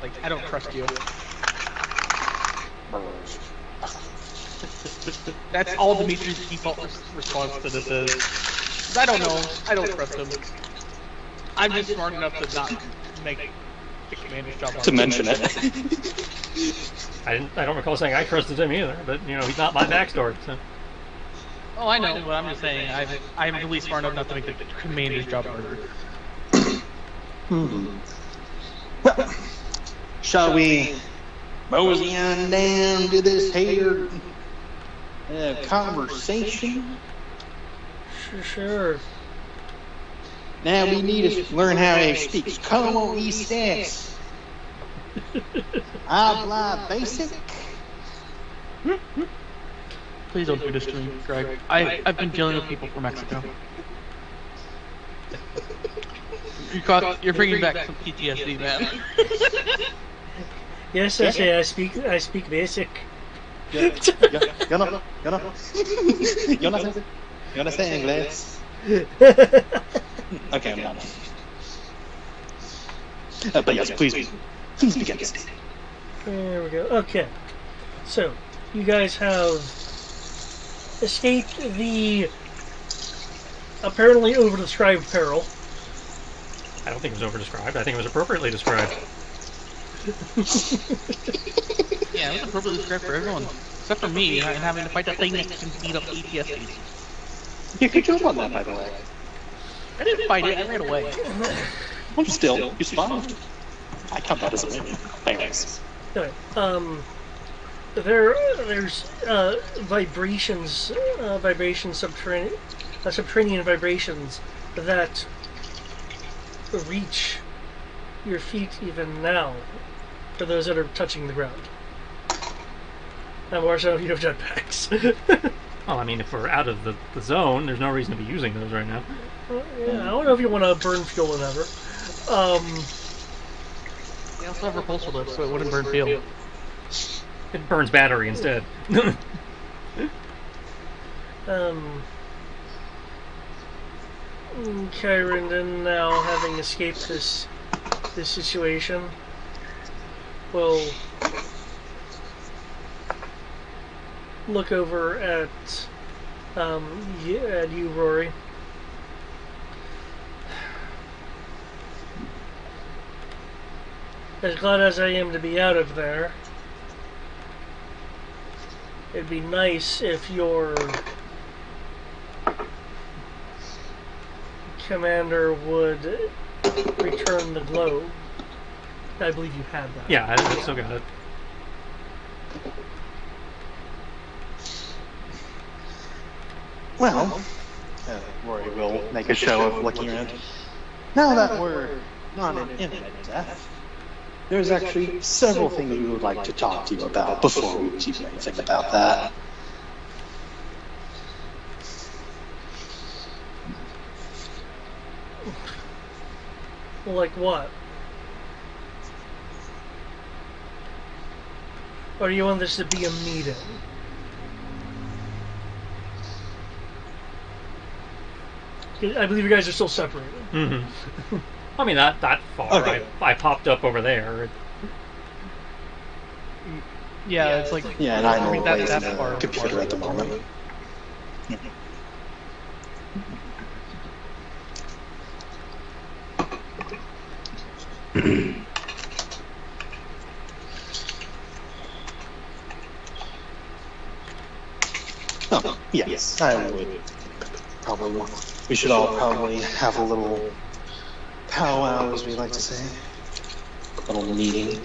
Like, I don't trust you. That's all Dimitri's default response to this is. I don't know. I don't trust him. I'm just smart enough to not make the commander's job hard. To mention it. I don't recall saying I trusted him either, but you know he's not my backstory. So. Oh, I know, but I'm just saying I'm at least smart enough not to make the commander's job harder. Well, shall we mosey on down to this here conversation? Sure. Now we need to learn how he speaks. Como estás? Habla basic? Please don't do this to me, Greg. I've been dealing with people from Mexico. You're bringing back some PTSD, man. Yes, I say I speak basic. Yo no sé inglés. Okay, I'm done. But yes, please begin. There we go. Okay. So, you guys have escaped the apparently over-described peril. I don't think it was over-described. I think it was appropriately described. Yeah, it was appropriately described for everyone. Except for me, and having to fight that thing that can beat up PTSD. You could jump on that, by the way. I didn't fight it, I ran away. I'm still, you survived. I count that as a win. Anyways. Okay. There's vibrations, subterranean vibrations that reach your feet even now, for those that are touching the ground. And more so if you have jetpacks. Well, I mean, if we're out of the zone, there's no reason to be using those right now. Yeah, I don't know if you want to burn fuel or whatever. They also have repulsor lift, so it wouldn't burn fuel. It burns battery instead. Kyron, now having escaped this situation, will look over at you, Rory. As glad as I am to be out of there, it'd be nice if your commander would return the globe. I believe you had that. Yeah, I still got it. Well, Rory will make a show of looking around. Now that we're not in imminent death, there's actually several things we would like to talk to you about before we do anything about that. Like what? Or do you want this to be a meeting? I believe you guys are still separated. Mm-hmm. I mean, not that far. Okay. I popped up over there. Yeah, it's like... Yeah, and I'm I always that's in the far computer at the moment. Oh, yes, I would probably want. We should all probably have a little powwow, as we like to say. A little meeting.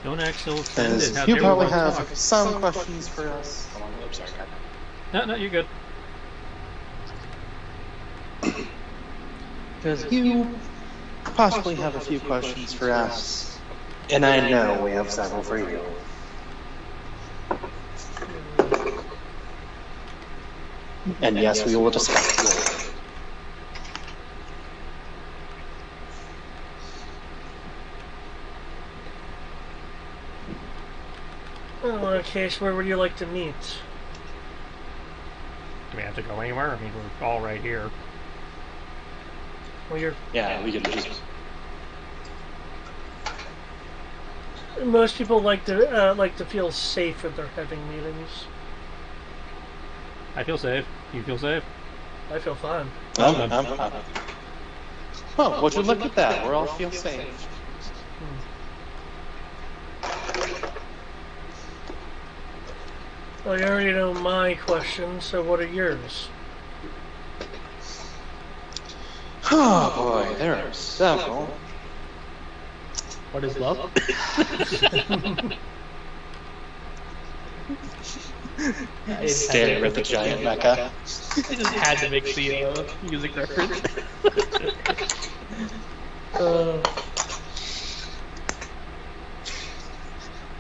Don't act so offended. As How you dare probably we have talk. some questions for us. Oh, I'm sorry, No, you're good. because you possibly have a few questions for us, and I know we have several for you. And yes, we will discuss it. Well, in that case, where would you like to meet? Do we have to go anywhere? I mean, we're all right here. Well, you're. Yeah, we could just. Most people like to feel safe when they're having meetings. I feel safe. You feel safe? I feel fine. Well, would you look at that? We're all feel safe. Well, you already know my question, so what are yours? Oh boy, there are several. What is love? Stare at the giant mecha. I just had to make the music reference.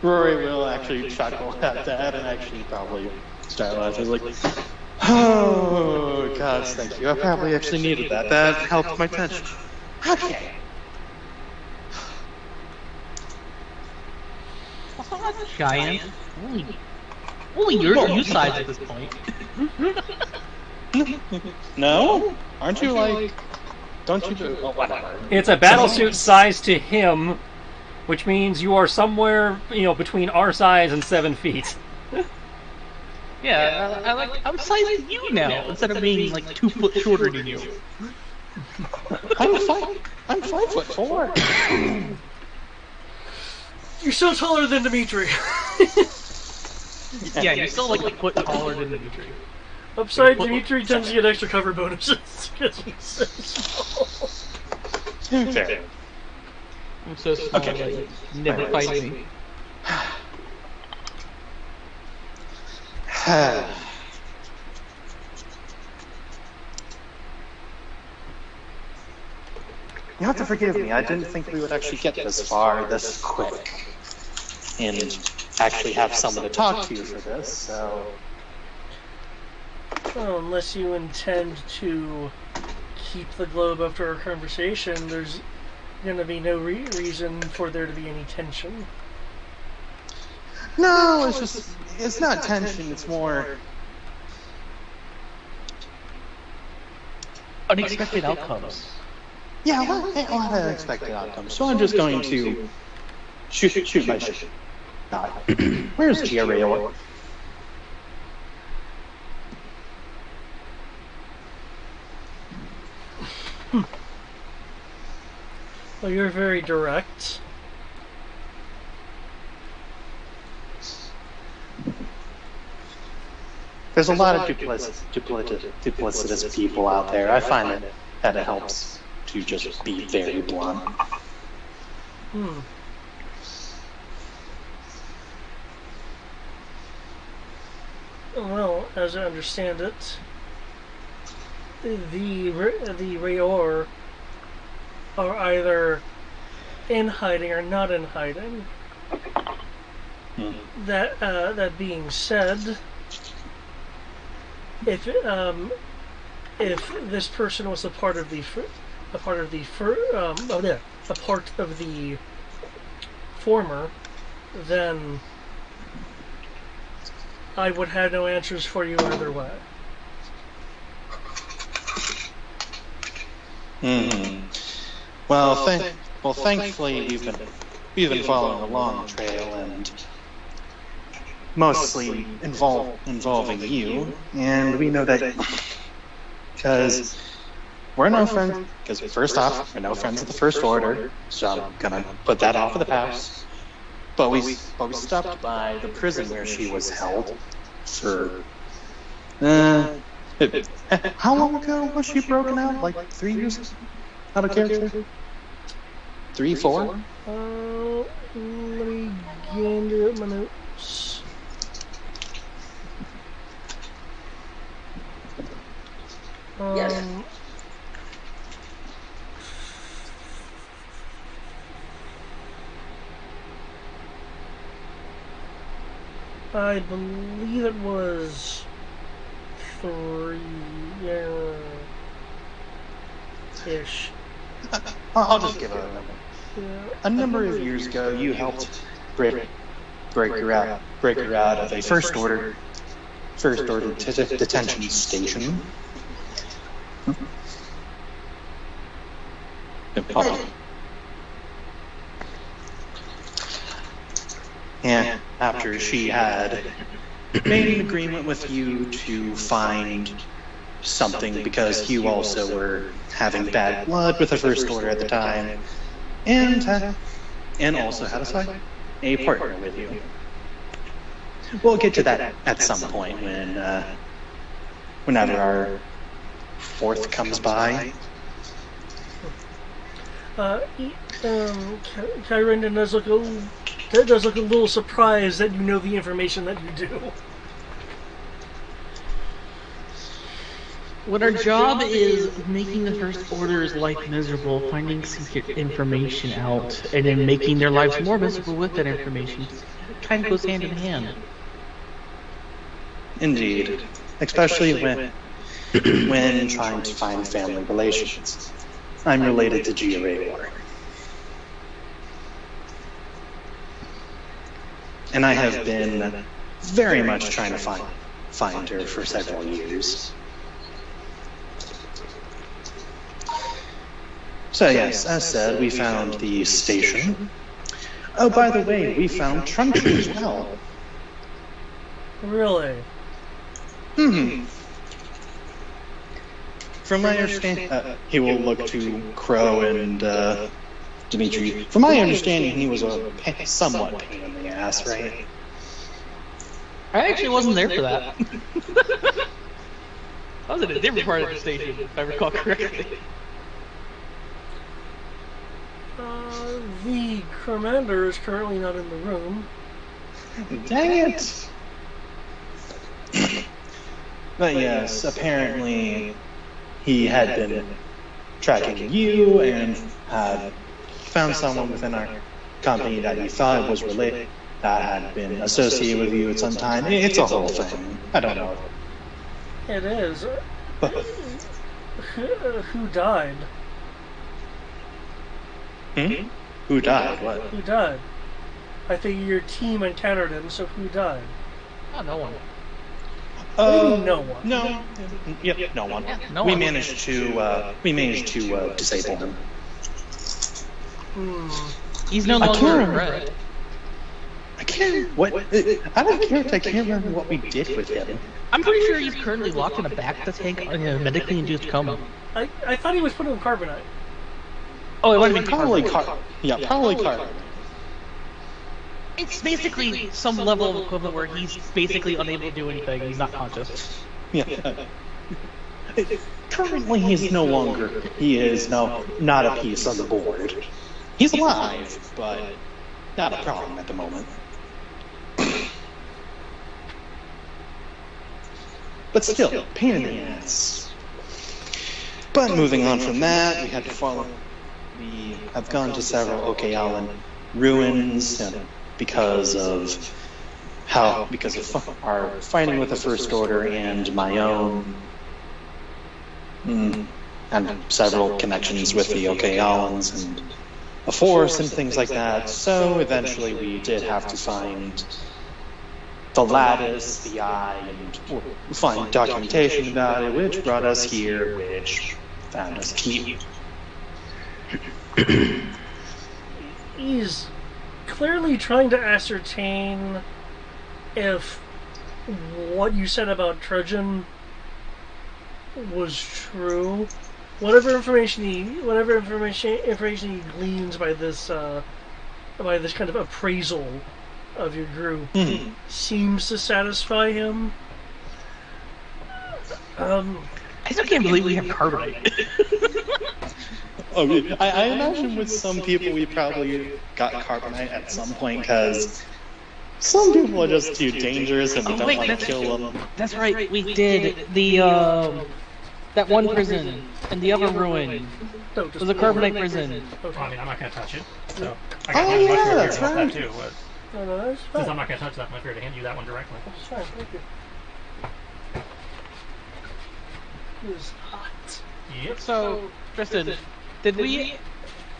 Rory will actually chuckle at that and actually probably start laughing like, oh, gosh, thank you. I probably actually needed that. That helped my tension. Okay. Giant. Only your size at this point. No? Aren't you like... Don't you do... Oh, whatever. It's a battlesuit size to him, which means you are somewhere, between our size and 7 feet. Yeah, I'm sizing you now instead of being like 2 foot shorter than you. I'm 5'4". You're still taller than Dimitri. Yeah, you're still like a foot taller than Dimitri. Upside, Dimitri tends to get extra cover bonuses because he's so small. Fair. I'm so small. Okay. Like, never fight me. You have to forgive me. I didn't think we would actually get this far this quick. And actually have someone to talk to for this, so... Well, unless you intend to keep the globe after our conversation, there's going to be no reason for there to be any tension. No, it's not tension, it's more... Unexpected outcomes. Yeah, a lot of unexpected outcomes. So I'm just going to shoot my shot. Where's Giorgio? Well, you're very direct. There's a lot of duplicitous people out there. I find that it helps to just be very blunt. Well, as I understand it, the Rayor are either in hiding or not in hiding. That being said, if this person was a part of the former, then I would have no answers for you either way. Well, thankfully we've been following along the trail and mostly involving you, and we know that because we're no friends. Because first off, we're no friends of the First Order, so I'm gonna put that off of the past. But we stopped by the prison where she was held for. How long ago was she broken out? Like 3 years out of character? 3, 4? Let me gander up my notes. I believe it was 3 years-ish. I'll just give it a number. Yeah. A number of years ago, you helped break her out of a First Order detention station. And after she had made an agreement with you to find something, because you also were having bad blood with the First Order at the time, and also had a partner with you. We'll get to that at some point whenever our fourth comes by. Kyren does look a little surprised that you know the information that you do. When our job is making the First Order's life miserable, finding secret information out, and then making their lives more miserable with that information, it kind of goes hand in hand. Indeed, especially when trying to find family relations. I'm related to Gia Raywar. And I have been very much trying to find her for several years. So yes, as said, we found the station. Oh, by the way, we found Truncheon as well. Really? From my understanding, he will look to Crow and Dimitri. From my understanding, he was a somewhat pain in the ass, right? I actually wasn't there for that. I was in a different part of the station, if I recall correctly. The commander is currently not in the room. Dang it! But yes, apparently he had been tracking you and had found someone within our company that he thought was related, that had been associated with you at some time. It's a whole thing. I don't know. It is. Who died? Who died? What? Who died? I think your team encountered him, so who died? Oh, no one. No one. No. Yep, no one. Yeah, no we one. managed to disable him. He's no I longer can't a remember. threat. I can't. What? Out of character, I can't remember what we did with him. I'm pretty sure he's currently locked in a back to tank in a medically induced coma. I thought he was put in carbonite. Oh, it might have been Probably carbon. probably Car. It's basically some level of equivalent where he's basically unable to do anything. He's not conscious. Yeah. Currently, he's no longer. He is not a piece on the board. He's alive, but not a problem at the moment. But still, pain in the ass. But moving on from that, we had to follow. We have gone to several Okayalan ruins because of our fighting with the First Order and my own, and several connections with the Okayalans and a force and things like that. So eventually we did have to find the lattice, the eye, and find documentation about it, which brought us here, which found us here. He's clearly trying to ascertain if what you said about Truncheon was true. Whatever information he gleans by this kind of appraisal of your group seems to satisfy him. I still can't believe we have carbonite. Oh, I imagine with some people we probably got carbonite at some point because some people are just too dangerous and we don't want to kill them. That's right, we did. The, that one prison and the other ruin was a carbonite prison. Well, I mean, I'm not going to touch it. So I Oh, got much yeah, more that's here about right. that too. But No, that's since fine. I'm not going to touch that, I'm here to hand you that one directly. That's fine, thank you. It is hot. Yep. So, Tristan, did we...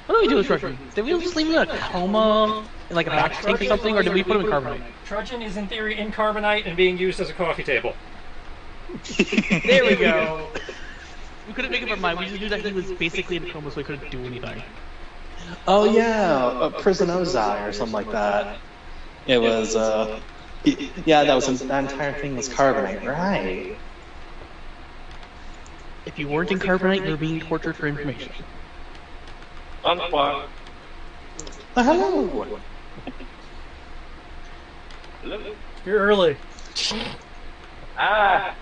What did we do with Truncheon? Did we just leave him in a coma, in like a back tank or something, or did we put him in carbonite? Truncheon is in theory in carbonite and being used as a coffee table. There we go. We couldn't make up our mind. We just knew that he was basically in a coma, so we couldn't do anything. Oh yeah, Prison Ozai or something like that. It was yeah, that entire thing was carbonite, right? If you weren't in carbonite, you were being tortured for information. On the spot. Hello. Hello. You're early. Ah.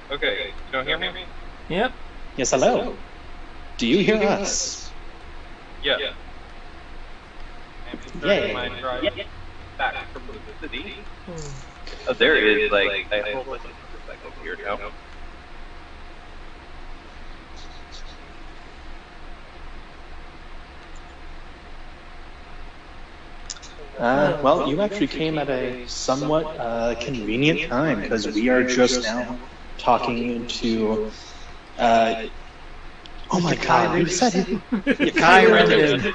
Okay, you don't hear me? Yep. Yes, hello. Do you hear us? Yeah. I'm Yay. starting my drive back from the city. Hmm. Oh, there is like a whole bunch of motorcycles here now. Well, you actually came at a somewhat convenient time because we are just now talking to. Oh my God! You said it. Kyron.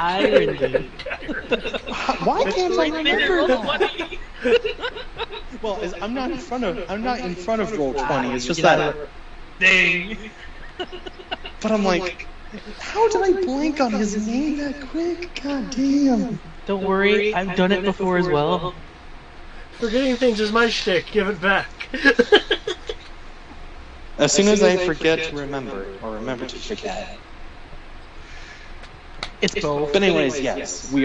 Why can't I remember that? Funny. Well, I'm not in front of Roll20. It's just that. Dang. But I'm like, how did I blank on his name that quick? God damn. Don't worry, I've done it before as well. Forgetting things is my shtick. Give it back. As soon as I forget to remember, or remember to forget. It's both. But anyways, yes, we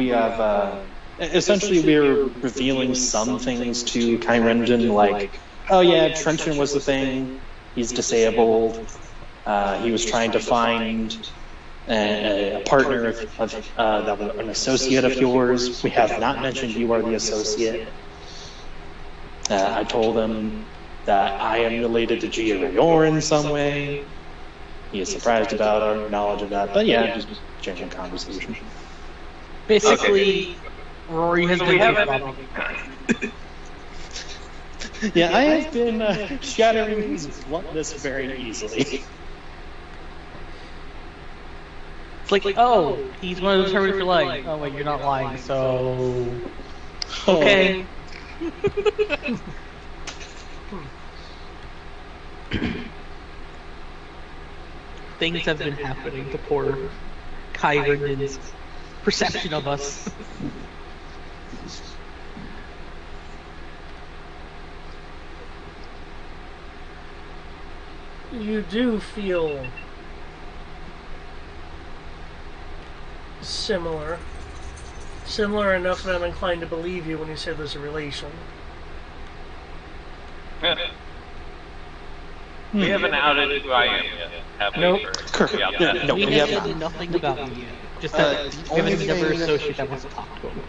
have, essentially we're revealing some things to Kyrengen, like, oh yeah, Trenton was the thing, he's disabled, he was trying to find a partner of that was an associate of yours. We have not mentioned you are the associate. I told him that I am related to Gia Rayor in some way. He is surprised about our knowledge of that, but yeah, just general conversation. Basically, Rory has been haven't- Yeah, I have been shattering his bluntness very easily. It's like, oh, he's one of those terminated for lying. Oh wait, you're not lying, so okay. Things have been happening to poor Kyron's perception of us. You do feel similar. Similar enough that I'm inclined to believe you when you say there's a relation. We haven't outed who I am yet, have we? Nope. Or- yeah, Yeah, no, We we have have said not. nothing about you yet. Just that The we only haven't never thing- associated that with talk to him.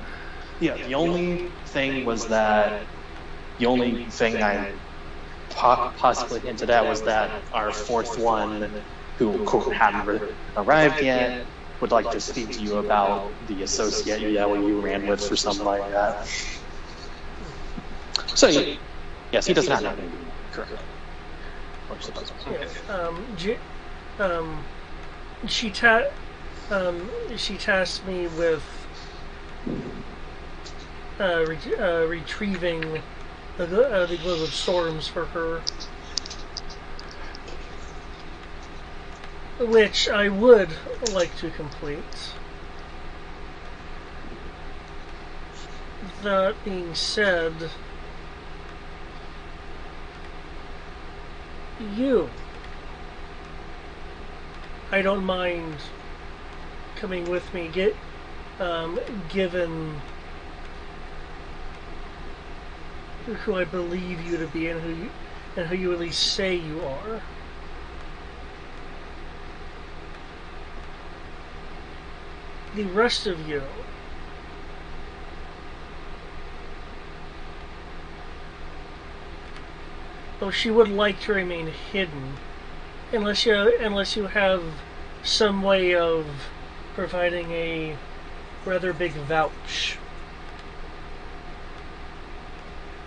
Yeah, the only thing was that the only thing I possibly hinted at was that our fourth one, who hadn't arrived yet, would like to speak to you about the associate you ran with for something like that. So, yes, he does not know me. Correct. Or suppose. Yes. She tasked me with retrieving the Globe of Storms for her, which I would like to complete. That being said, I don't mind coming with me, given who I believe you to be and who you at least say you are. The rest of you, though she would like to remain hidden, unless you have some way of providing a rather big vouch.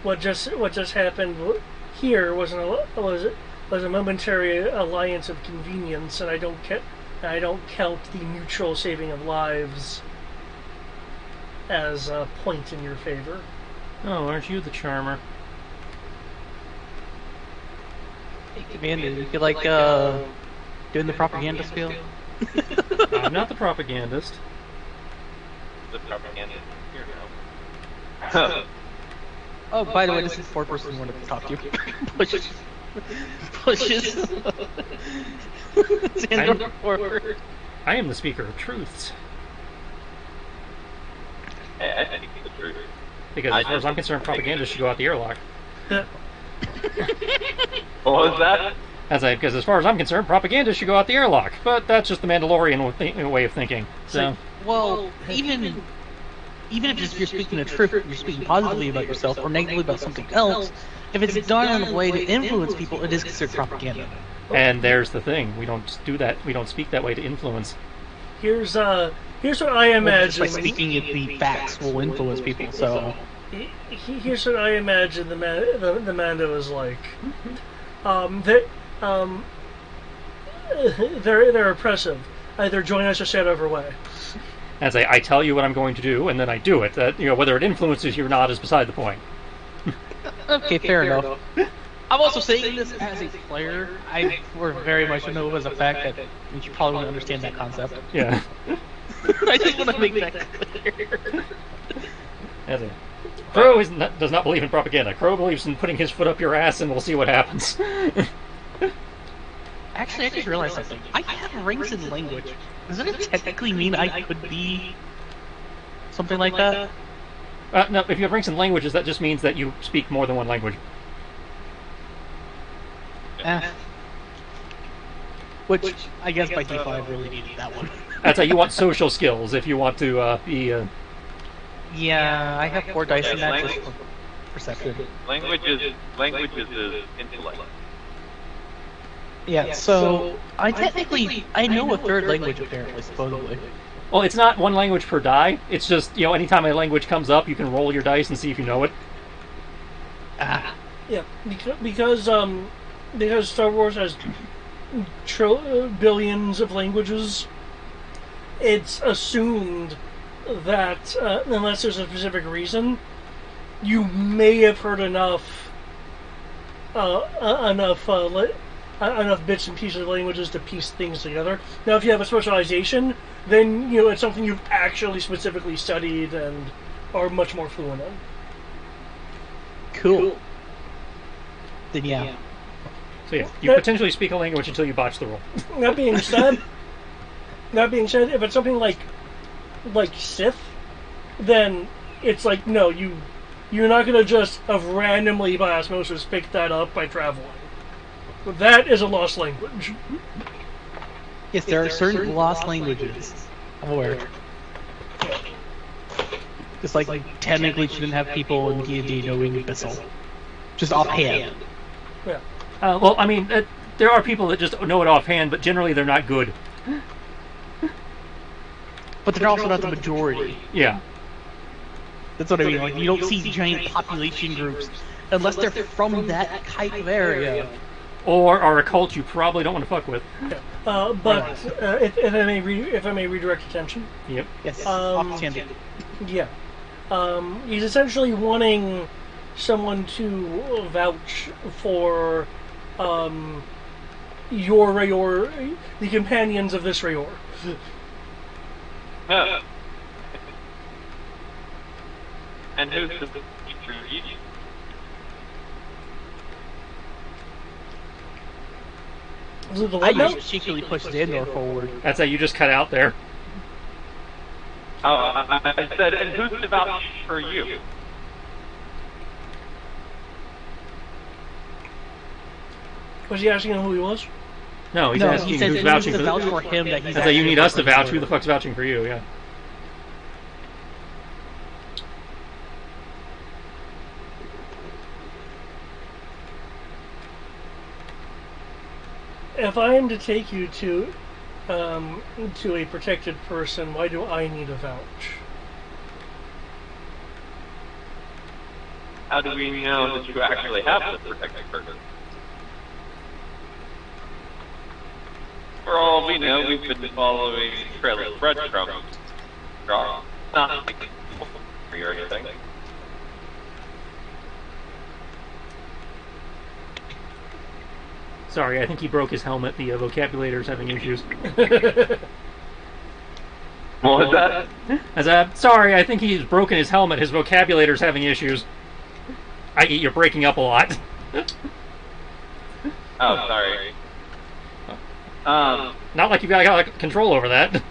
What just happened here was a momentary alliance of convenience, and I don't count the mutual saving of lives as a point in your favor. Oh, aren't you the charmer? Hey, Commander, you feel like doing the propaganda spiel? I'm not the propagandist. The propaganda. Here now. Oh, by the way, this is the fourth person who wanted to talk to you. Pushes. Xander forward. I am the speaker of truths. Hey, I think it's the truth. Because as far as I'm concerned, propaganda should go out the airlock. What was that? Because as far as I'm concerned, propaganda should go out the airlock. But that's just the Mandalorian way of thinking. So, Well, even if you're speaking the truth, you're speaking positively about yourself or negatively about something else. If it's done in a way to influence people, it is considered propaganda. and there's the thing: we don't do that. We don't speak that way to influence. Here's what I Just imagine. by speaking it, the facts will influence people. So, Here's what I imagine the Mando is like. They're oppressive. Either join us or stay out of our way. As I tell you what I'm going to do, and then I do it. That whether it influences you or not is beside the point. okay, fair enough. I'm also saying this as a player. I very much know as a fact that you probably won't understand that concept. Yeah. I just want to make that clear. As a Crow does not believe in propaganda. Crow believes in putting his foot up your ass, and we'll see what happens. Actually, I just realized something. I have ranks in language. Doesn't it technically mean I could be something like that? No, if you have ranks in languages, that just means that you speak more than one language. Which, I guess by default, I really needed that one. That's how you want social skills if you want to be. Yeah, I have 4 dice in that language- just for perception. Languages is intellect. Yeah, so I know a third language apparently, supposedly. Well, it's not one language per die. It's just anytime a language comes up, you can roll your dice and see if you know it. Ah, Yeah, because Star Wars has billions of languages. It's assumed that unless there's a specific reason, you may have heard enough bits and pieces of languages to piece things together. Now, if you have a specialization, then it's something you've actually specifically studied and are much more fluent in. cool. Then yeah. So yeah, you potentially speak a language until you botch the roll. That being said, if it's something like Sith, then it's like no, you're not gonna just have randomly by osmosis picked that up by traveling. That is a lost language. Yes, there are certain lost languages. I'm aware. Just like technically shouldn't have people in D&D knowing Abyssal. Just offhand. Yeah. Well, I mean, there are people that just know it offhand, but generally they're not good. But they're also not the majority. Yeah. That's what I mean. Like, you don't see giant population groups unless they're from that type of area. Or are a cult you probably don't want to fuck with. If I may redirect attention. Yep. Yes, Um, off tangent. Yeah. He's essentially wanting someone to vouch for your Rayor, the companions of this Rayor. Huh. And who's the teacher? The I what now? just cheekily pushed Xandor forward. That's how you just cut out there. Oh, I said, and who's to vouch for you? Was he asking him who he was? No, he's No, asking he said who's that he needs vouching to for vouch the. for him that he's That's how you actually need us to a person vouch. Who the fuck's vouching for you? Yeah. If I am to take you to a protected person, why do I need a vouch? How do we know that you actually have the protected person? For all we know, we've been following trail of breadcrumbs. Not angry or anything. Sorry, I think he broke his helmet. The vocabulator's having issues. What was that? Sorry, I think he's broken his helmet. His vocabulator's having issues. You're breaking up a lot. Oh, sorry. Not like you've got like, control over that.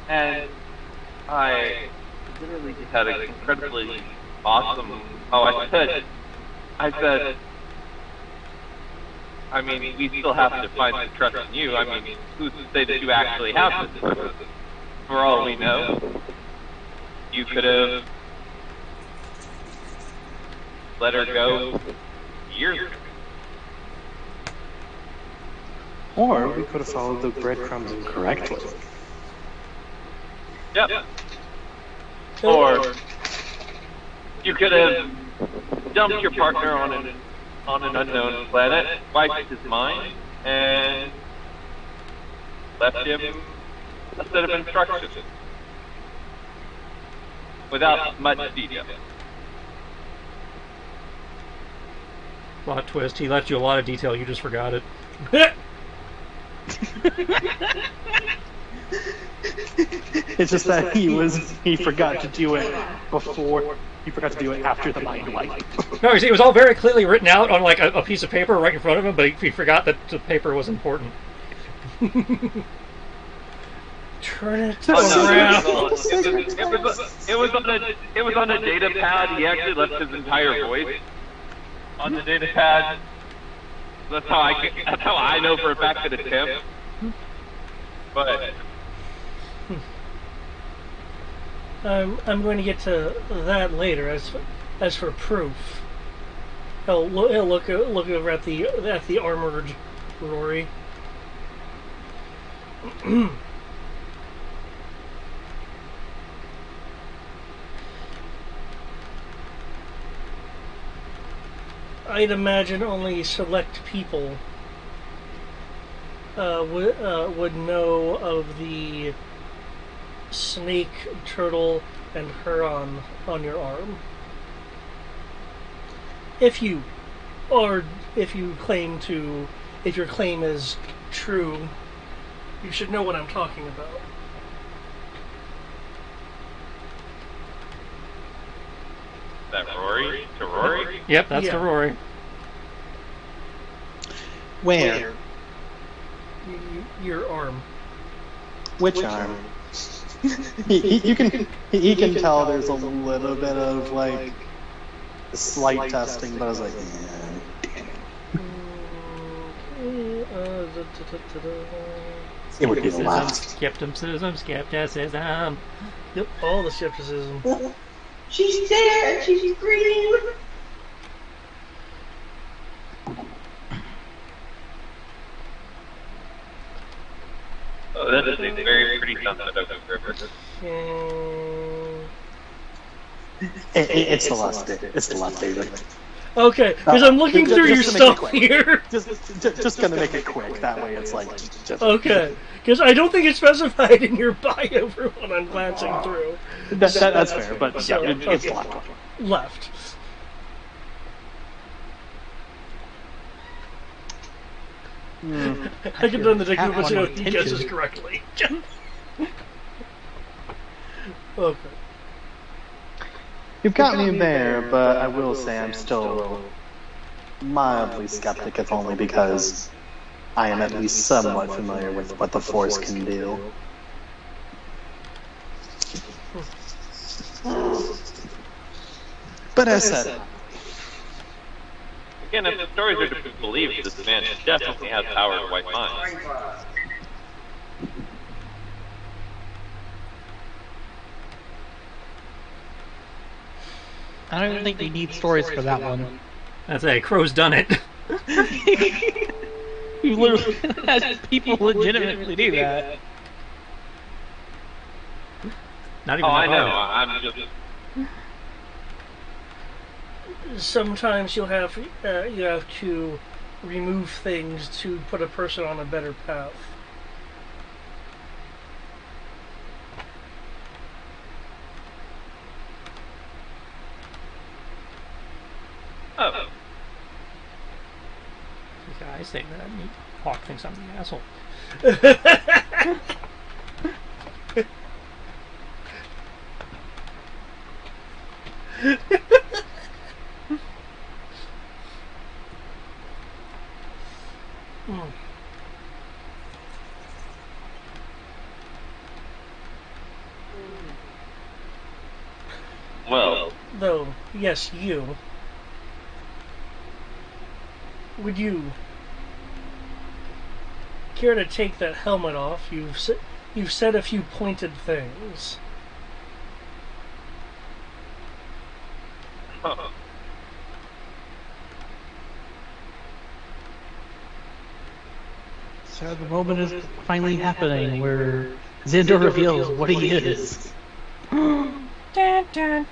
And I literally just had an incredibly awesome. Oh, I said. I mean, we still have to find some trust in you. I mean, who's to say that you actually have this person? For all we know, you could have let her go years ago. Or we could have followed the breadcrumbs incorrectly. Yep. Or you could have dumped your partner on an unknown planet, wiped his mind, and left him a set of instructions without much detail. Plot twist. He left you a lot of detail. You just forgot it. It's just that he forgot to do it before. He forgot to do it after the mind wipe. No, it was all very clearly written out on like a piece of paper right in front of him, but he forgot that the paper was important. Turn it Oh, around. no, it was on a data pad. He actually left his entire voice on the data pad. That's how I know for a fact that it's him. But I'm going to get to that later. As for proof, he'll look over at the armored Rory. I'd imagine only select people would know of the snake, turtle, and Huron on your arm. If your claim is true, you should know what I'm talking about. is that Rory? To Rory? Yep, that's Yeah. to Rory. Where? Your arm. Which arm? he can tell there's a little bit of like slight testing, but I was like, yeah, it would be the last. Skepticism. Yep, all the skepticism. She's there. She screamed. Oh, that is a very pretty sunset over the river. It's the last day. It's the last day. Okay, because I'm looking through your just to make it stuff quick. here. Just gonna make it quick. That way, it's like just. Okay, because I don't think it's specified in your bio for what I'm glancing through. That's fair, but So, yeah, it's the okay. last one. Left. I could done the Have detective, but you know, one he guesses intention. correctly. Okay. You've got me there, but I will say I'm still a little mildly skeptic, if only because I am at least somewhat familiar with what the Force can do. But as said, Again, if the stories are to be believed, this man definitely has power to wipe minds. I don't even think they need stories for that one. That's a Crow's done it. You literally has people legitimately do that. Not even Oh, I that know. hard. I'm just. Sometimes you have to remove things to put a person on a better path. I say that. Hawk thinks I'm the asshole. Well, Though, yes, you. Would you care to take that helmet off? You've said a few pointed things. So the moment is finally happening where Xandor reveals what he is. Dun, dun, dun.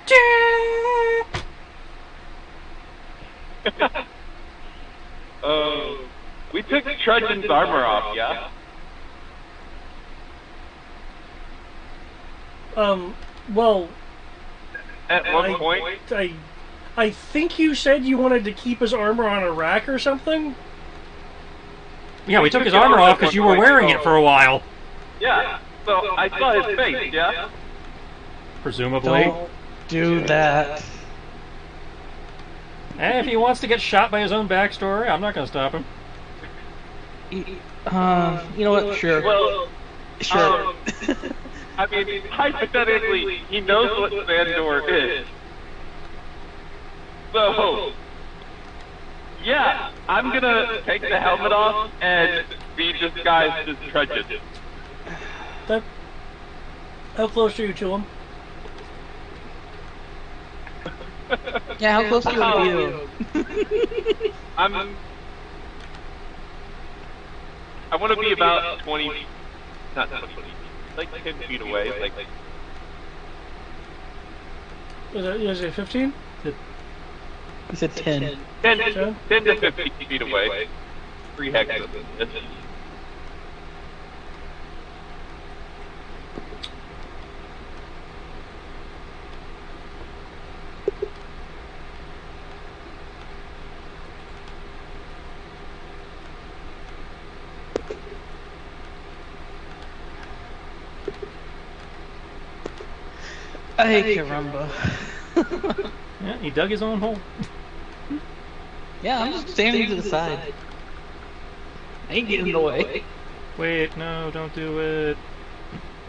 We took Trudgeon's armor off, yeah? Well, At one point? I think you said you wanted to keep his armor on a rack or something? Yeah, we took his armor off because you were wearing it for a while. Yeah, so I saw his face, yeah? Presumably. Don't do that. And if he wants to get shot by his own backstory, I'm not going to stop him. You know what? Sure. Well, Sure. I mean, hypothetically, he knows what Xandor is. So, yeah, I'm gonna take the helmet off and be disguised as Trudgeon. How close are you to him? Yeah, how close do you want to be? I want to be about 20, not 20, like 10 feet away, like Is it 15? He said 10. 10 to 15 feet away. 3 hexes. Ay, caramba. Yeah, he dug his own hole. Yeah, I'm just standing to the side. I ain't getting in the way. Wait, no, don't do it.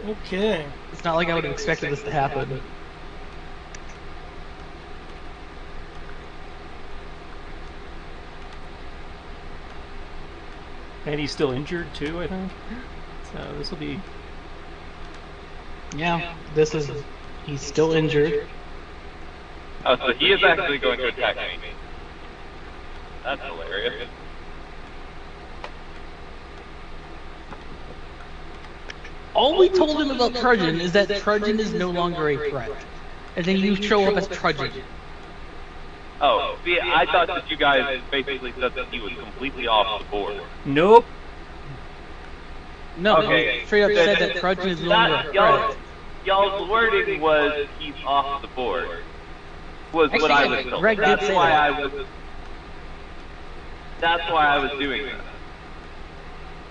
Okay. It's not like I would have expected this to happen. And he's still injured too, I think. So this will be... Yeah, this is... He's still injured. Oh, so he is actually going to attack me. That's hilarious. All we told him about Trudgeon is that Trudgeon is no longer a threat. And then you show up as Trudgeon. Oh, see, I thought that you guys basically said that he was completely off the board. Nope. No, Okay. you straight up said that Trudgeon is no longer a threat. Y'all's wording was he's off the board. Was what I was told. Greg did That's say why that. That's why I was doing that.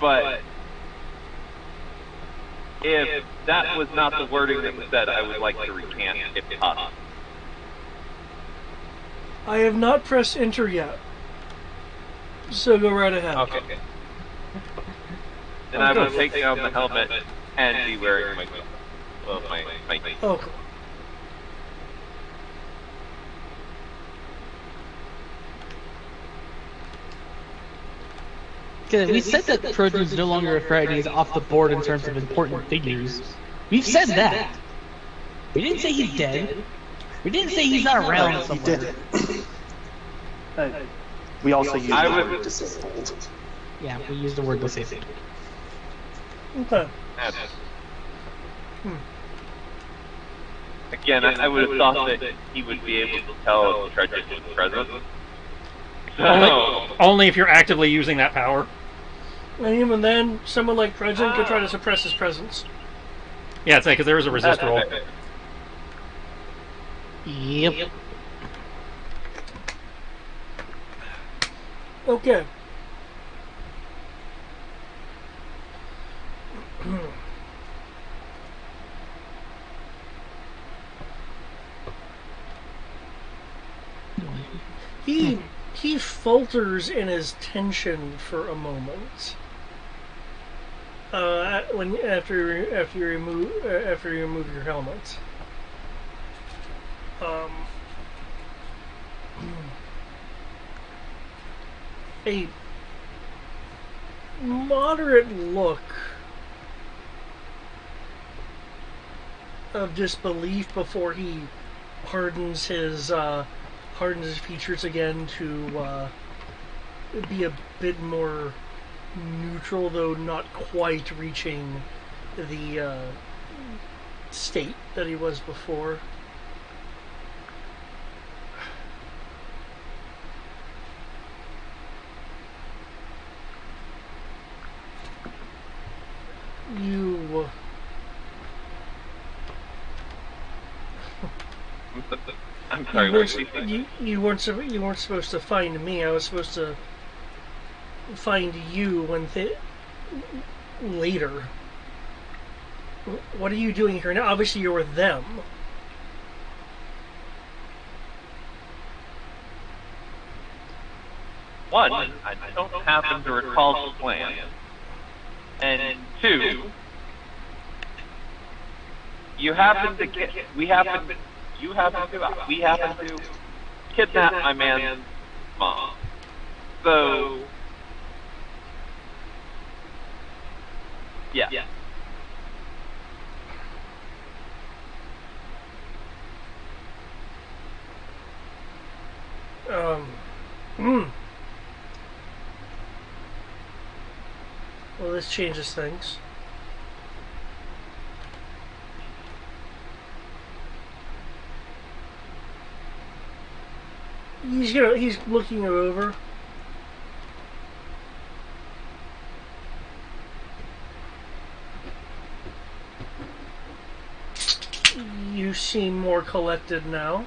But if that was not the wording that was said, I would like to recant if possible. I have not pressed enter yet. So go right ahead. Okay. Then I will take down the helmet and be wearing my Okay. Okay, we said that Trudgeon's no longer a threat and he's off the board in terms of important figures. We've said that. We didn't say he's dead. We didn't say he's not around He somewhere. did. We also used I the would- word disabled. Yeah, we used the word disabled. Okay. Again, I would have thought that he would be able to tell if Trudgeon was present. So, Only if you're actively using that power. And even then, someone like Trudgeon could try to suppress his presence. Yeah, it's like, because there is a resist roll. Yep. Okay. He falters in his tension for a moment. After you remove your helmet. A moderate look of disbelief before he hardens his features again to be a bit more neutral, though not quite reaching the state that he was before. You I'm sorry, what did you say? you weren't supposed to find me. I was supposed to find you later. What are you doing here now? Obviously, you're with them. One, I don't happen to recall the plan. And two, we happen to kidnap my man's mom. So, yeah. Well, this changes things. He's looking her over. You seem more collected now.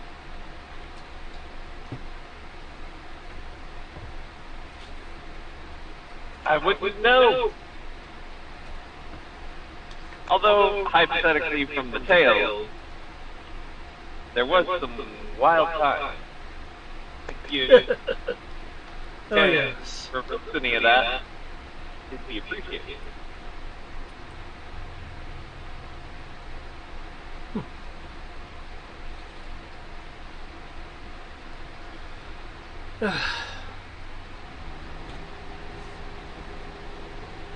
I wouldn't know. Although, hypothetically, from the tales, there was some wild times. You Oh yes. reference any of that, it'd be appreciated.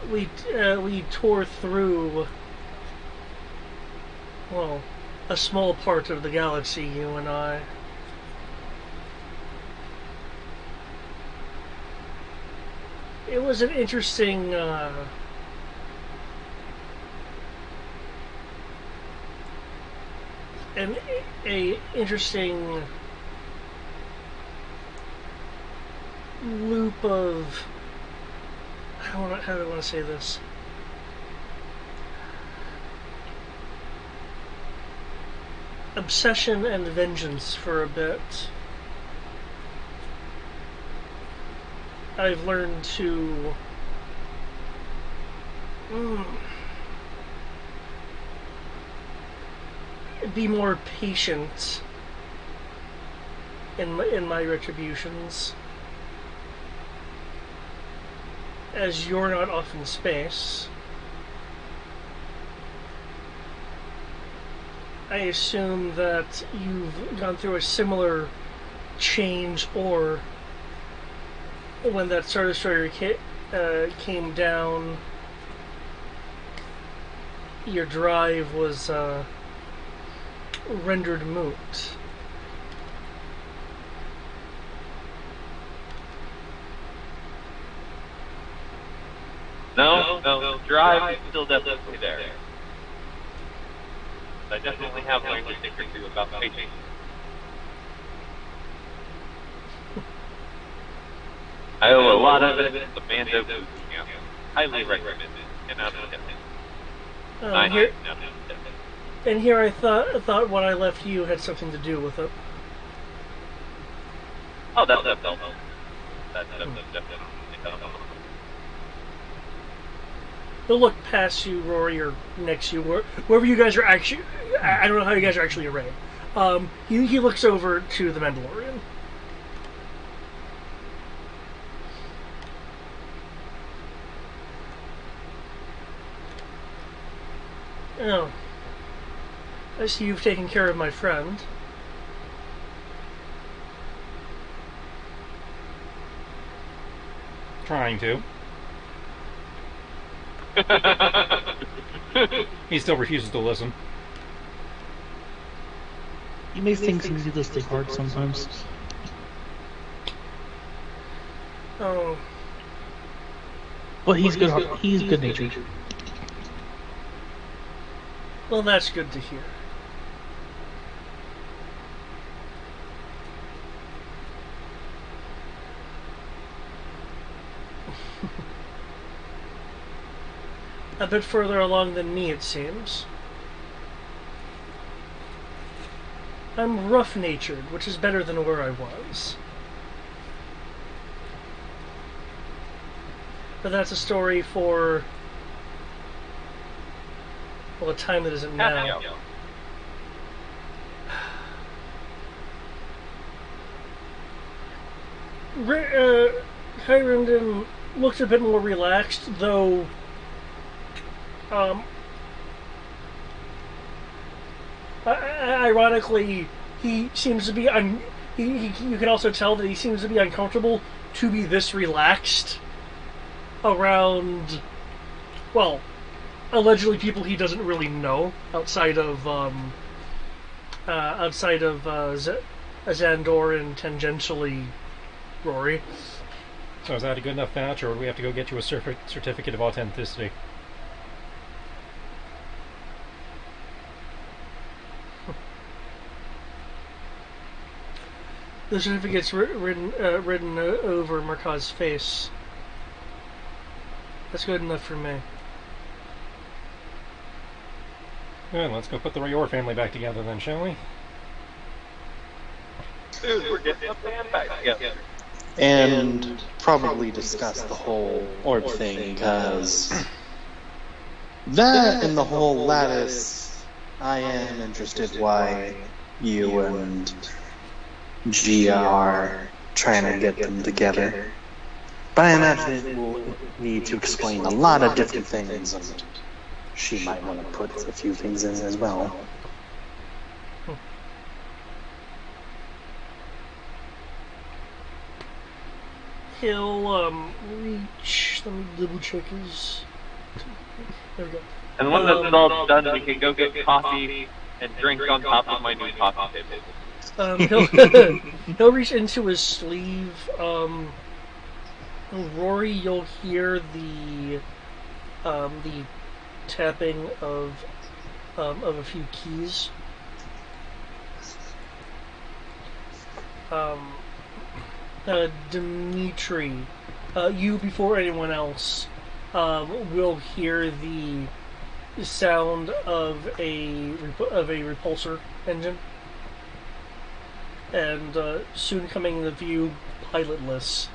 We tore through, well, a small part of the galaxy, you and I. It was an interesting interesting loop of, how do I want to say this? Obsession and vengeance for a bit. I've learned to be more patient in my retributions, as you're not off in space. I assume that you've gone through a similar change, or when that Star Destroyer came down, your drive was rendered moot. No, drive is still definitely there. I definitely have learned a thing or two about patience. I owe a lot of it to the Mando Food Camp. Highly recommend it. And I'm And here I thought what I left you had something to do with it. Oh, that's definitely. They'll look past you, Rory, or next to you, wherever you guys are actually. I don't know how you guys are actually arrayed. He looks over to the Mandalorian. Oh. I see you've taken care of my friend. Trying to. He still refuses to listen. He makes things needlessly hard sometimes. Oh. But he's good. He's good natured. Well, that's good to hear. A bit further along than me, it seems. I'm rough-natured, which is better than where I was. But that's a story for, well, a time that isn't now. Hyrenden looks a bit more relaxed, though. Ironically, he seems to be you can also tell that he seems to be uncomfortable to be this relaxed around, well, allegedly people he doesn't really know outside of Xandor and tangentially Rory. So is that a good enough match, or do we have to go get you a certificate of authenticity? The certificate's written over Maquis' face. That's good enough for me. Good, let's go put the Rayor family back together then, shall we? Dude, we're getting a band back together. And probably discuss the whole orb thing, because that and the whole lattice, I am interested why you and Gia are trying to get them together. But I imagine it will need to explain a lot of different things, and she might want to put a few things in as well. He'll reach. Let me double check his. There we go. And when this is all done, we can go get coffee and drink on top of my new coffee table. He'll reach into his sleeve. Rory, you'll hear the tapping of a few keys. Dimitri, you before anyone else will hear the sound of a repulsor engine, and soon coming into view, pilotless,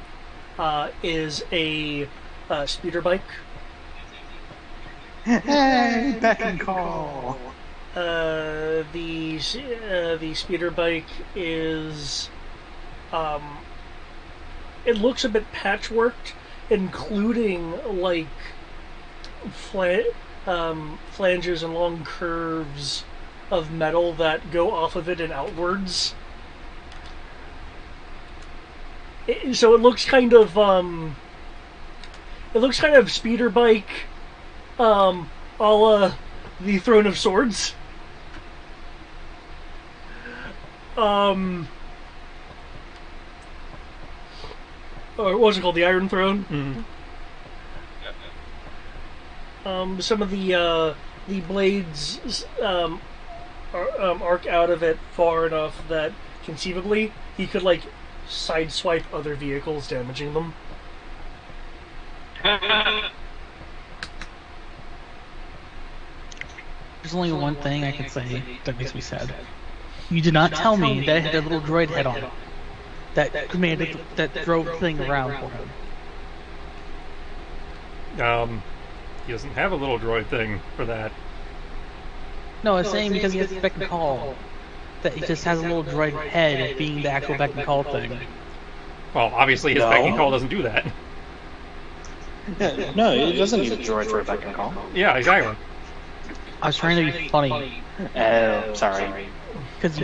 is a speeder bike. Hey, back and call. The speeder bike is it looks a bit patchworked, including like flanges and long curves of metal that go off of it and outwards. So it looks kind of speeder bike, a la the Throne of Swords. Or what was it called? The Iron Throne. Mm-hmm. Some of the blades arc out of it far enough that conceivably he could like sideswipe other vehicles, damaging them. There's only one thing I can say that makes me sad. You did not tell me that it had a little droid head on it that commanded that drove the thing around for him. He doesn't have a little droid thing for that. No, I was saying because he has the beck and call. That he just has a little droid head being the actual beck and call thing. Well, obviously his beck and call doesn't do that. Yeah, no, it doesn't need a droid for a beck and call. Yeah, exactly. I was trying to be funny Oh, sorry. because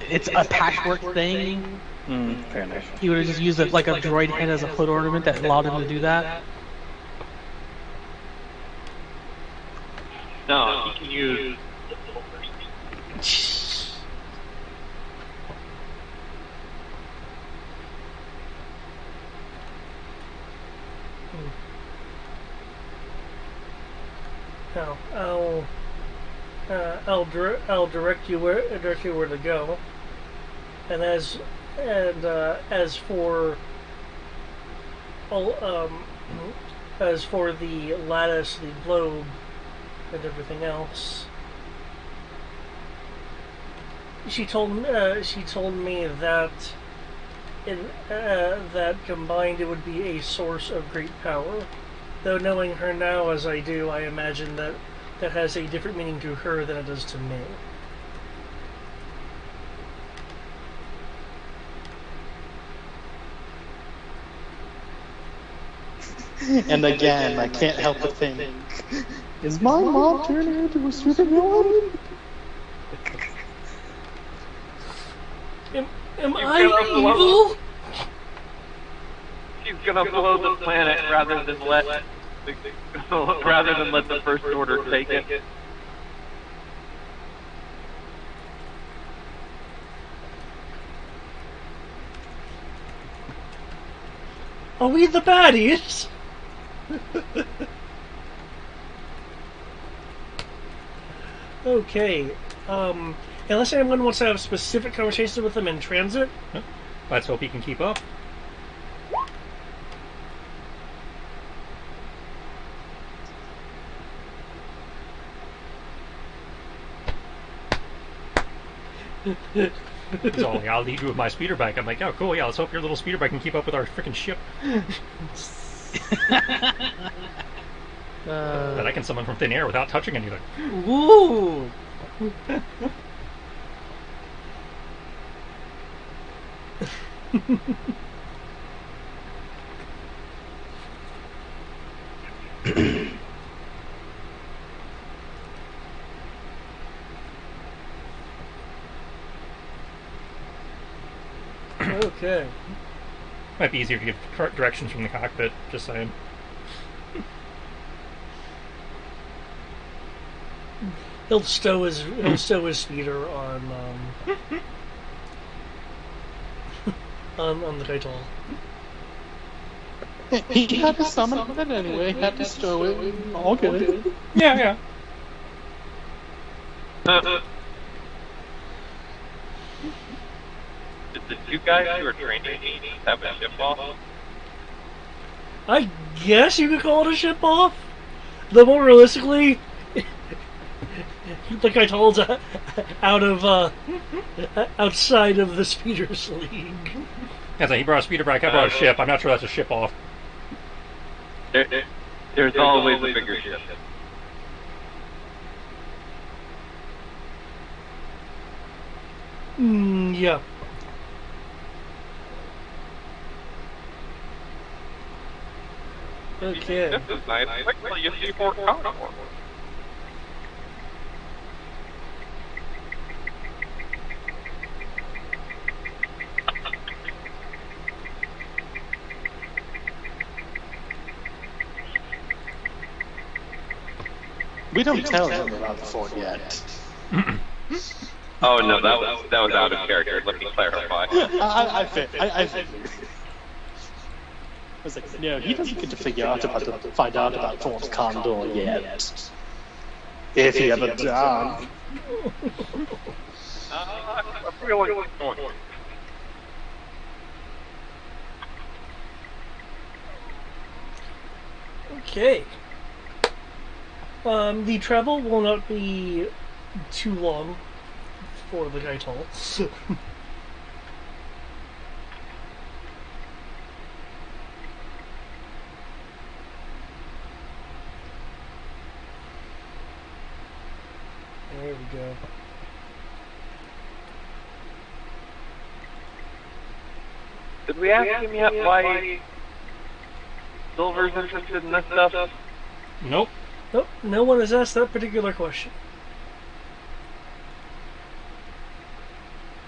it's a patchwork thing. Fair enough. He would have just used like a droid head as a hood ornament that allowed him to do that. No, he can use. No, I'll direct you where to go. And as for all as for the lattice, the globe, and everything else, she told me that that combined it would be a source of great power. Though knowing her now as I do, I imagine that has a different meaning to her than it does to me. And again, I can't help but think, is my mom turning into a supervillain? Am I evil? She's gonna blow the planet rather than let the First Order take it. Are we the baddies? Okay. Unless anyone wants to have specific conversations with them in transit. Let's hope he can keep up. He's all like, I'll lead you with my speeder bike. I'm like, oh, cool, yeah, let's hope your little speeder bike can keep up with our freaking ship. That I can summon from thin air without touching anything. Woo! Okay. Might be easier to give directions from the cockpit, just saying. He'll stow his speeder on on the Kaital. He had to summon it anyway, had to stow it, all good. Yeah. Did the two guys who are training have a ship off? I guess you could call it a ship off. Though more realistically, the Kaital's out of outside of the Speeders League. As he brought a speeder bike, I brought a ship. I'm not sure that's a ship off. There's always a bigger ship. Yeah. Okay. This is nice. Wait till you see more power. We don't tell him about the fort yet. Oh no, that was out of character. Let me clarify. I figured. I was like, no, he doesn't get to find out about Fort Condor yet. If he ever does. I'm feeling going. Okay. The travel will not be too long for the Kaital. There we go. Did we ask him yet why Silver's interested in this stuff? Nope. Nope, no one has asked that particular question.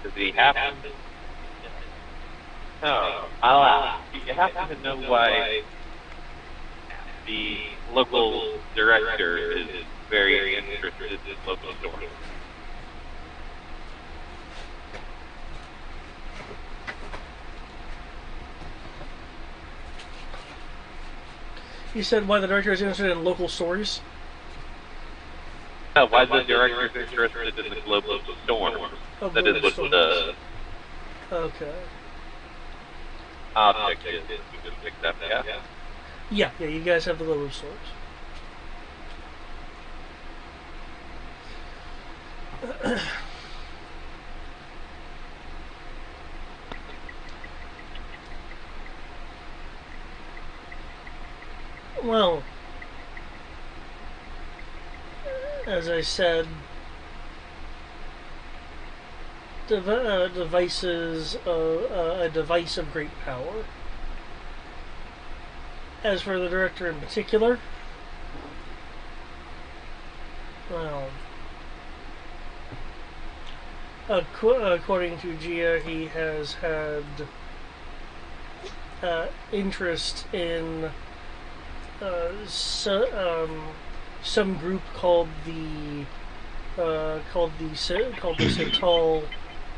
Does he happen? Oh, I'll ask. Do you happen to know why the local director is very interested in local stores? You said why the director is interested in local stories? No, why the director is interested in the global storm? Of That is local what the Okay. object is. We just picked up, yeah? Yeah, you guys have the global stories. Well, as I said, devices, a device of great power. As for the director in particular, well, according to Gia, he has had interest in some group called the Cital,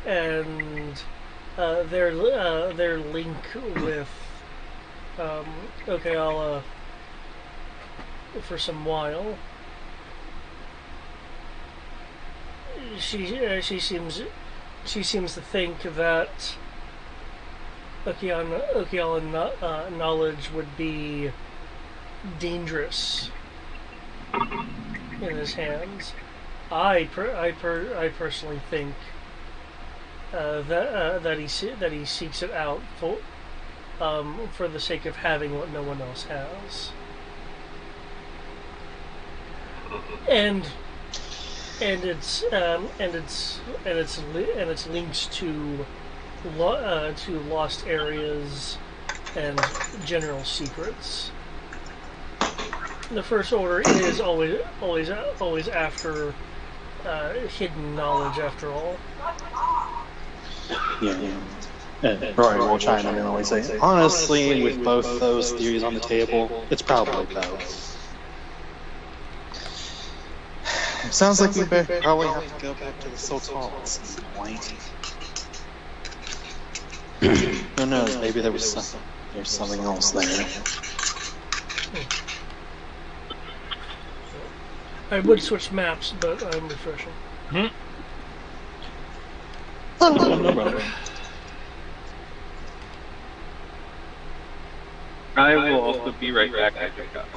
and their link with Okayala for some while. She seems to think that Okayala knowledge would be dangerous in his hands. I personally think that he seeks it out for the sake of having what no one else has, and its links to lost areas and general secrets. The First Order is always after hidden knowledge, after all. Yeah. Rory will chime in and always say, honestly, with both those theories on the table, it's probably both. Sounds like we probably have to go back to the Sultan at some point. Who knows? Maybe there's something else there. I would switch maps, but I'm refreshing. No problem. I will also be right back. I pick up.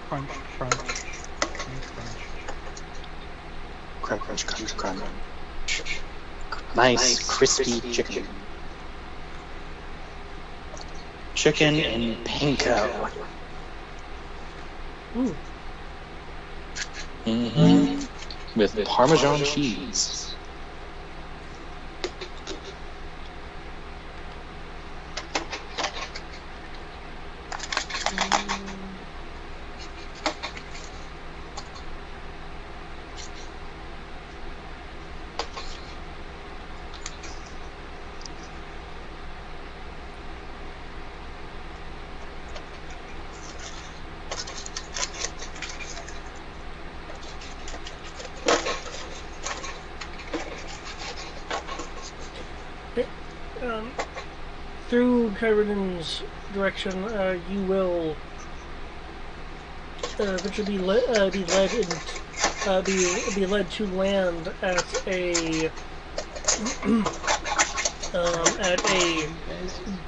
Crunch, crunch, crunch. Crunch, crunch, crunch. Nice, crispy chicken. Chicken and panko. Ooh. With Parmesan cheese. Through Kyriden's direction, you will eventually be led to land at a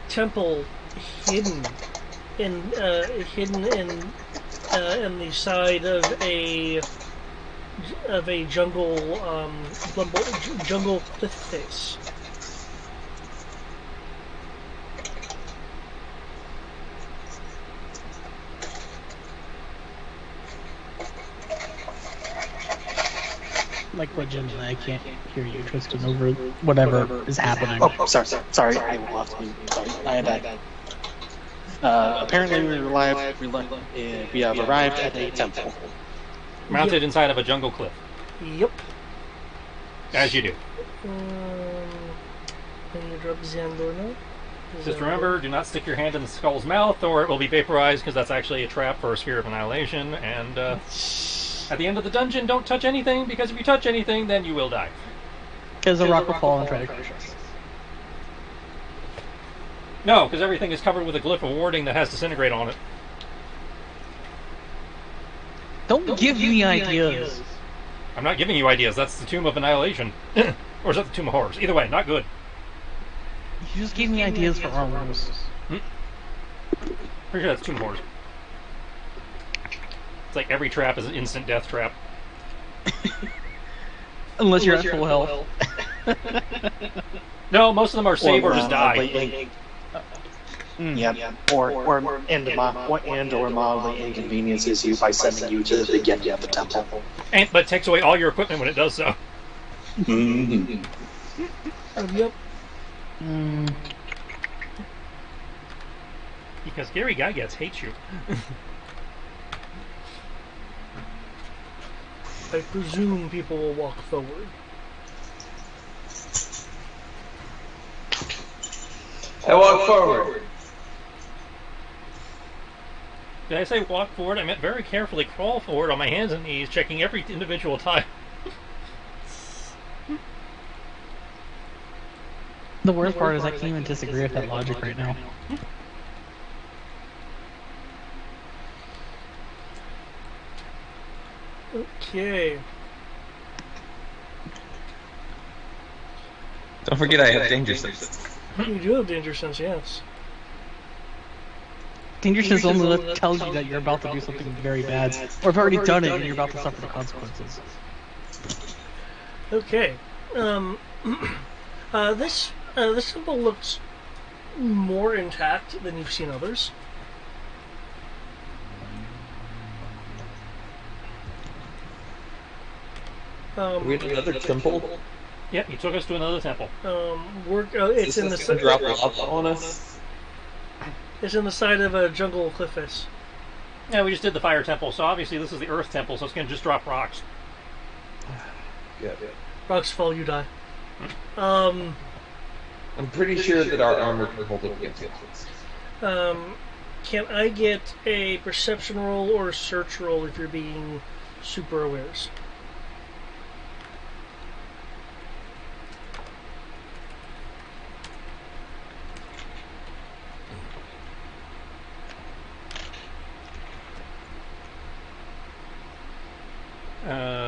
temple hidden in the side of a jungle jungle cliff face. Like legitimately, I can't hear you, Tristan, over whatever is happening. Oh, sorry. I will have to mute. Sorry, I am back. Apparently, we have arrived at a temple. Mounted inside of a jungle cliff, Yep. as you do. Can you drop Xandor now? Just remember, do not stick your hand in the skull's mouth, or it will be vaporized, because that's actually a trap for a sphere of annihilation. And at the end of the dungeon, don't touch anything, because if you touch anything, then you will die. Because a rock will fall and try to crush us. No, because everything is covered with a glyph of warding that has disintegrate on it. Don't give me ideas. I'm not giving you ideas. That's the Tomb of Annihilation. Or is that the Tomb of Horrors? Either way, not good. You just gave me ideas for armors. Pretty sure that's Tomb of Horrors. It's like every trap is an instant death trap. Unless you're at full health. No, most of them are save or just die. Yeah, or mildly inconveniences you by sending you to the beginning of the temple. But it takes away all your equipment when it does so. Mm-hmm. Yep. Because Gary Gygax hates you. I presume people will walk forward. I walk forward. Did I say walk forward? I meant very carefully crawl forward on my hands and knees, checking every individual tile. The worst part is I can't even disagree with that logic right now. Okay. Don't forget I have danger sense. You do have danger sense, yes. Danger sense only tells you that you're about to do something very bad, or have already done it and you're about to suffer the consequences. Okay. This symbol looks more intact than you've seen others. Are we in another temple? Yep, he took us to another temple. It's in the Is this gonna drop lava on us? It's in the side of a jungle cliff face. Yeah, we just did the fire temple, so obviously this is the earth temple, so it's going to just drop rocks. Yeah. Rocks fall, you die. I'm pretty sure that our armor can hold up against it. Can I get a perception roll or a search roll if you're being super awares?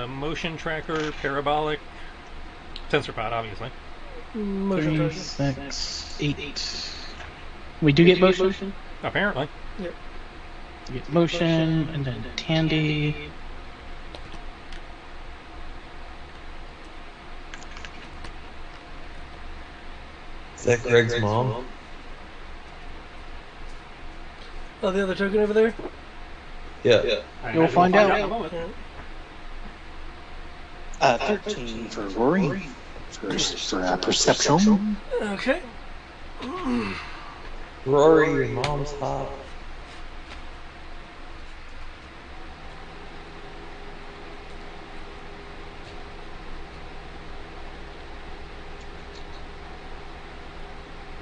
Motion tracker, parabolic, sensor pod, obviously. Motion 3, target. 6, 8. We do get motion? Apparently. Yep. We get motion, and then Tandy. Is that Greg's mom? Oh, the other token over there? Yeah. You'll find out. in a moment. Yeah. 13 for Rory. For perception. Okay. Rory, your mom's hot.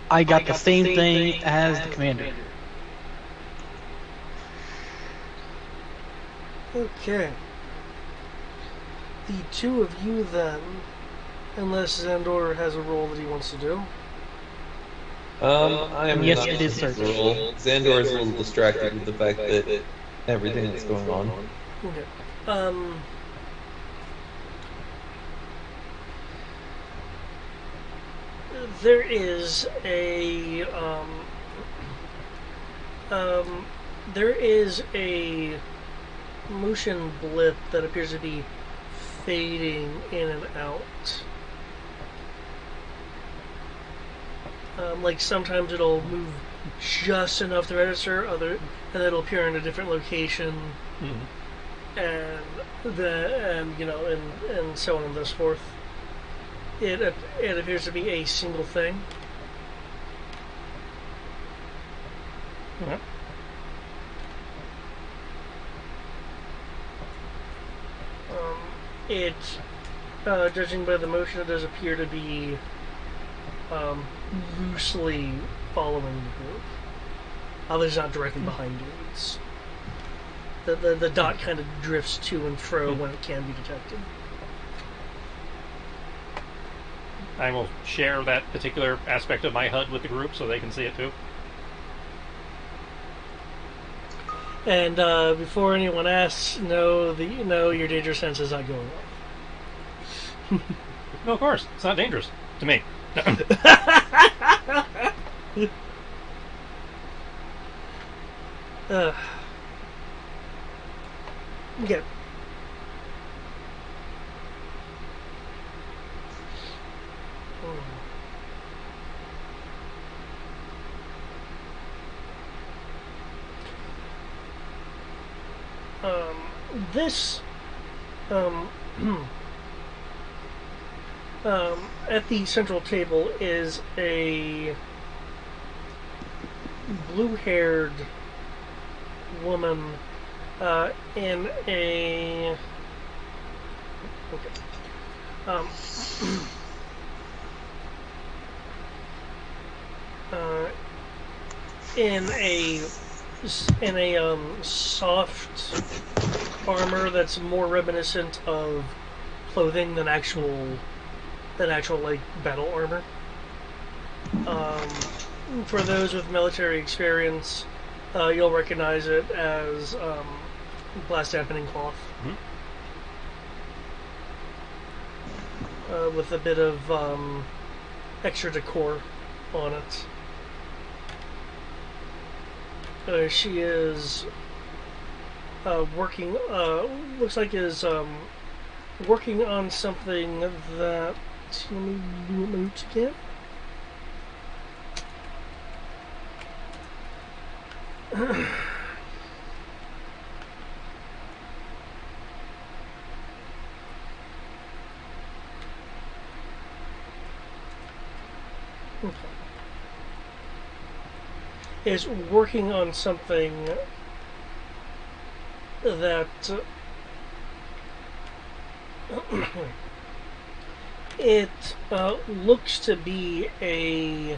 I got the same thing as the commander. Okay. The two of you then, unless Xandor has a role that he wants to do. I am Yes, not it is search. role. Xandor is a little distracted with the fact that everything that's going on. Okay. There is a motion blip that appears to be fading in and out. Like sometimes it'll move just enough to register, and then it'll appear in a different location, and and so on and so forth. It appears to be a single thing. Yeah. Judging by the motion, it does appear to be loosely following the group. It's not directly behind you. It's the dot kind of drifts to and fro when it can be detected. I will share that particular aspect of my HUD with the group so they can see it too. And before anyone asks, no, your danger sense is not going off. No, of course, it's not dangerous to me. Okay. This at the central table is a blue-haired woman in a in a soft armor that's more reminiscent of clothing than actual like battle armor. For those with military experience, you'll recognize it as blast dampening cloth, with a bit of extra decor on it. She is working. Looks like is working on something that. Let me do my notes again. Okay. Is working on something that it looks to be a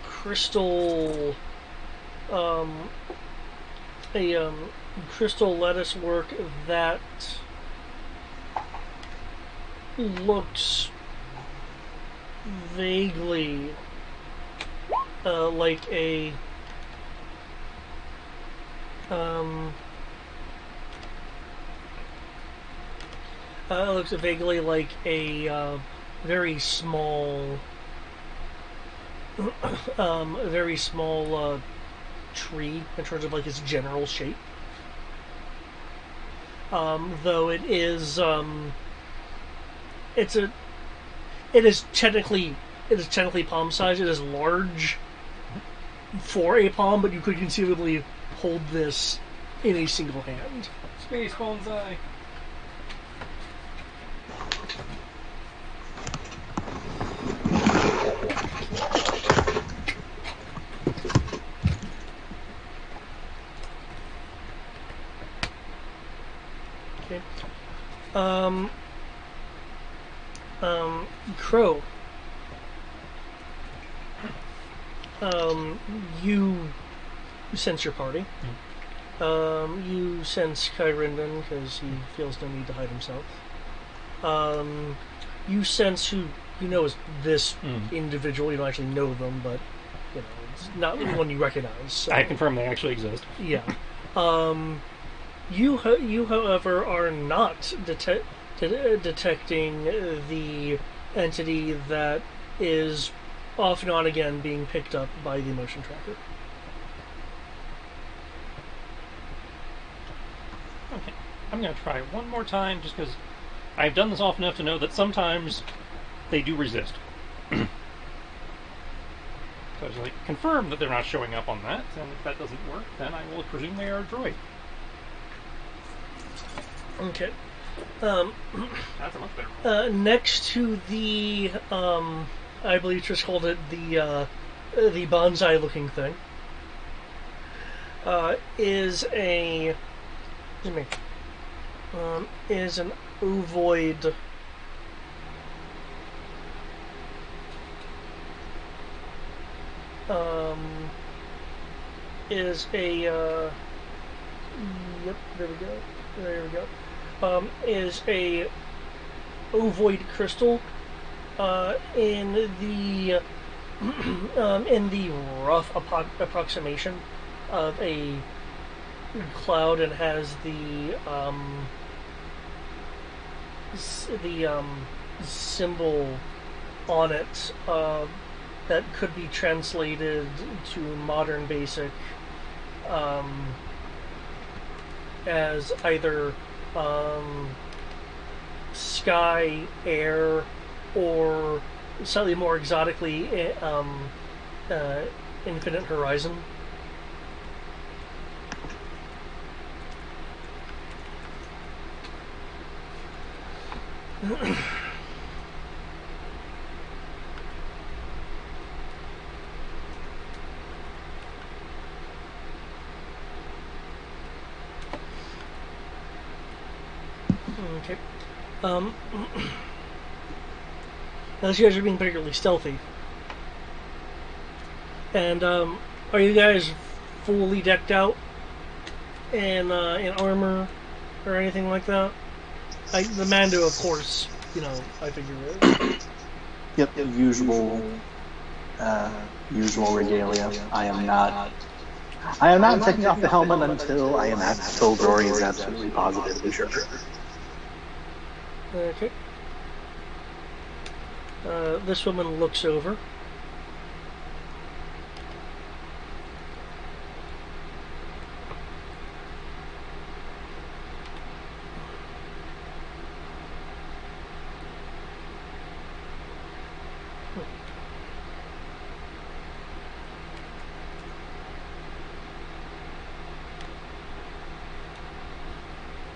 crystal crystal lettuce work that looks vaguely like a looks vaguely like a very small very small tree in terms of like its general shape. Though it is it is technically palm size. It is large for a palm, but you could conceivably hold this in a single hand. Space bonsai. Okay. Crow. You sense your party. You sense Kyrinden because he feels no need to hide himself. You sense who you know is this individual. You don't actually know them, but you know it's not one you recognize. So. I confirm they actually exist. Yeah. You, however, are not detecting the entity that is off and on again being picked up by the motion tracker. I'm going to try one more time just because I've done this often enough to know that sometimes they do resist. So I was like, confirm that they're not showing up on that, and if that doesn't work, then I will presume they are a droid. Okay. That's a much better roll. Next to the, I believe Trish called it the bonsai-looking thing, is a, excuse me, is an ovoid. Is a yep, there we go. There we go. Is a ovoid crystal in the in the rough approximation of a cloud, and has the symbol on it that could be translated to modern basic as either sky, air, or slightly more exotically infinite horizon. Okay. Unless you guys are being particularly stealthy. And are you guys fully decked out in armor or anything like that? The Mando, of course. You know, I figure it. Yep, usual regalia. I am not taking off the helmet until Dory is absolutely positively sure. Okay. This woman looks over.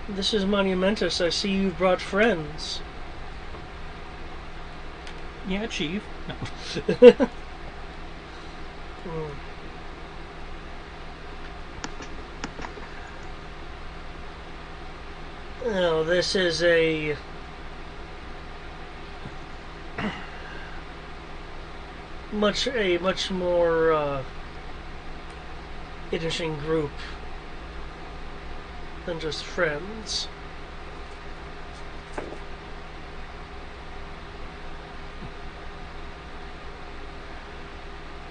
This is monumentous. I see you've brought friends. Yeah, Chief. No. Oh, this is a much more interesting group than just friends.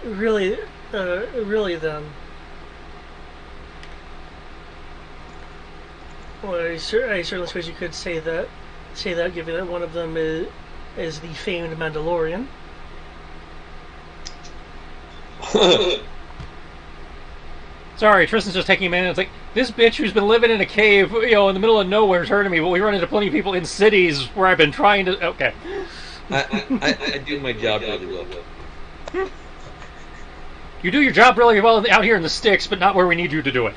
Really then. Well, I certainly suppose you could say that, given that one of them is the famed Mandalorian. Sorry, Tristan's just taking a minute. It's like, this bitch who's been living in a cave, in the middle of nowhere is hurting me, but we run into plenty of people in cities where I've been trying to... Okay. I do my job really well. You do your job really well out here in the sticks, but not where we need you to do it.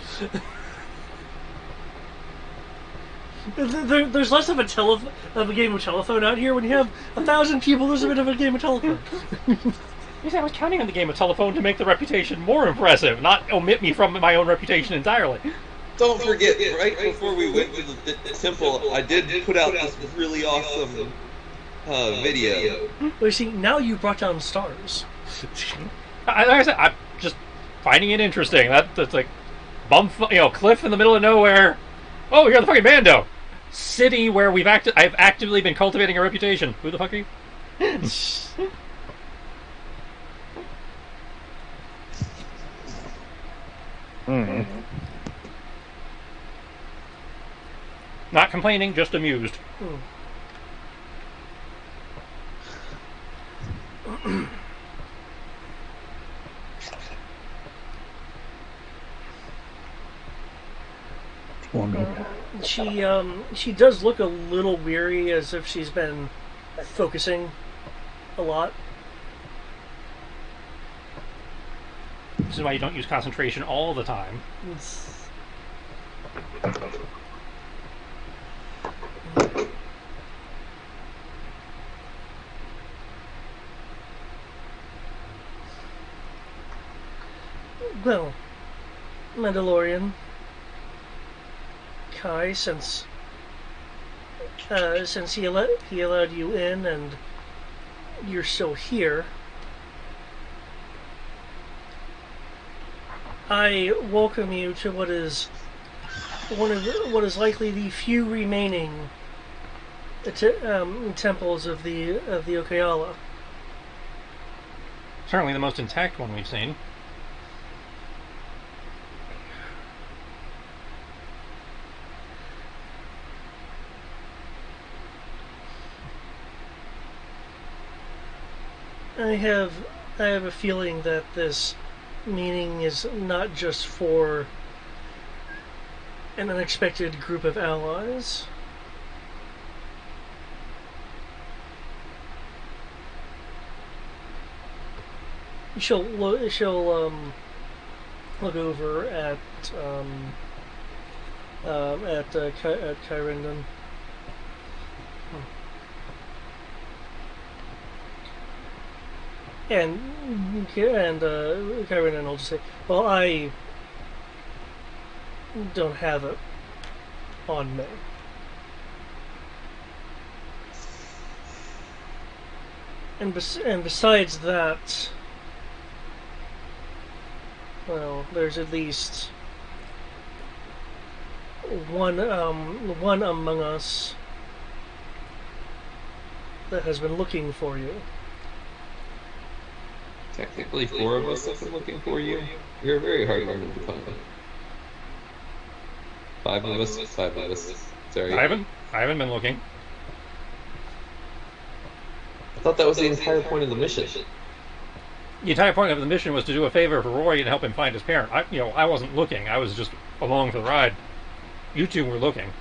There's less of a game of telephone out here. When you have 1,000 people, there's a bit of a game of telephone. You see, I was counting on the game of telephone to make the reputation more impressive, not omit me from my own reputation entirely. Don't forget, right before we went to the temple, I did put out this really awesome video. Well, you see, now you brought down stars. Like I said, I'm just finding it interesting. That's like, cliff in the middle of nowhere. Oh, you're the fucking Mando. City where I've actively been cultivating a reputation. Who the fuck are you? Not complaining, just amused. One minute. She does look a little weary, as if she's been focusing a lot. This is why you don't use concentration all the time. Well, Mandalorian, Kai, since he allowed you in and you're still here, I welcome you to what is likely the few remaining temples of the Okayala. Certainly the most intact one we've seen. I have a feeling that this meeting is not just for an unexpected group of allies. She'll look over at Kyrendon. And Kyrendon will just say, "Well, I don't have it on me." And besides that, well, there's at least one among us that has been looking for you. Technically, 4 of us have been looking for you. You're a very hard one to find. 5 of us. 5 of us. Sorry. I haven't been looking. I thought that was the entire point of the mission. The entire point of the mission was to do a favor for Roy and help him find his parent. I wasn't looking. I was just along for the ride. You two were looking.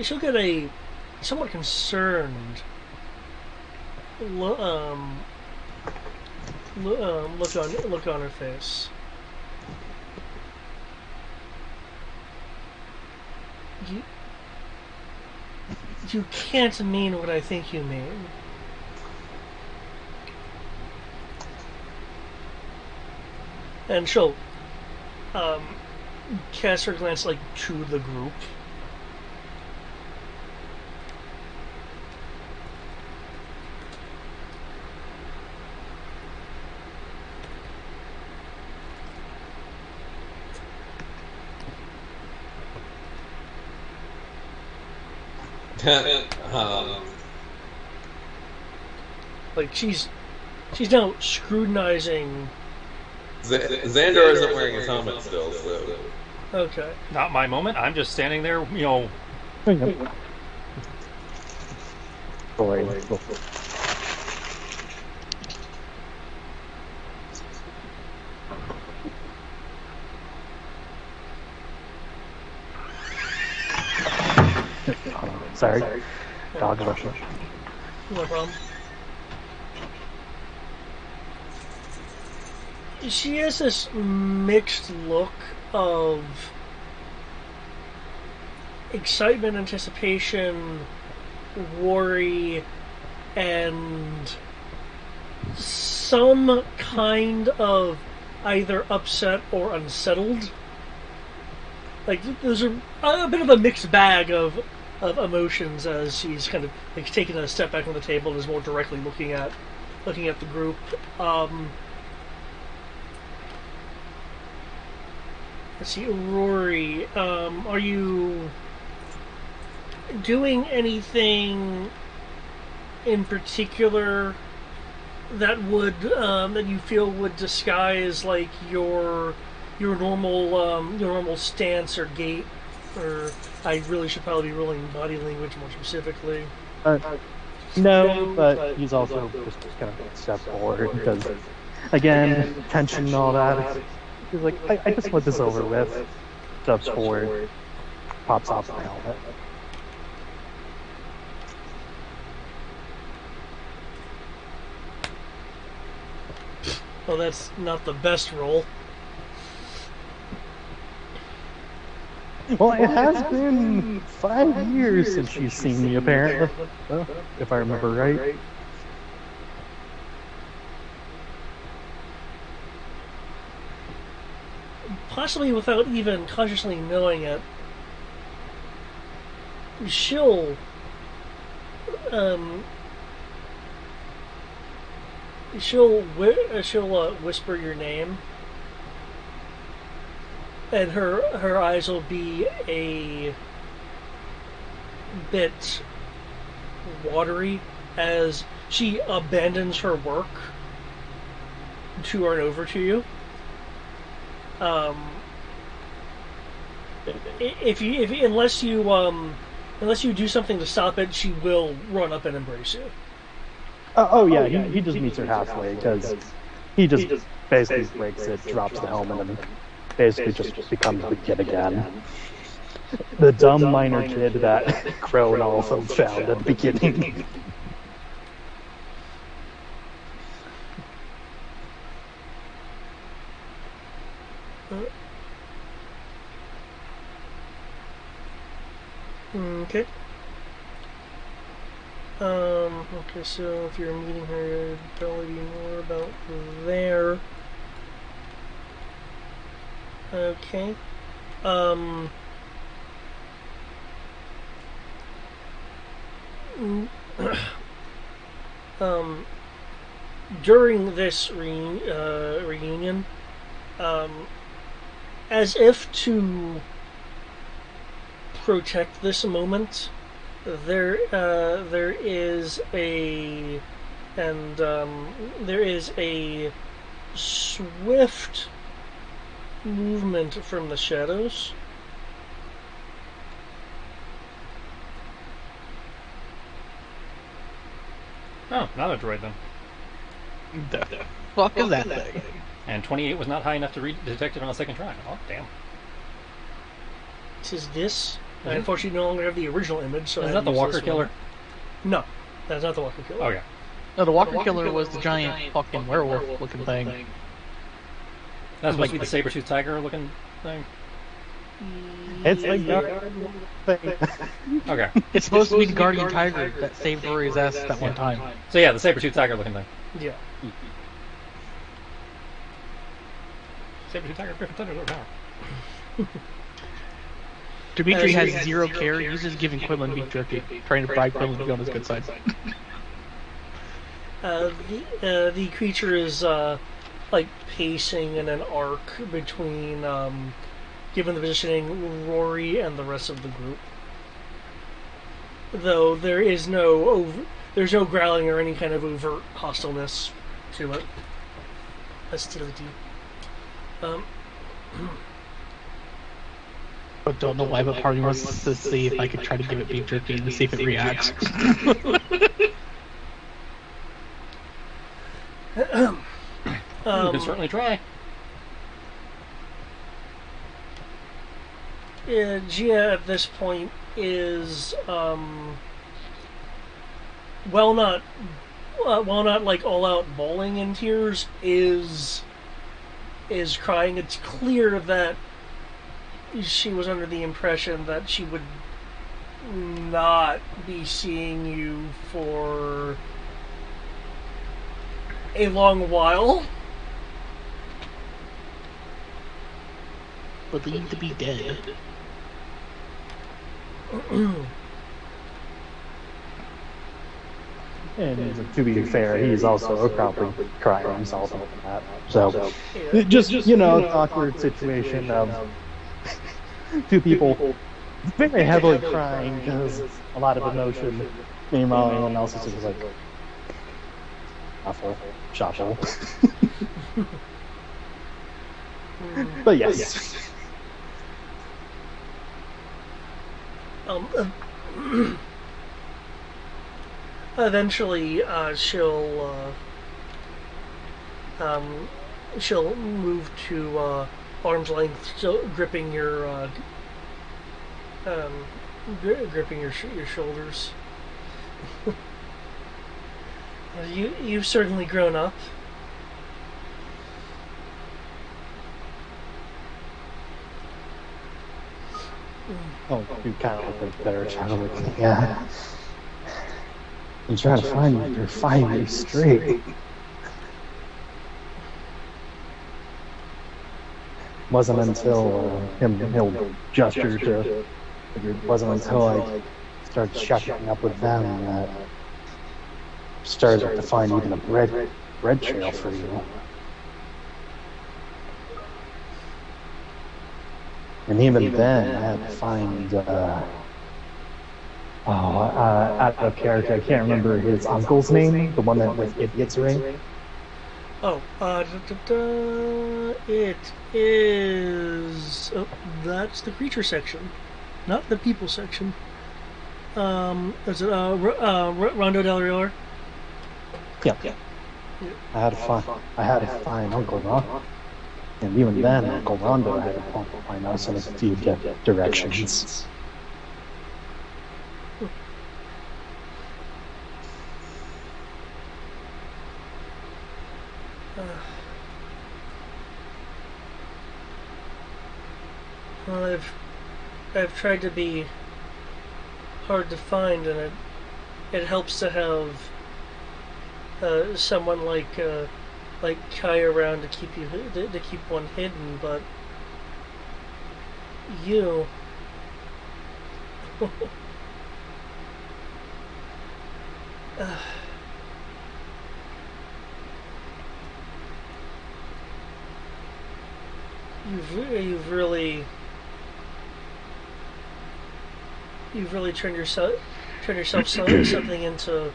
She'll get a somewhat concerned look on her face. You can't mean what I think you mean. And she'll cast her glance to the group. She's now scrutinizing. Xandar isn't wearing his helmet still, so. Okay. Not my moment. I'm just standing there, Sorry. Dog's rushing. No problem. She has this mixed look of excitement, anticipation, worry, and some kind of either upset or unsettled. Those are a bit of a mixed bag of emotions as she's kind of taking a step back from the table and is more directly looking at the group. Let's see, Rory, are you doing anything in particular that that you feel would disguise your normal stance or gait? Or I really should probably be rolling body language more specifically. No, but he's also just kind of step forward because Again, tension and all that. He's like, I just want this over with. Steps forward, pops off the helmet. Well, that's not the best roll. Well, it has been 5 years since she's seen me, apparently, if I remember right. Possibly without even consciously knowing it, she'll um, she'll whisper your name, and her eyes will be a bit watery as she abandons her work to run over to you. If unless you do something to stop it, she will run up and embrace you. Oh yeah, he just meets her halfway because he just basically breaks it, drops the helmet, and basically just becomes the kid again. The dumb minor kid that Crow and all of them found at the beginning. Okay. Okay, so if you're meeting her, tell you more about there. Okay. During this reunion, as if to protect this moment, there is a swift movement from the shadows. Oh, not a droid then. The fuck is that thing? And 28 was not high enough to detect it on a second try. Oh, damn. Is this? I unfortunately no longer have the original image, so Is that the Walker Killer? No, that's not the Walker Killer. Okay. No, the Walker Killer was the giant fucking werewolf looking thing. That's supposed to be the saber-toothed tiger looking thing? It's like that thing. Okay. It's supposed to be the guardian tiger that saved Rory's ass that one time. So yeah, the saber-toothed tiger looking thing. Yeah. Saber-toothed tiger, Griffin Thunder, power. Dimitri has zero care. He's just giving Quinlan beef jerky, trying to bribe Quinlan to be on his good side. The creature is like pacing in an arc between, given the positioning, Rory and the rest of the group. Though there's no growling or any kind of overt hostileness to it. Hostility. But don't know why, but part of me wants to see if I could try to give it beef jerky and see if it reacts. You can certainly try. Gia at this point is while not like all out bawling in tears, is crying. It's clear that she was under the impression that she would not be seeing you for a long while. Believed to be dead. And to be fair, he's also probably crying himself over that. So, just, an awkward situation of two people very heavily crying because a lot of emotion. Meanwhile, everyone else is just like, awful, shuffle. But yes. Eventually, she'll she'll move to arm's length, so gripping your um, gripping your shoulders. You've certainly grown up. Oh, you kind of look a better child looking. Yeah. I'm trying to find you for 5 years straight. Wasn't until he'll gesture to. It wasn't until I started checking up with them that started to find even a bread trail for you. And even then, I had to find. Out of character, I can't remember his uncle's name, the one that with Idiot's Ring. Oh, it is. Oh, that's the creature section, not the people section. Is it Rondo Del Rio? Yeah. I had to find Uncle Ron, and even then, Uncle Rondo had to find us in a few directions. Well, I've tried to be hard to find, and it helps to have someone like Kai around to keep one hidden. But you, you've really turned yourself something into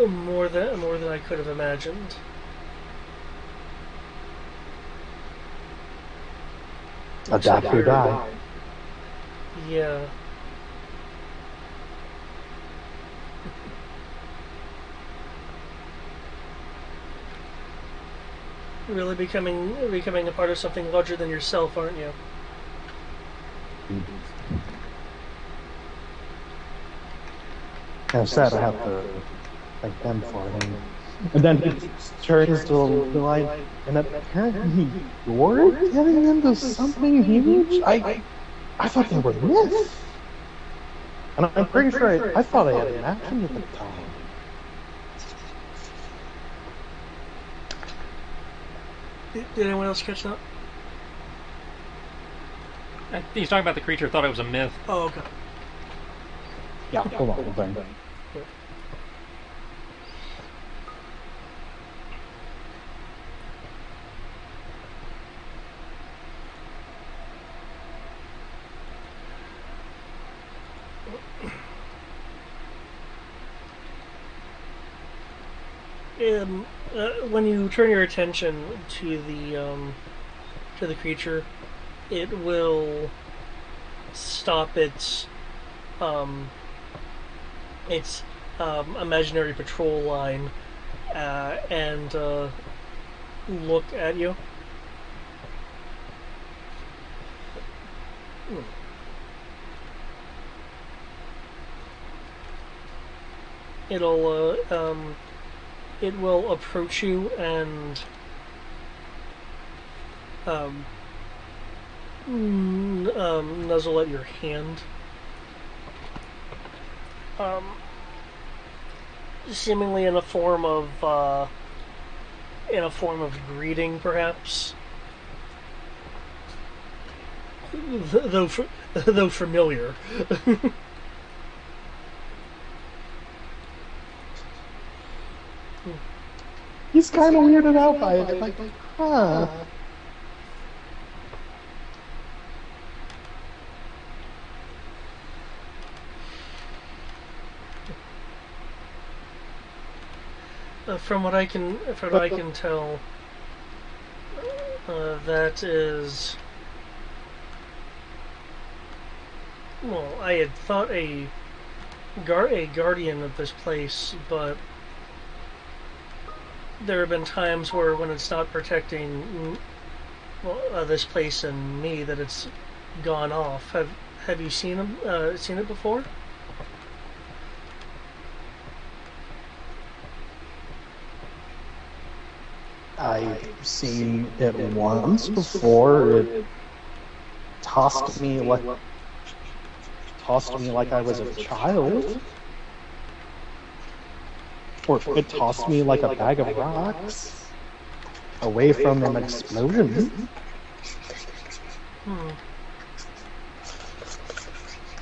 more than I could have imagined. Adapt or die. Yeah. Really becoming a part of something larger than yourself, aren't you? I'm sad I have to thank them for it. And then he turns to the line, and apparently you're getting into something huge? I thought they were myths. And I'm pretty sure I thought I had imagined at the time. Did anyone else catch that? I think he's talking about the creature. Thought it was a myth. Oh, okay. Yeah, hold on, hold on. When you turn your attention to the creature, it will stop its imaginary patrol line and look at you. It will approach you and nuzzle at your hand. Seemingly in a form of greeting, perhaps. Though familiar. He's kind of weirded out by it. Like, huh. From what I can tell, that is. Well, I had thought a guardian of this place, but there have been times where when it's not protecting this place and me, that it's gone off. Have you seen it before? I've seen it once before. It tossed me like I was a child. Or it tossed me like a bag of rocks away from an explosion.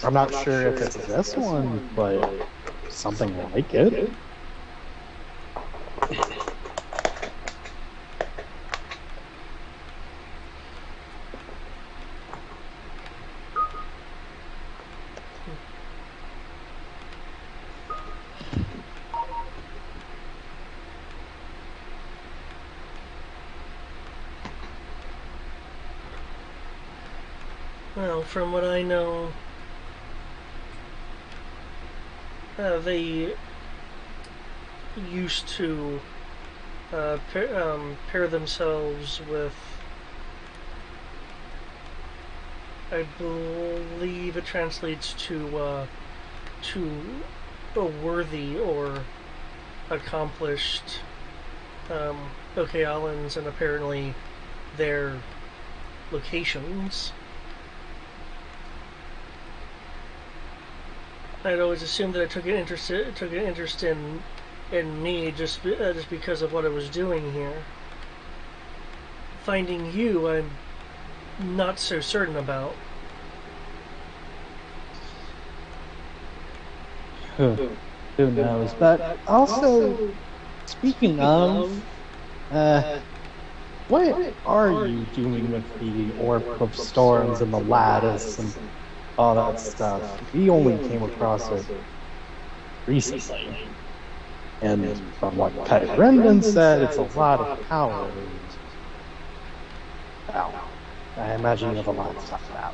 I'm not sure if it's this one, but something like it. Well, from what I know, they used to pair themselves with, I believe it translates to a worthy or accomplished Okealans, and apparently their locations. I'd always assumed that it took an interest in me just because of what I was doing here. Finding you, I'm not so certain about. Who knows? But also, speaking of, what are you doing with the Orb of Storms and the Lattice and all that stuff? We only came across it recently. And from what Pet Brendan said, it's a lot of power. Well, I imagine you have a lot of stuff about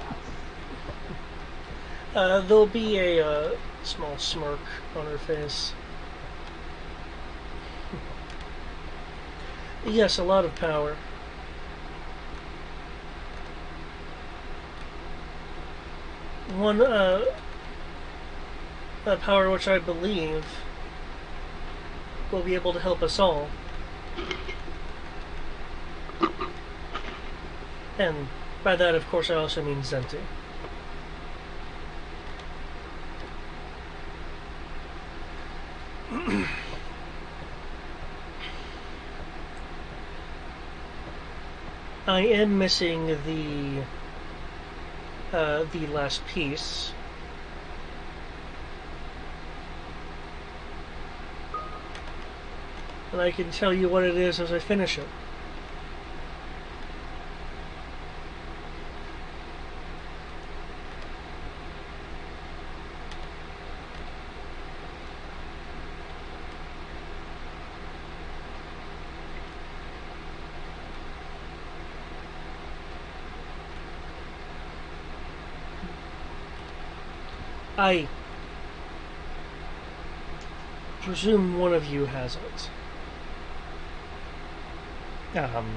it. There'll be a small smirk on her face. Yes, a lot of power. One, a power which I believe will be able to help us all. And by that, of course, I also mean Zenti. I am missing the last piece. And I can tell you what it is as I finish it. I presume one of you has it.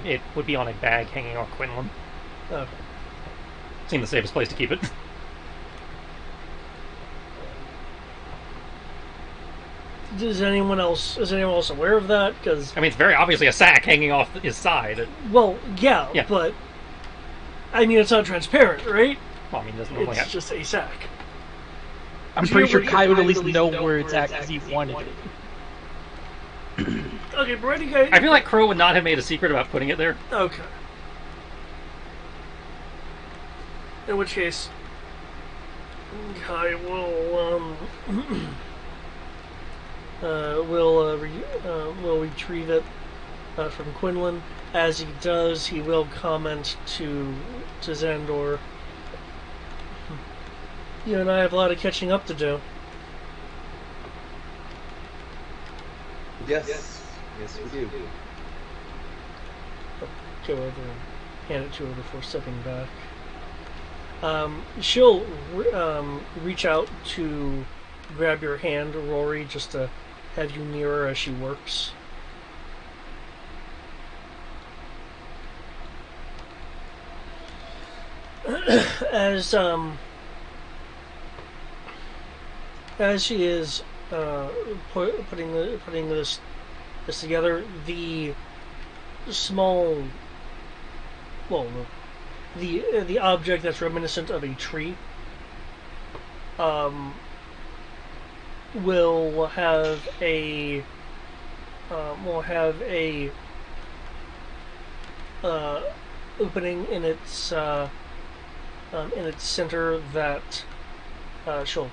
It would be on a bag hanging off Quinlan. Okay. Seemed the safest place to keep it. Is anyone else aware of that? Because I mean, it's very obviously a sack hanging off his side. well, yeah, but I mean, it's not transparent, right? Well, I mean, it doesn't normally It's have. just a sack. I'm pretty sure Kai would at least know where it's at because he wanted it. Okay, but ready, guys? I feel like Crow would not have made a secret about putting it there. Okay. In which case, Kai will will retrieve it from Quinlan. As he does, he will comment to Xandor. You and I have a lot of catching up to do. Yes. Yes, we do. Go over and hand it to her before stepping back. She'll reach out to grab your hand, Rory, just to have you near her as she works. as as she is putting this together, the small, well, the object that's reminiscent of a tree will have a opening in its center that she'll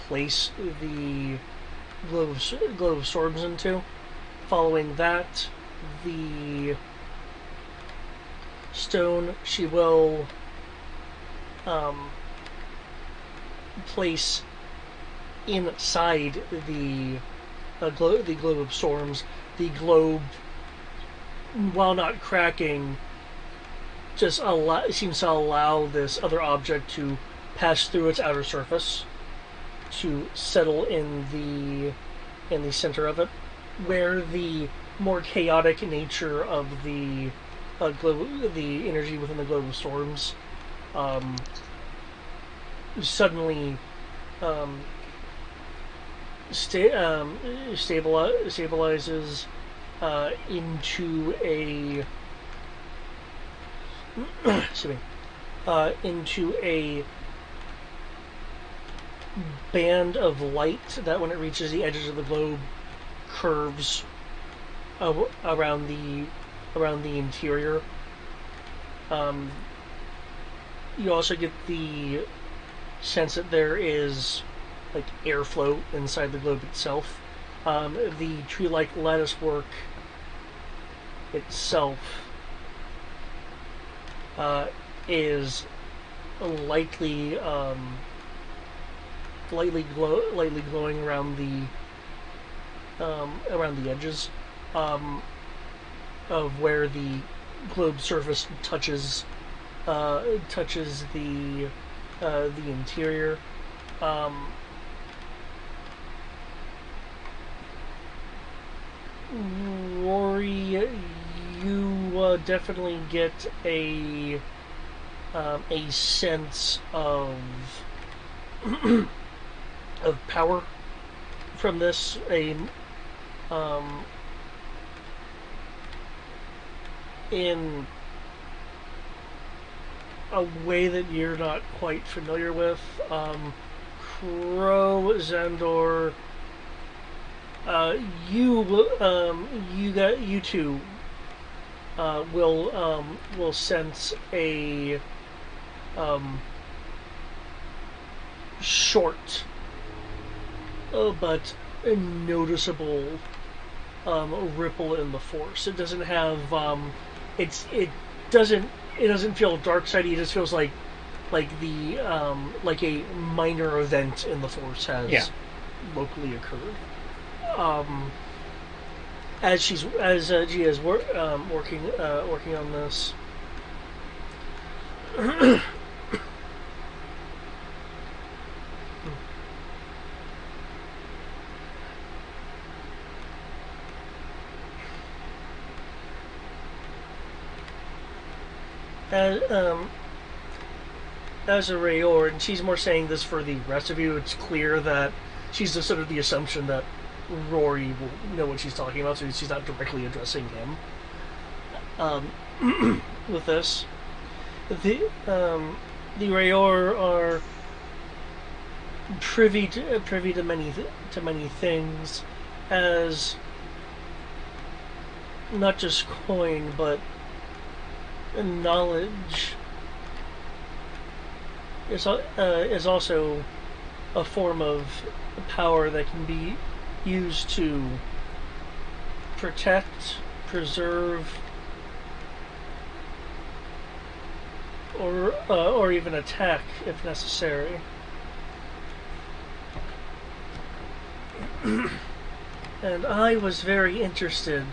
place the globe of storms into. Following that, the stone she will place inside the globe of storms. The globe, while not cracking, just seems to allow this other object to pass through its outer surface to settle in the center of it, where the more chaotic nature of the the energy within the globe of storms suddenly stabilizes into a into a band of light that, when it reaches the edges of the globe, curves around the interior. You also get the sense that there is like airflow inside the globe itself. The tree-like lattice work itself is lightly glowing around the edges of where the globe surface touches the interior. Rory, you definitely get a sense of of power from this. In a way that you're not quite familiar with. Crow, Zandor, you two will sense a short but noticeable ripple in the force. It doesn't have it doesn't feel dark sidey. It just feels like the like a minor event in the force has locally occurred. As Gia is working on this. As a Rayor, and she's more saying this for the rest of you, it's clear that she's just sort of the assumption that Rory will know what she's talking about, so she's not directly addressing him. With this, the Rayor are privy to many things, as not just coin, but knowledge is also a form of power that can be used to protect, preserve, or even attack if necessary. And I was very interested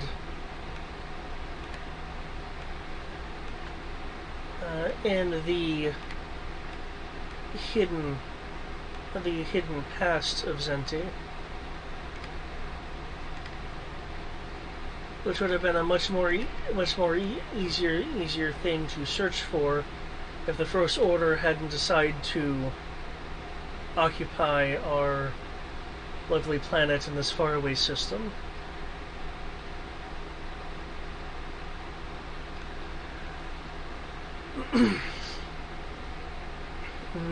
in the hidden past of Zenti, which would have been a much more easier thing to search for if the First Order hadn't decided to occupy our lovely planet in this faraway system.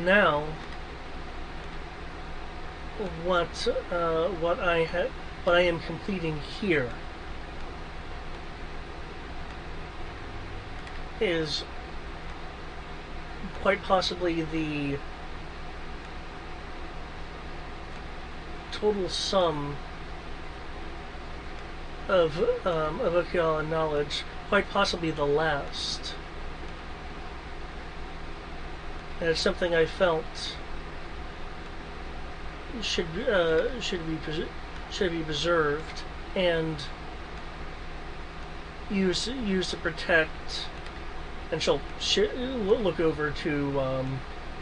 Now, what I am completing here is quite possibly the total sum of Okinawan knowledge, quite possibly the last. And it's something I felt should be preserved and used to protect. And she'll look over to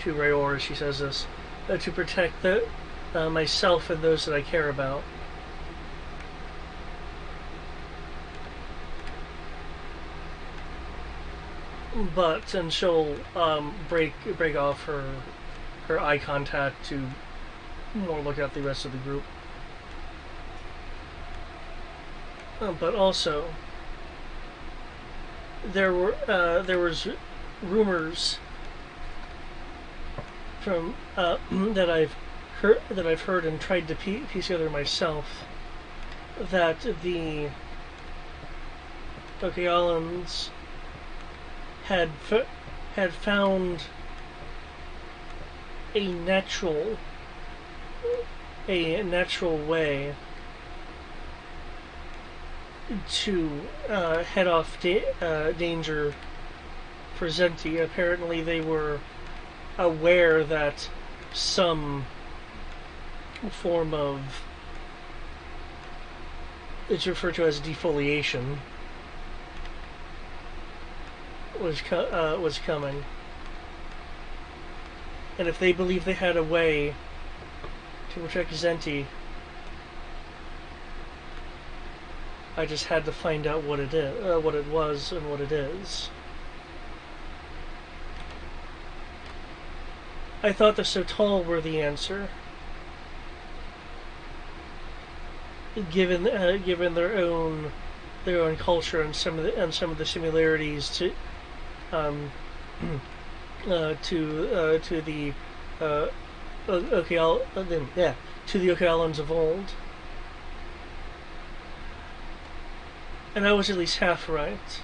Rayor as she says this, to protect myself and those that I care about. And she'll break off her eye contact to more look at the rest of the group. But also, there was rumors from that I've heard and tried to piece together myself, that the Okealans had found a natural way to head off danger for Zenti. Apparently they were aware that some form of, it's referred to as defoliation, was coming, and if they believed they had a way to protect Zenti, I just had to find out what it was, and what it is. I thought the Sotal were the answer, given their own culture and some of the similarities to the Okealans of old. And I was at least half right.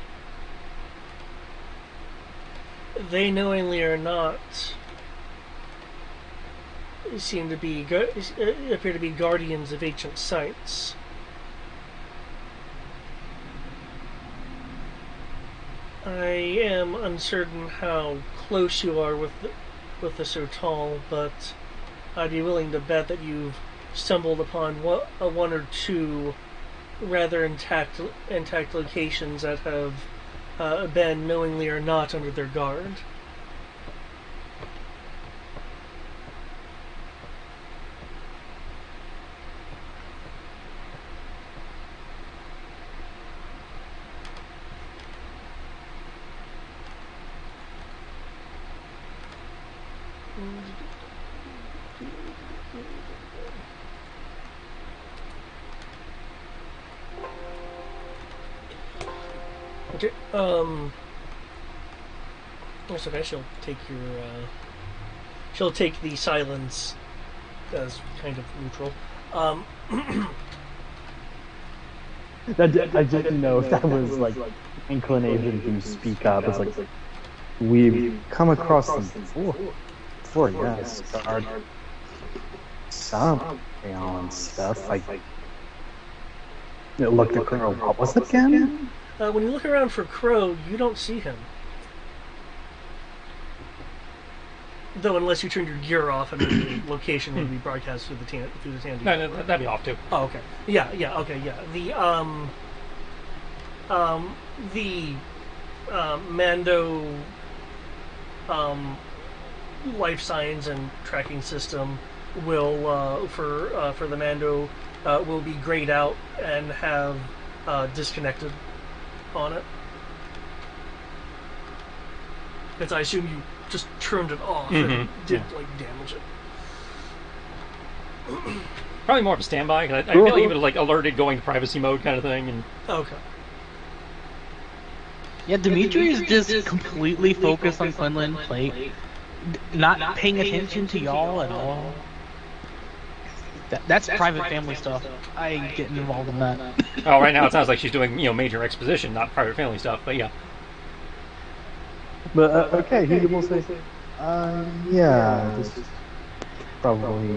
They, knowingly or not, appear to be guardians of ancient sites. I am uncertain how close you are with the Sotal, but I'd be willing to bet that you've stumbled upon one or two rather intact locations that have been, knowingly or not, under their guard. Okay, that's okay, she'll take the silence as kind of neutral. I didn't know if that was like inclination to speak up. It's like, we've come across them before, yes. Some Aeon stuff. Look, the Crow. What was it again? When you look around for Crow, you don't see him. Though, unless you turn your gear off, and the location would be broadcast through the Tandy. No, that'd be off too. Oh, okay. Yeah. Okay. Yeah. The Mando life science and tracking system will for the Mando will be grayed out and have disconnected on it. Because I assume just turned it off Mhm. and didn't like damage it. Probably more of a standby. 'Cause I feel like he would have like alerted going to privacy mode kind of thing. And Okay. Yeah, Dimitri is just completely focused on Quinlan, not paying attention to y'all at all. That's private family stuff. I ain't getting involved in that. oh, right now it sounds like she's doing major exposition, not private family stuff. But yeah, But okay, he will say, yeah, this is probably.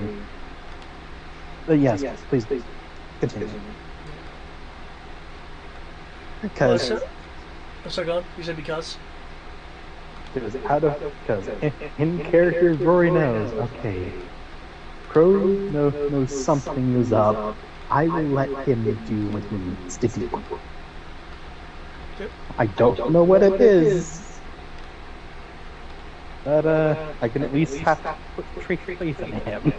Yes, please, continue. Because So go on. You said because? because in character, Rory knows. Okay, Crow knows something is up. I will let him do what he needs to do. Yep. I don't know what it is, but I can at least have to put faith in him.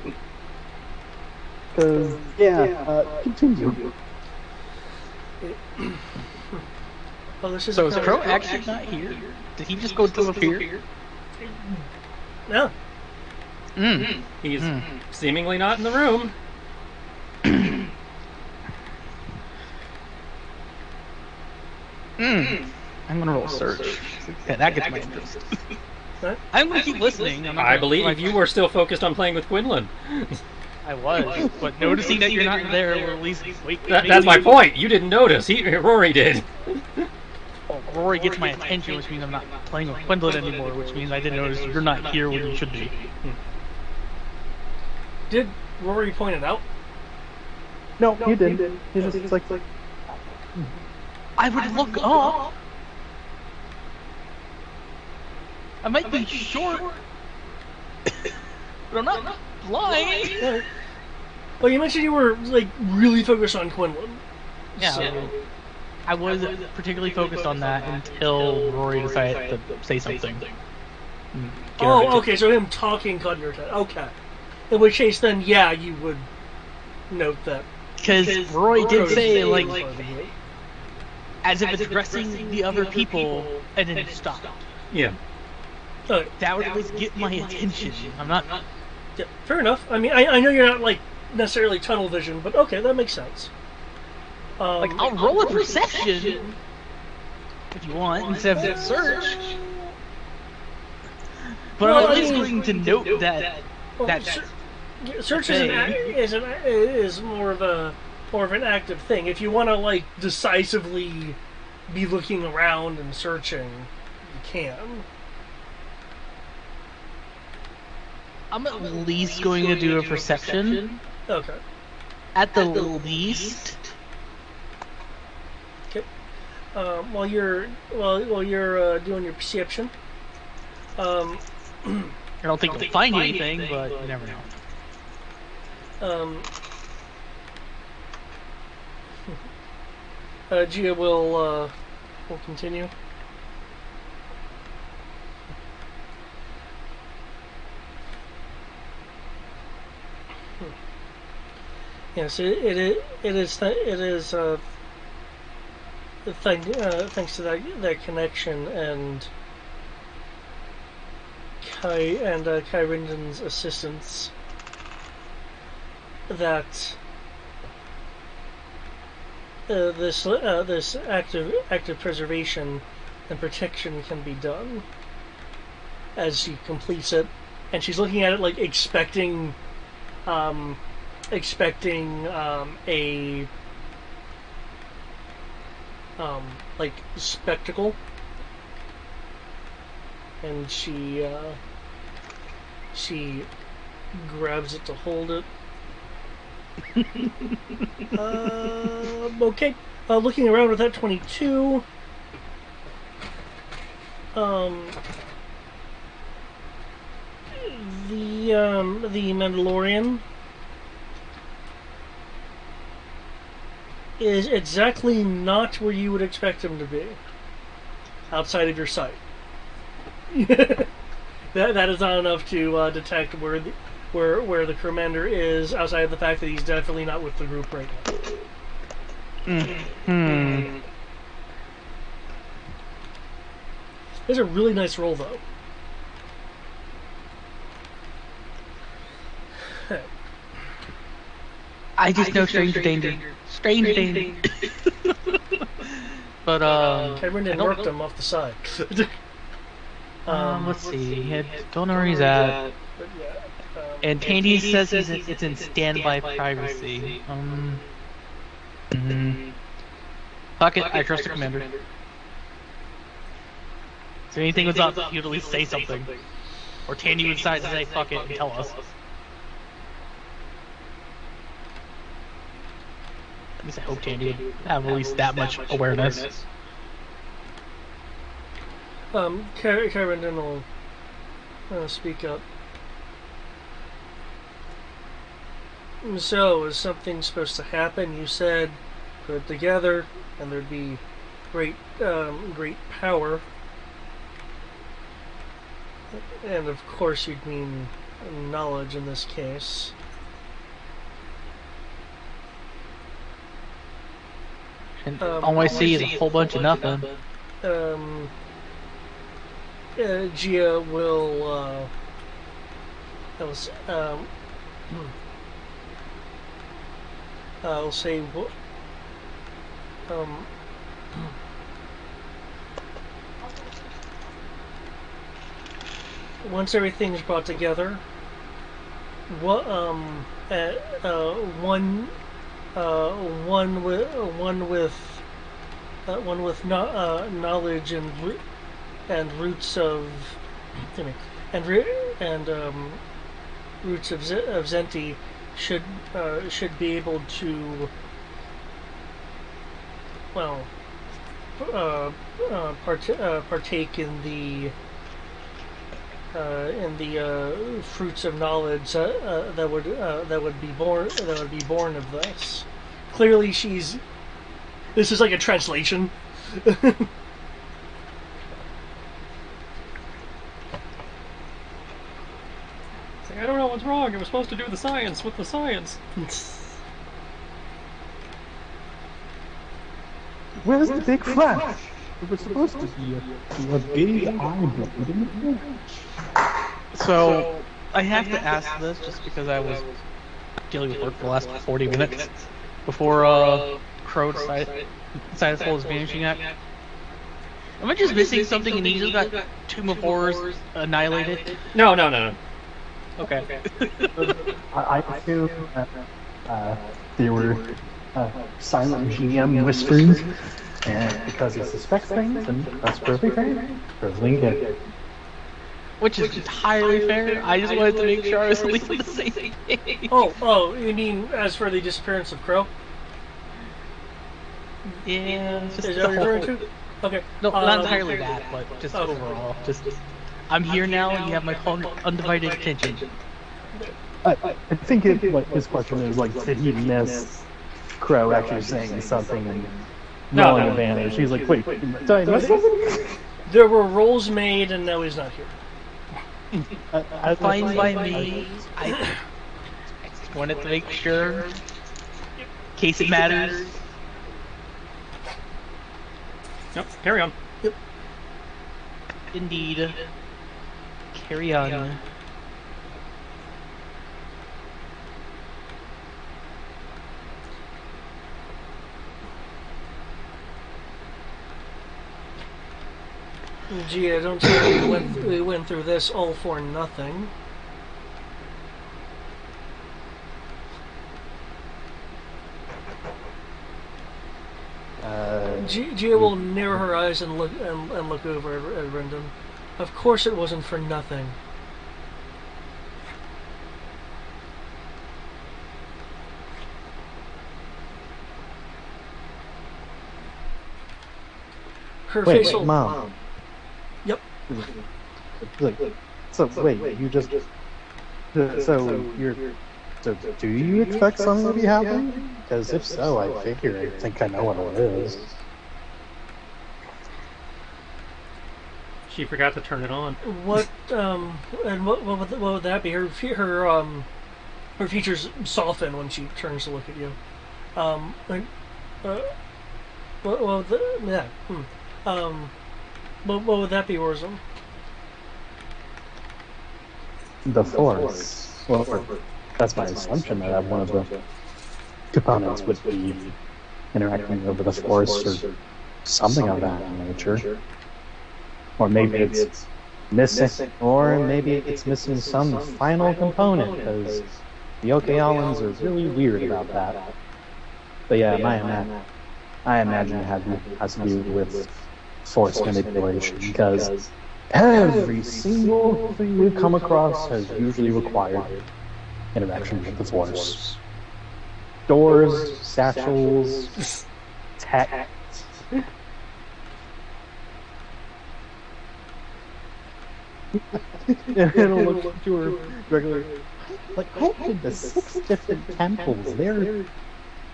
Because continue. Oh, this is So is Crow actually not here? Did he just go disappear? No. he's seemingly not in the room. I'm gonna roll search. Yeah, that gets my interest. What? I'm gonna keep listening. I'm not I gonna- believe you were still focused on playing with Quinlan. I was, but noticing that you're not there will at least wait. That's my point. You didn't notice. Rory did. Well, Rory gets my attention, which means I'm not playing with Quinlan anymore, which means I didn't notice you're not here when you should be. Did Rory point it out? No, you didn't. He's just like. I would look up. I might be short, but I'm not blind. No. Well, you mentioned you were like really focused on Quinlan. Yeah, So, I was particularly focused on that until Rory decided to say something. oh, okay. So him talking caught your attention. Okay. In which case, then yeah, you would note that. Because Roy did say like, Part of the group. as if addressing the other people, and then stopped. Yeah. Okay. That would at least get my attention. I'm not. Yeah, fair enough. I mean, I know you're not like necessarily tunnel vision, but okay, that makes sense. Like, I'll roll a perception if you want instead of search. But Well, I'm I at least mean- going to note that Search is more of an active thing. If you want to like decisively be looking around and searching, you can. I'm at least going to do a perception. Okay. At the least. Okay. While you're doing your perception, I don't think you'll find anything, but you never know. Gia will continue. Yes, thanks to that connection and Kai Rinden's assistance that this active preservation and protection can be done. As she completes it, and she's looking at it like expecting a like spectacle, and she grabs it to hold it. Okay. Looking around with that 22. The Mandalorian is exactly not where you would expect him to be. Outside of your sight. that is not enough to detect where the commander is, outside of the fact that he's definitely not with the group right now. It's a really nice roll, though. I just know stranger danger. Strange danger. But Cameron I didn't don't work them off the side. let's see. Don't know where he's at. But yeah, And Tandy says it's in standby privacy. Fuck it, I trust the commander. So anything was up, he'd at least say something. Or Tandy would decide to say fuck it and tell us. At least I hope Tandy would have at least that much awareness. Karen will speak up. So, is something supposed to happen? You said put it together, and there'd be great power. And of course, you'd mean knowledge in this case. And all I see is a whole bunch of nothing. Gia will. I'll say. Once everything's brought together, what one with knowledge and roots of roots of Zenti should be able to partake in the fruits of knowledge that would be born of this. Clearly, this is like a translation. I don't know what's wrong. It was supposed to do the science with the science. Where's the big flash? It was supposed to be a big eyebrow. So, I have to ask this just because I was dealing with work for the last 40 minutes before Crow decided to pull his vanishing act. Am I just missing something and he just got Tomb of Horrors annihilated? No. Okay. I assume they were silent GM whispers, and because he suspects things, and that's perfectly fair. Perfectly good. Which is entirely fair. I just wanted to make sure I was at least on the same page. Oh, you mean as for the disappearance of Crow? Yeah, just Is that what you're referring to? Okay. No, not entirely that, but just overall. Just, I'm here now and you have my full undivided attention. I think his question is like, did he miss Crow actually saying something and rolling a vanish? He's like, wait, did I miss something? There were rolls made, and now he's not here. Fine by me. I just wanted to make sure, in case it matters. Yep, carry on. Yep. Indeed. Carry on. Gee, I don't think we went through this all for nothing. Gia will narrow her eyes and look over at Brendan. Of course, it wasn't for nothing. Her facial. Mom. Yep. So wait, you just. So you're. So do you expect something to be happening? Because if so, I think I know what it is. She forgot to turn it on. What and what would that be? Her features soften when she turns to look at you. What would that be, Warzone? The Force. Well, that's my assumption that I have one of the components would be interacting over the force or something of that nature. Or maybe it's missing, or maybe it's missing some final component, because the Okeawans are really weird about that. But yeah, I imagine it has to do with force manipulation, because every single thing we've come across has usually required interaction with the force. Doors, satchels, tech. And it'll look to her regular. Like, I did the 6 different temples.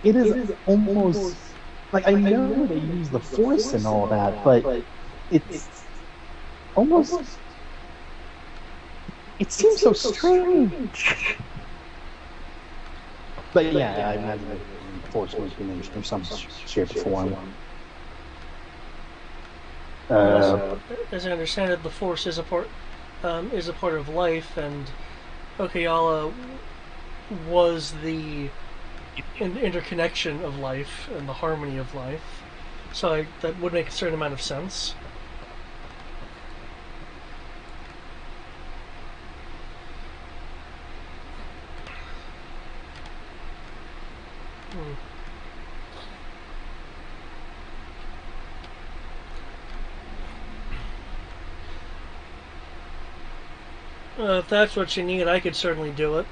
It is almost like, I know they use the force and all that, but it's almost. It seems so strange. But yeah, I imagine it force manipulation of some shape or form. As I understand it, the force is a part of life, and Okayala was the interconnection of life and the harmony of life. So that would make a certain amount of sense. If that's what you need, I could certainly do it.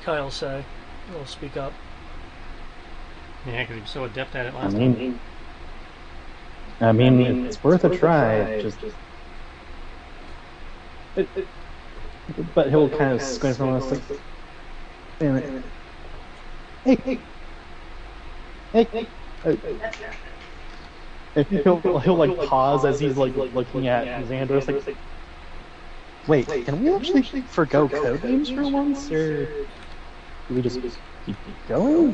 Kyle say. I'll speak up. Yeah, because he was so adept at it last time. I mean, it's worth a try. But he'll kind of squint from us like, wait a minute. Hey. He'll like pause as he's like looking at Xander. It's like, wait, can we actually forgo code names for once, or do we just keep going?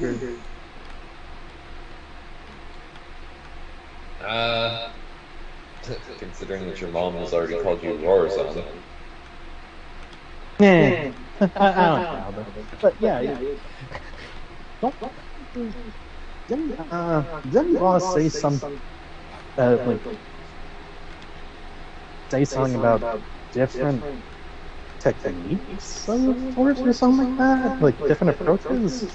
Considering that your mom has already called you Roarzon. Yeah, I don't know, but yeah. Didn't Ross say something? Say something about different techniques of force or something like that? Like different approaches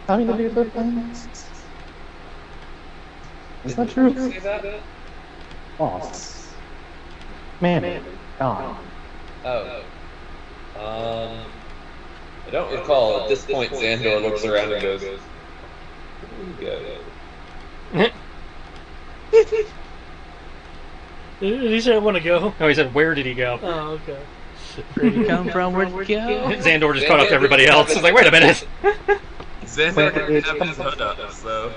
having to do with things? Is that true? Did you say that? Ross. Man, God. Oh. I don't recall. At this point, Xandor looks around and goes, "Where do we go?" Did he say I want to go? No, he said, where did he go? Oh, okay. Where did he come from? Where'd he go? Xandor just caught up to everybody else. It's like, wait a minute. Xandor didn't have his hood up, so...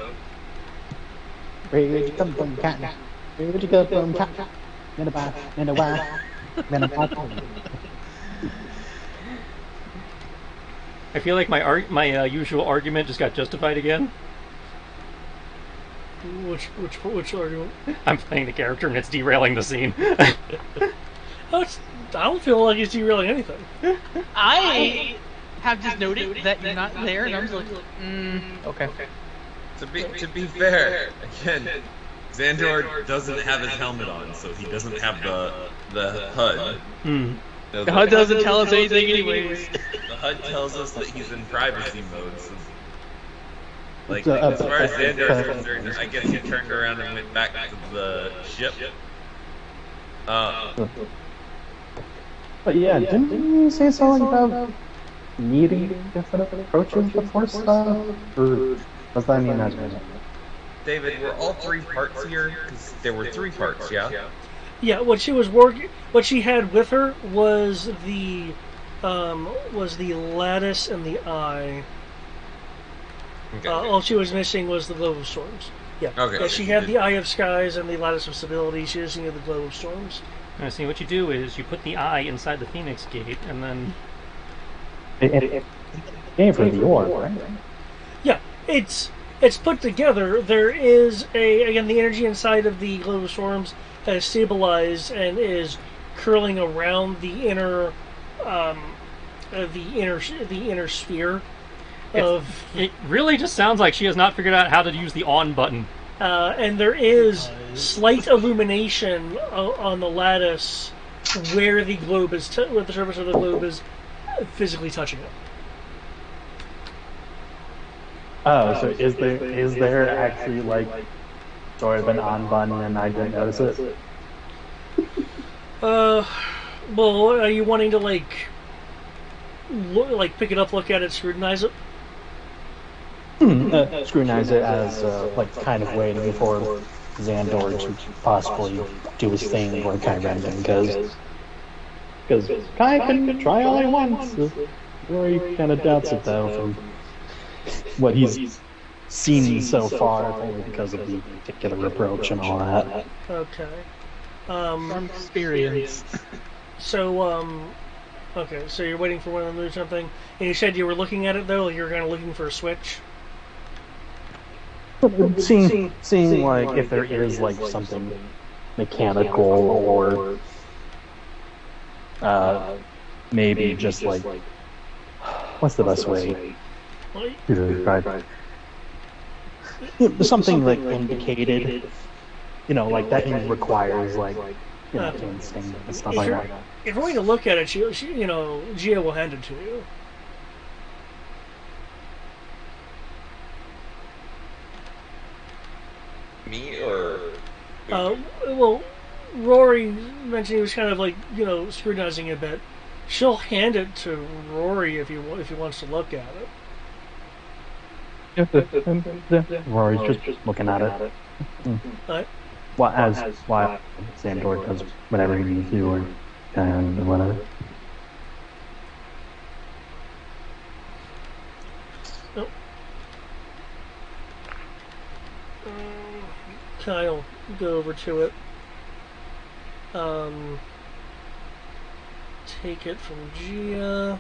Where'd you come from, cat? Where'd you come from, cat? I feel like my usual argument just got justified again. Which argument? I'm playing the character and it's derailing the scene. I don't feel like it's derailing anything. I have just noted that you're not there, and I'm just like, okay. To be fair, again, Xandor doesn't have his helmet on, so he doesn't have the HUD. The HUD doesn't tell us anything anyways. The HUD tells us that he's in privacy mode, so... Like, as far as Xandor is concerned, I guess he turned around and went back to the ship. But yeah, didn't you say something about needing different approaches to force stuff? Or was that me imagining it? David, were all 3 parts here? Because there were 3 parts, yeah? Yeah, what she had with her was the lattice and the eye. Okay. All she was missing was the Globe of Storms. Yeah. Okay. Yeah, she had the Eye of Skies and the Lattice of Stability. She doesn't have the Globe of Storms. I see. What you do is you put the eye inside the Phoenix Gate, and then It came from the orb, right? Yeah, it's put together. There is the energy inside of the Globe of Storms has stabilized and is curling around the inner the inner sphere of, It really just sounds like she has not figured out how to use the on button. and there is slight illumination on the lattice where the globe is, where the surface of the globe is physically touching it. Oh, so is there actually like sort of an on button and I didn't notice it? Well, are you wanting to like pick it up, look at it, scrutinize it? Scrutinize it as like kind of waiting for Xandor to possibly do his thing or Kai Rendon, because Kai can try all he wants. Rory kind of doubts it though from what he's seen so far, only because of the particular approach and all that. Okay. From experience. So, okay, so you're waiting for one of them to do something, and you said you were looking at it though, like you were kind of looking for a switch. Seeing like if there is like something mechanical or maybe just like what's the best way to describe something like indicated, like that requires like instinct and stuff like that. If we're going to look at it, she Gia will hand it to you. Me or Well, Rory mentioned he was kind of like scrutinizing it a bit. She'll hand it to Rory if he wants to look at it. Rory's just looking at it. Right? Well, as Xandor does whatever he needs to, or whatever. Kyle, go over to it. Take it from Gia.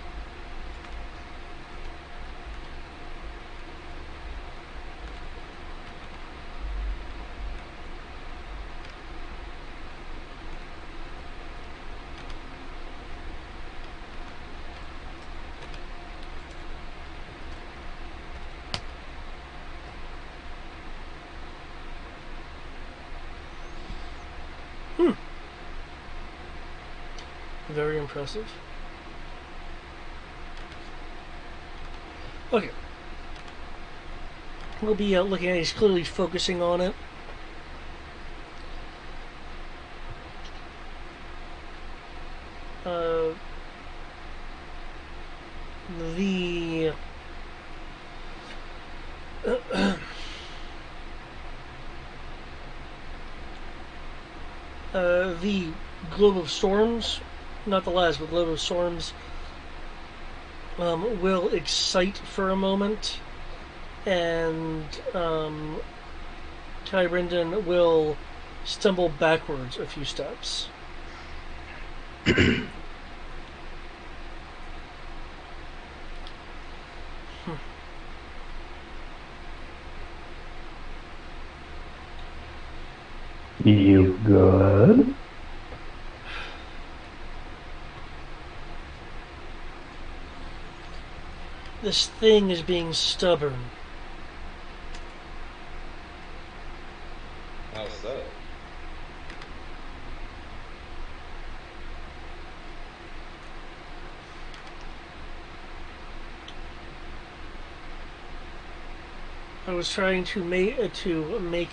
Very impressive. Okay. We'll be looking at it. He's clearly focusing on it. The globe of storms, not the last, but globe of storms, will excite for a moment, and Kai Brendan will stumble backwards a few steps. You good? This thing is being stubborn. how so? I was trying to make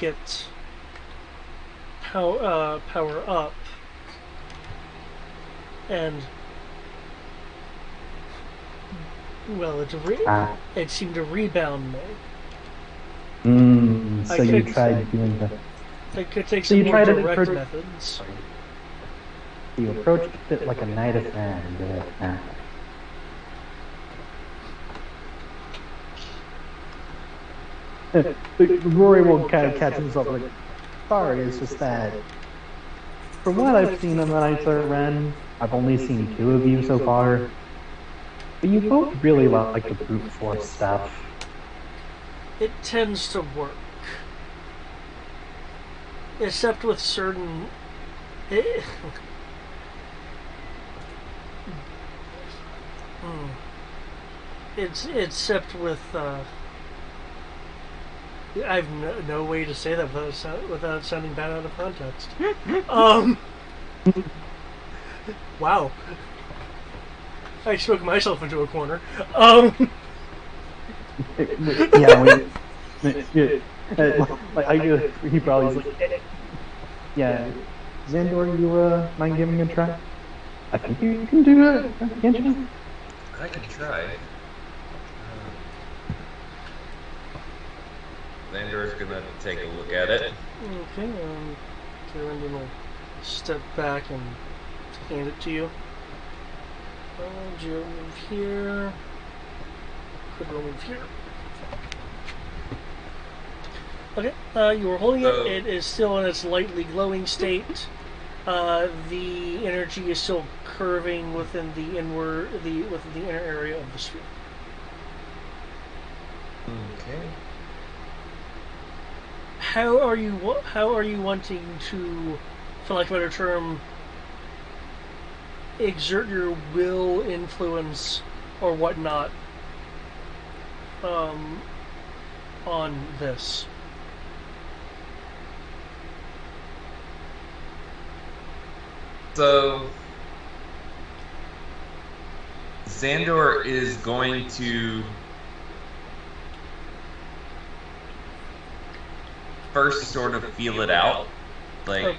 it power up, and well, it seemed to rebound me. So you tried doing that. I could take So some you more tried to direct approach- methods. You approached it like a knight of hand. Rory will kind of catch himself like, sorry, it's just that from what I've seen on the Knights of Ren, I've only seen 2 of you so far. But you both really like the brute force stuff. It tends to work, except with certain. It's sipped with. I have no way to say that without sounding bad out of context. Wow. I spoke myself into a corner. Yeah, like I do. He probably is like, yeah. Xandor, you mind giving it a try? I think you can do it, can't you? I can try. Xander's gonna take a look at it. Okay, Brendan will step back and hand it to you. Jill, move here. Could roll move here. Okay, you were holding it. It is still in its lightly glowing state. The energy is still curving within the inner area of the sphere. Okay. How are you wanting to, for lack of a better term, exert your will, influence, or whatnot on this? So Xandor is going to first sort of feel it out, like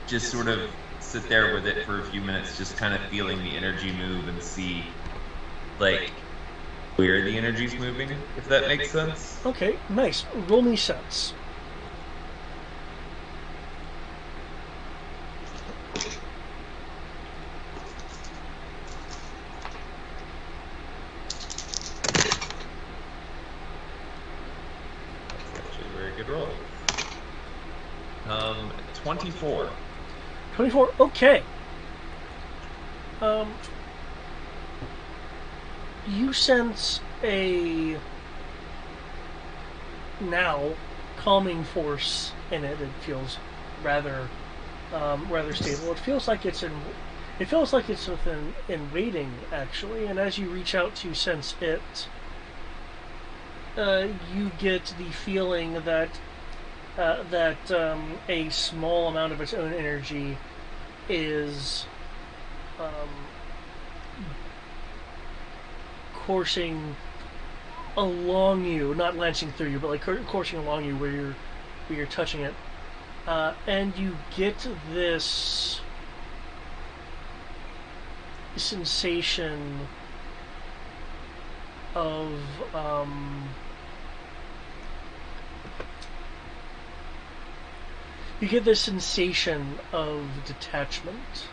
just sort of sit there with it for a few minutes, just kind of feeling the energy move and see like where the energy's moving, if that makes sense. Okay, nice. Roll me sense. Actually, a very good roll. 24. 24. Okay. You sense a now calming force in it. It feels rather stable. It feels like it's in waiting, actually. And as you reach out to sense it, you get the feeling that a small amount of its own energy is coursing along you, not lancing through you, but like coursing along you where you're touching it, and you get this sensation of detachment.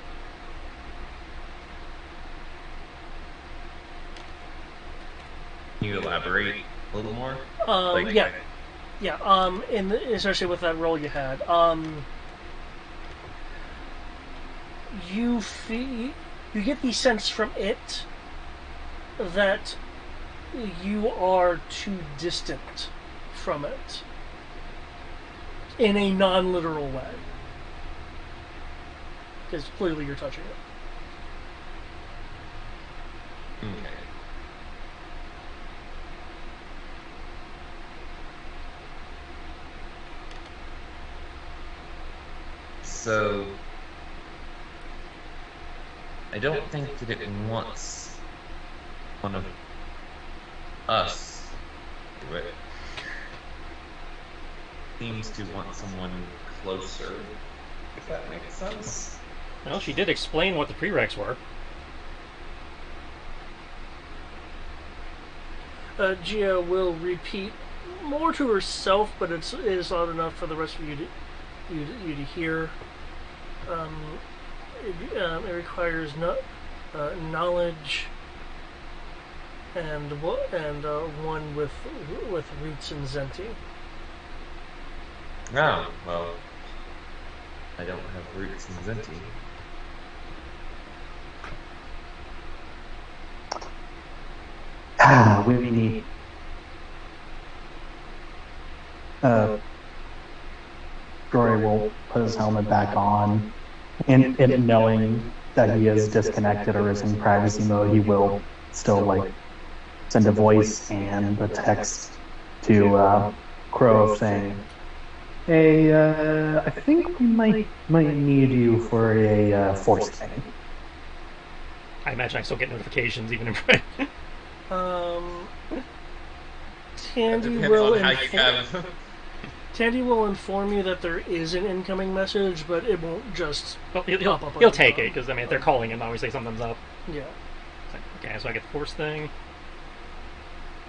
Can you elaborate a little more? Especially with that roll you had, you get the sense from it that you are too distant from it in a non-literal way, because clearly you're touching it. Okay. So I don't think that it wants one of us to it. Seems to want someone closer, if that makes sense. Well, she did explain what the prereqs were. Gia will repeat more to herself, but it is loud enough for the rest of you to hear. It requires knowledge and one with roots in Zenti. Oh, well, I don't have roots in Zenti. We need. Rory will put his helmet back on, and knowing that he is disconnected or is in privacy mode, he will still like send a voice and a text to Crow saying, "Hey, I think we might need you for a force thing." I imagine I still get notifications even in That Tandy depends will on how you have. Tandy will inform you that there is an incoming message, but it won't just Well, pop up on he'll the take phone. it, because, I mean, if they're calling him, obviously something's up. Yeah. It's like, okay, so I get the force thing. In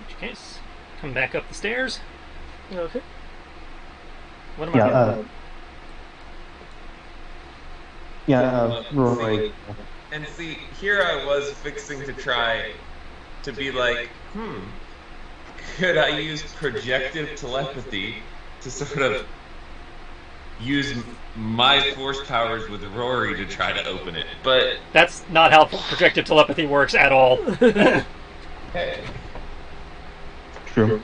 which case, come back up the stairs. Okay. What am I doing? Roy. And see, here I was fixing to try to be like, could I use projective telepathy to sort of use my force powers with Rory to try to open it? But That's not how projective telepathy works at all. hey, True.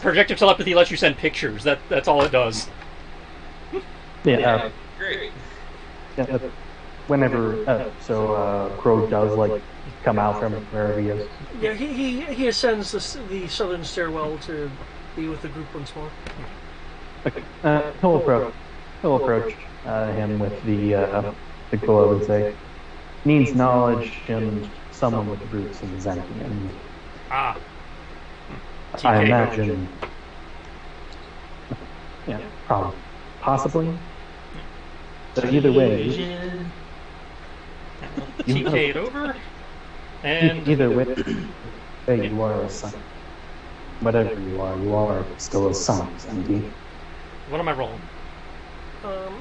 Projective telepathy lets you send pictures. That's all it does. Yeah. great. Yeah, whenever Crow does like come out from wherever he is. Yeah, he ascends the southern stairwell to be with the group once more. Okay. He'll approach him with the globe and say, "Needs knowledge and someone with roots in Zen." And Ah. I TK. imagine, yeah, probably, possibly. So either way, TK it over. And either way, you are a son. Whatever you are still a son, indeed. what am I rolling?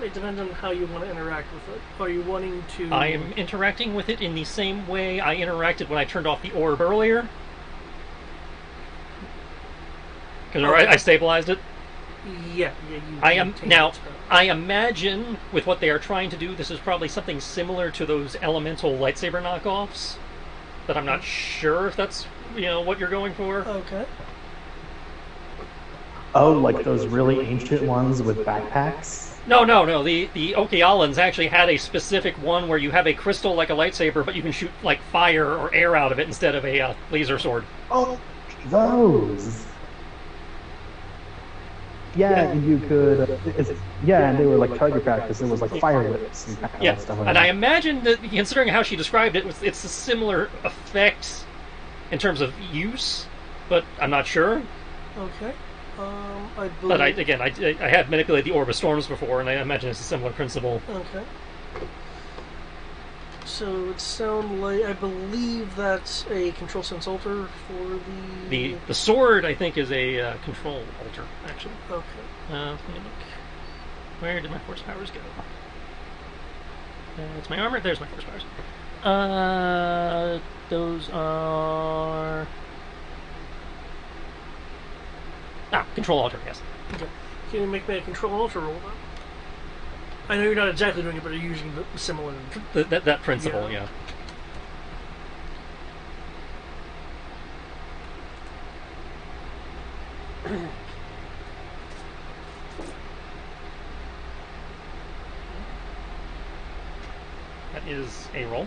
It depends on how you want to interact with it. Are you wanting to... I am interacting with it in the same way I interacted when I turned off the orb earlier. Because I stabilized it. Yeah, I you am take now. it. I imagine with what they are trying to do, this is probably something similar to those elemental lightsaber knockoffs. But I'm not sure if that's what you're going for. Okay. Oh, like those really ancient ones with backpacks? No. The Okealans actually had a specific one where you have a crystal like a lightsaber, but you can shoot like fire or air out of it instead of a laser sword. Oh, those. Yeah, you could. And they were like target practice. It was like fire whips and stuff like that. And I imagine that, considering how she described it, it's a similar effect in terms of use, but I'm not sure. Okay. I believe... But I have manipulated the Orb of Storms before, and I imagine it's a similar principle. Okay. So it sounds like... I believe that's a control sense alter for The sword, I think, is a control alter, actually. Okay. Let me look. Where did my force powers go? It's my armor. There's my force powers. Those are... control alter, yes. Okay. Can you make me a control alter roll, then? I know you're not exactly doing it, but you're using the similar... That principle, yeah. That is a roll.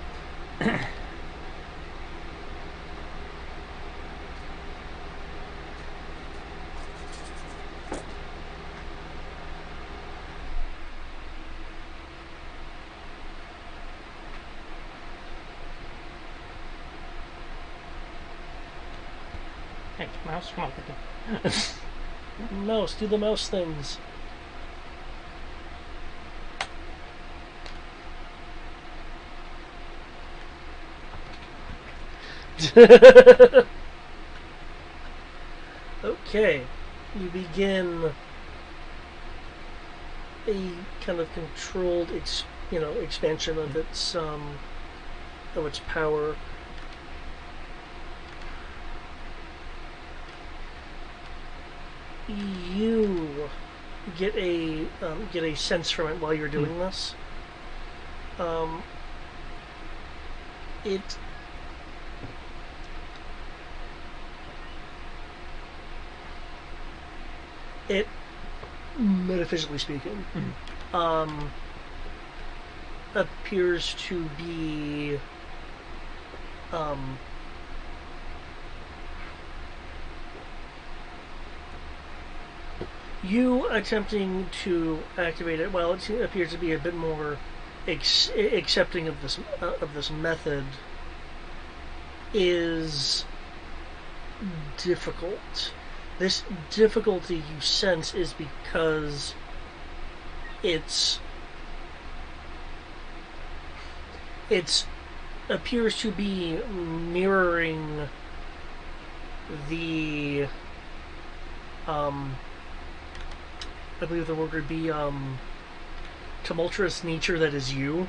Hey, mouse, come on. Mouse, do the mouse things. Okay, you begin a kind of controlled, expansion of its power. You get a sense from it while you're doing this. It metaphysically speaking, appears to be you attempting to activate it. Well, it appears to be a bit more accepting of this method is difficult. This difficulty you sense is because it appears to be mirroring the I believe the word would be tumultuous nature that is you.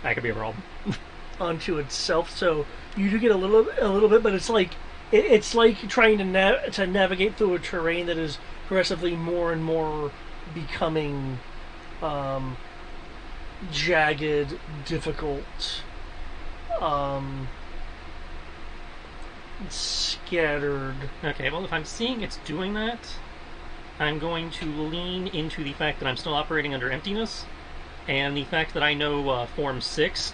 That could be a problem. Onto itself, so you do get a little bit, but it's like trying to navigate through a terrain that is progressively more and more becoming jagged, difficult, scattered. Okay, well, if I'm seeing it's doing that, I'm going to lean into the fact that I'm still operating under emptiness, and the fact that I know Form 6,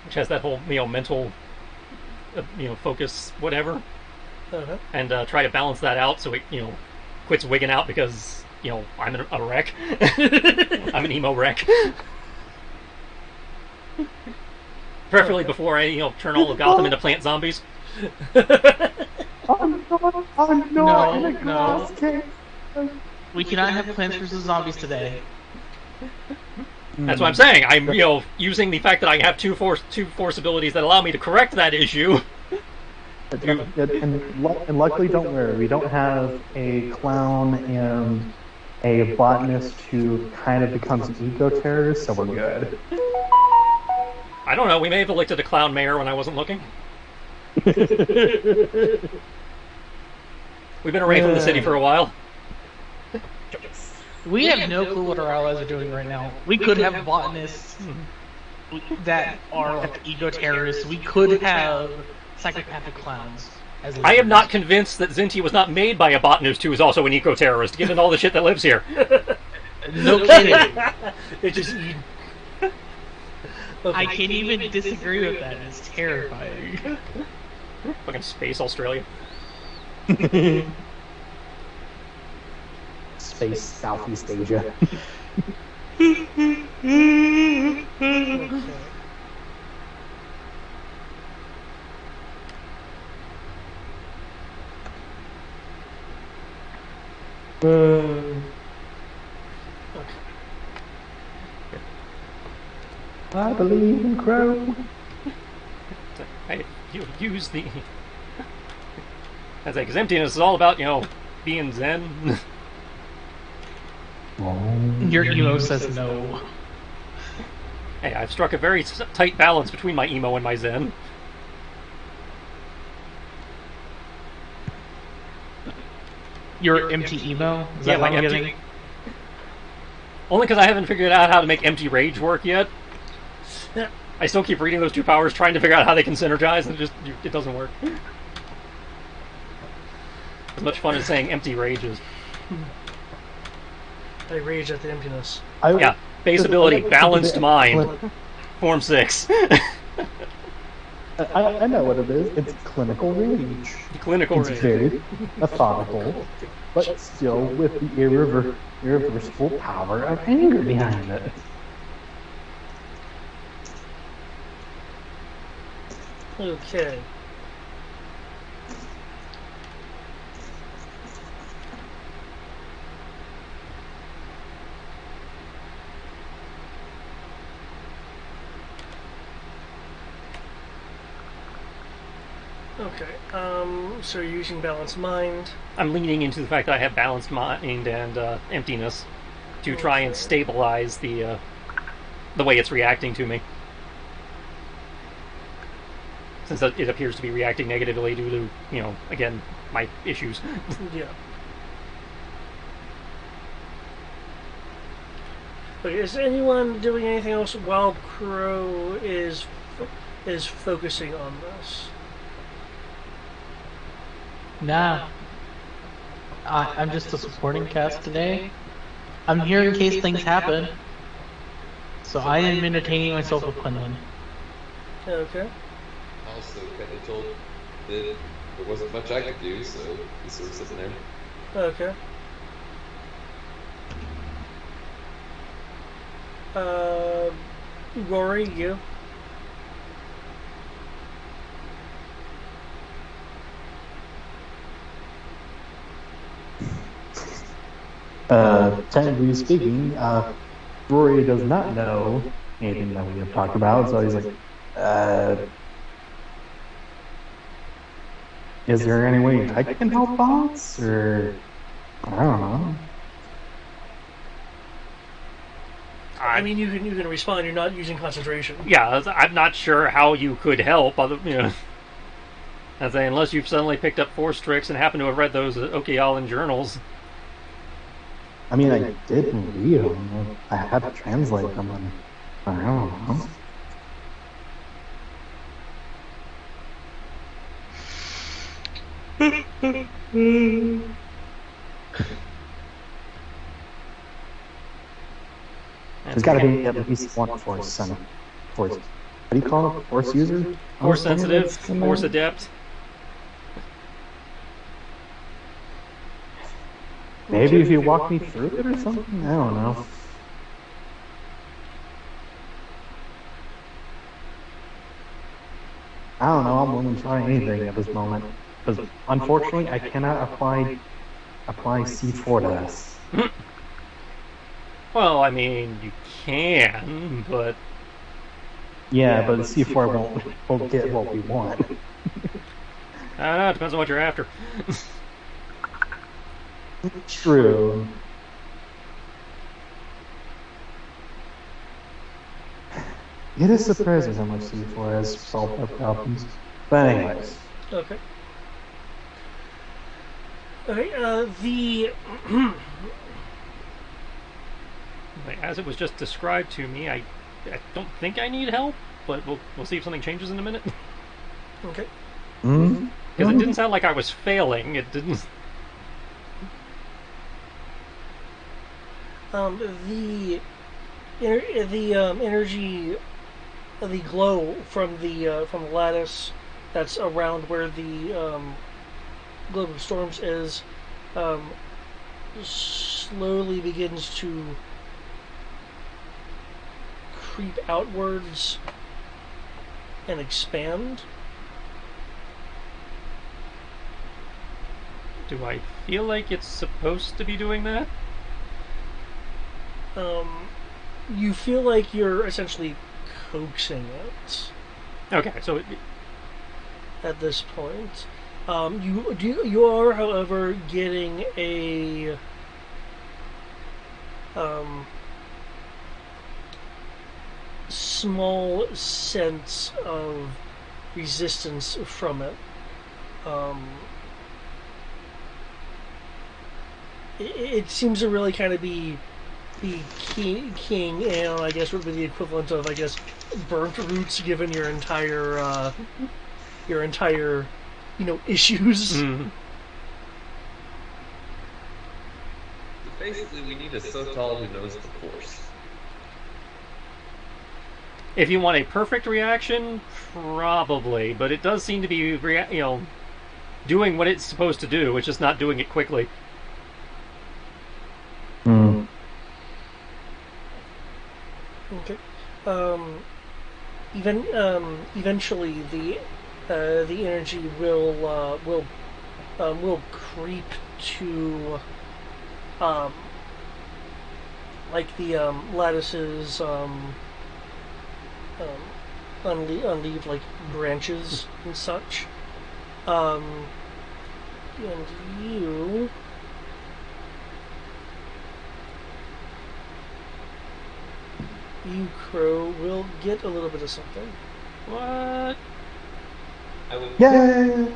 which has that whole, mental, focus, whatever, and try to balance that out so it, quits wigging out because, I'm a wreck. I'm an emo wreck. Preferably before I, turn all of Gotham into plant zombies. I'm not in a glass case. We cannot have Plants vs. Zombies today. That's what I'm saying. I'm, using the fact that I have two force abilities that allow me to correct that issue. And luckily, don't worry, we don't have a clown and a botanist who kind of becomes an eco-terrorist, so we're good. I don't know, we may have elected a clown mayor when I wasn't looking. We've been away from the city for a while. We have no clue what our allies are doing right now. We could have botanists that are like eco-terrorists. We could have psychopathic clowns. As I am not convinced that Zinti was not made by a botanist who is also an eco-terrorist, given all the shit that lives here. No kidding. It just I can't even disagree with that. It's terrifying. Fucking space Australia. Space Southeast Asia. I believe in Crow. You use the... That's like, because emptiness is all about, being zen. Your emo says no. Hey, I've struck a very tight balance between my emo and my zen. Your empty emo? Is that my what I'm empty... getting? Only because I haven't figured out how to make empty rage work yet. I still keep reading those two powers, trying to figure out how they can synergize, and it doesn't work. As much fun as saying empty rage is. I rage at the emptiness. Yeah, base ability, balanced mind. Form 6. I know what it is. It's clinical rage. Clinical It's rage. very methodical, but still with the irreversible power of anger behind it. Okay. Okay, so you're using balanced mind. I'm leaning into the fact that I have balanced mind and emptiness to try and stabilize the way it's reacting to me. Since it appears to be reacting negatively due to, again, my issues. Yeah. Okay, is anyone doing anything else while Crow is focusing on this? Nah. I'm just a supporting cast today. I'm here in case things happen. So I am entertaining myself with Quinlan. Okay. I also kind of told that there wasn't much I could do, so he's sort of sitting there. Okay. Rory, you. Technically speaking, Rory does not know anything that we have talked about, so he's like, is there any way I can help boss? Or, I don't know. I mean, you can respond. You're not using concentration. Yeah, I'm not sure how you could help. I say, unless you've suddenly picked up Force tricks and happen to have read those Okialan journals. I mean, I didn't read them. I had to translate them, and I don't know. There's got to be at least one force. What do you call it? Force user? Force sensitive, force adept. Maybe if you walk me through it or something? I don't know. I don't know. I'm willing to try anything at this moment. Because unfortunately, I cannot apply C4 to this. Well, I mean, you can, but... Yeah, but C4 won't get what we want. I don't know, it depends on what you're after. True. It is surprising how much C4 has solved our problems. But anyways. Okay. Okay, As it was just described to me, I don't think I need help, but we'll see if something changes in a minute. Okay. Because it didn't sound like I was failing, it didn't... The energy, the glow from the lattice that's around where the globe of storms is, slowly begins to creep outwards and expand. Do I feel like it's supposed to be doing that? You feel like you're essentially coaxing it. Okay, so at this point, you are, however, getting a small sense of resistance from it. It seems to really kind of be king, and I guess would be the equivalent of, I guess, burnt roots, given your entire issues. So basically, we need a Sotal who knows the Force. If you want a perfect reaction, probably, but it does seem to be doing what it's supposed to do. It's just not doing it quickly. Okay. Eventually, the energy will creep to like the lattices unleave like branches and such. And you, Crow, will get a little bit of something. What? Yay!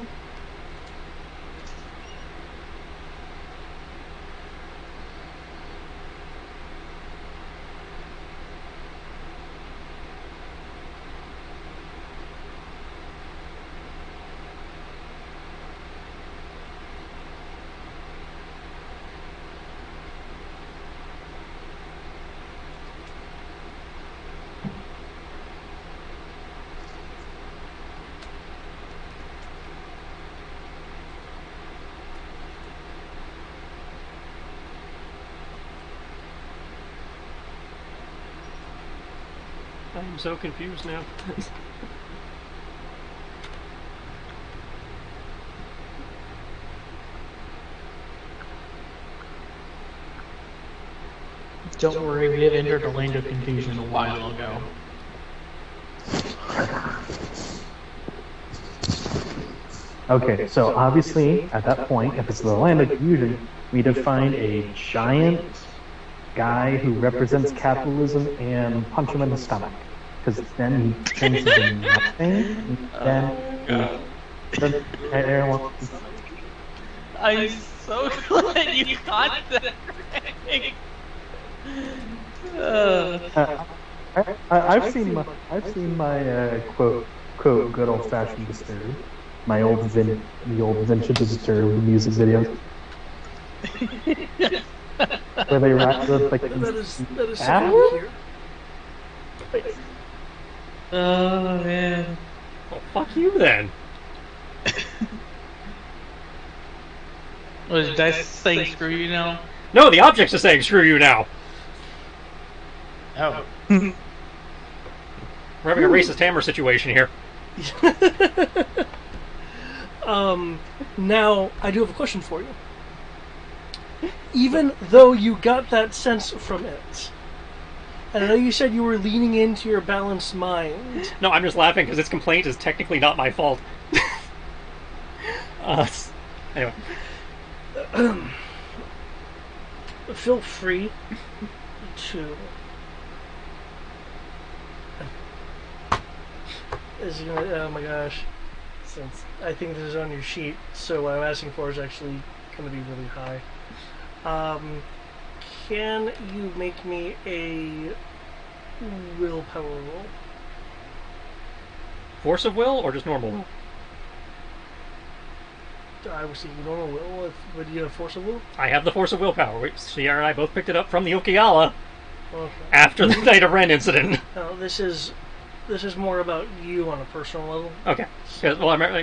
I'm so confused now. Don't worry, we have entered a land of confusion a while ago. Okay, so obviously, at that point, if it's the land of confusion, we'd have find a giant guy who represents capitalism and punch him in the stomach. Because then he turns into nothing, then everyone... I'm so glad you got that right. I've seen my quote good old fashioned Disturbed, the old vintage Disturbed music videos where they rap the like that is something here. Oh man. Well, fuck you then. Was Dice saying screw you now? No, the objects are saying screw you now. Oh. We're having a racist hammer situation here. Now, I do have a question for you. Even though you got that sense from it, and I know you said you were leaning into your balanced mind. No, I'm just laughing because its complaint is technically not my fault. Anyway. Feel free to... Oh my gosh. Since I think this is on your sheet, so what I'm asking for is actually going to be really high. Can you make me a willpower roll? Force of will or just normal will? I was thinking normal will. Would you have force of will? I have the force of willpower. Sierra and I both picked it up from the Okayala Okay. after the Night of Ren incident. No, this is more about you on a personal level. Okay. Because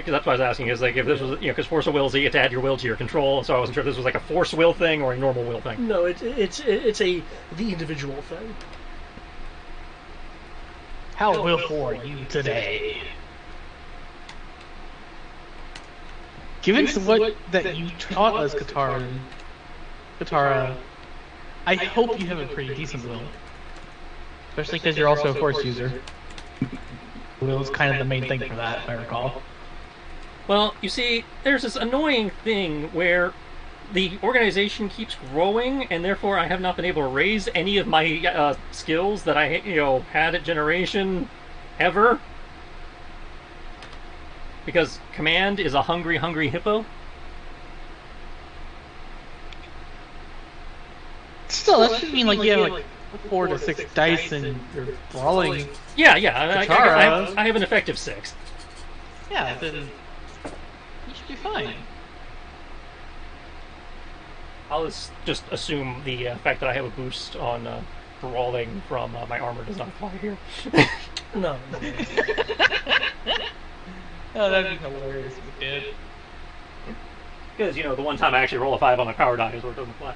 that's what I was asking. Is like if this was because force of will is you get to add your will to your control. So I wasn't sure if this was like a force will thing or a normal will thing. No, it's the individual thing. How willful are you today? Given what that you taught us, Katara, I hope you have a pretty decent will. Especially because you're also a force user. Will is kind of the main thing for that, if I recall. Well, you see, there's this annoying thing where the organization keeps growing, and therefore I have not been able to raise any of my skills that I had at Generation ever. Because command is a hungry, hungry hippo. Still, that should mean like you have like 4 to 6 dice and you're brawling. Yeah. I have an effective 6. Yeah, then you should be fine. I'll just assume the fact that I have a boost on brawling from my armor does not apply here. No. Oh, that'd be hilarious if it did. Because, the one time I actually roll a 5 on my power die is where it doesn't apply.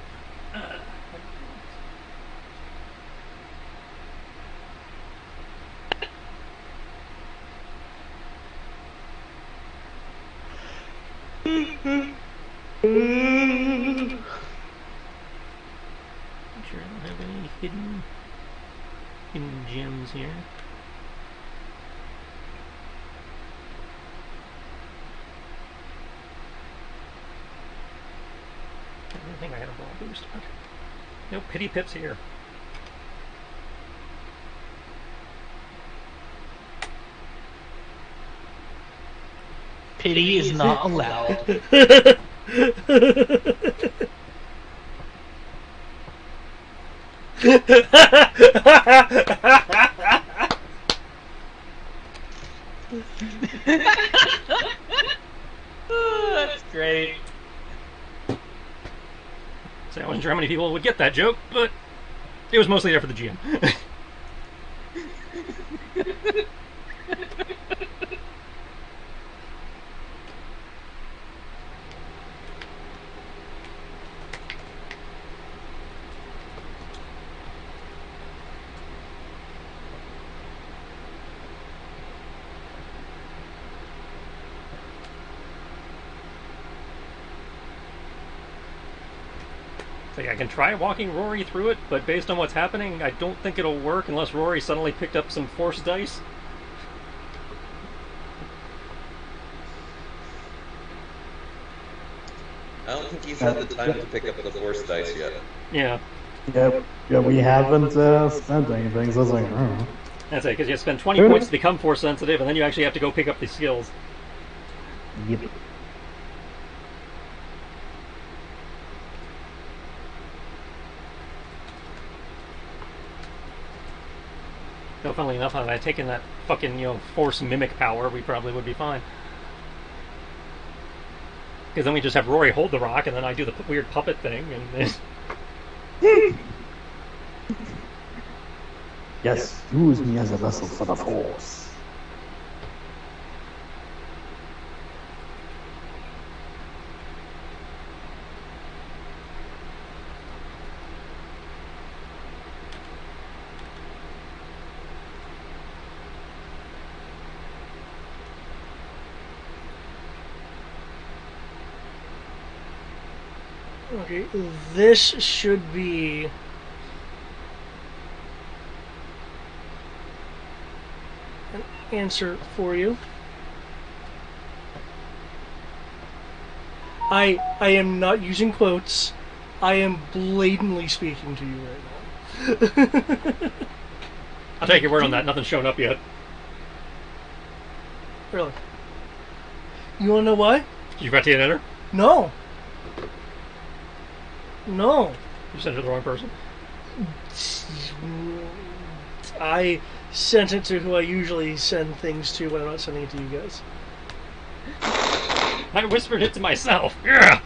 I'm sure I don't have any hidden gems here. I didn't think I had a ball boost. Okay. No pity pips here. Pity is not allowed. That's great. So I wasn't sure how many people would get that joke, but it was mostly there for the GM. So I can try walking Rory through it, but based on what's happening, I don't think it'll work unless Rory suddenly picked up some force dice. I don't think he's had the time to pick up the force dice yet. Yeah. Yeah, we haven't spent anything, so it's like, I don't know. That's it, because you spend 20 points to become force sensitive, and then you actually have to go pick up these skills. Yep. So funnily enough, had I taken that fucking, force mimic power, we probably would be fine. Because then we just have Rory hold the rock, and then I do the weird puppet thing, and then... Yes, use me as a vessel for the Force. Okay, this should be... an answer for you. I am not using quotes. I am blatantly speaking to you right now. I'll take your word on that. Nothing's shown up yet. Really? You wanna know why? You got to enter? No. No. You sent it to the wrong person? I sent it to who I usually send things to when I'm not sending it to you guys. I whispered it to myself. Yeah.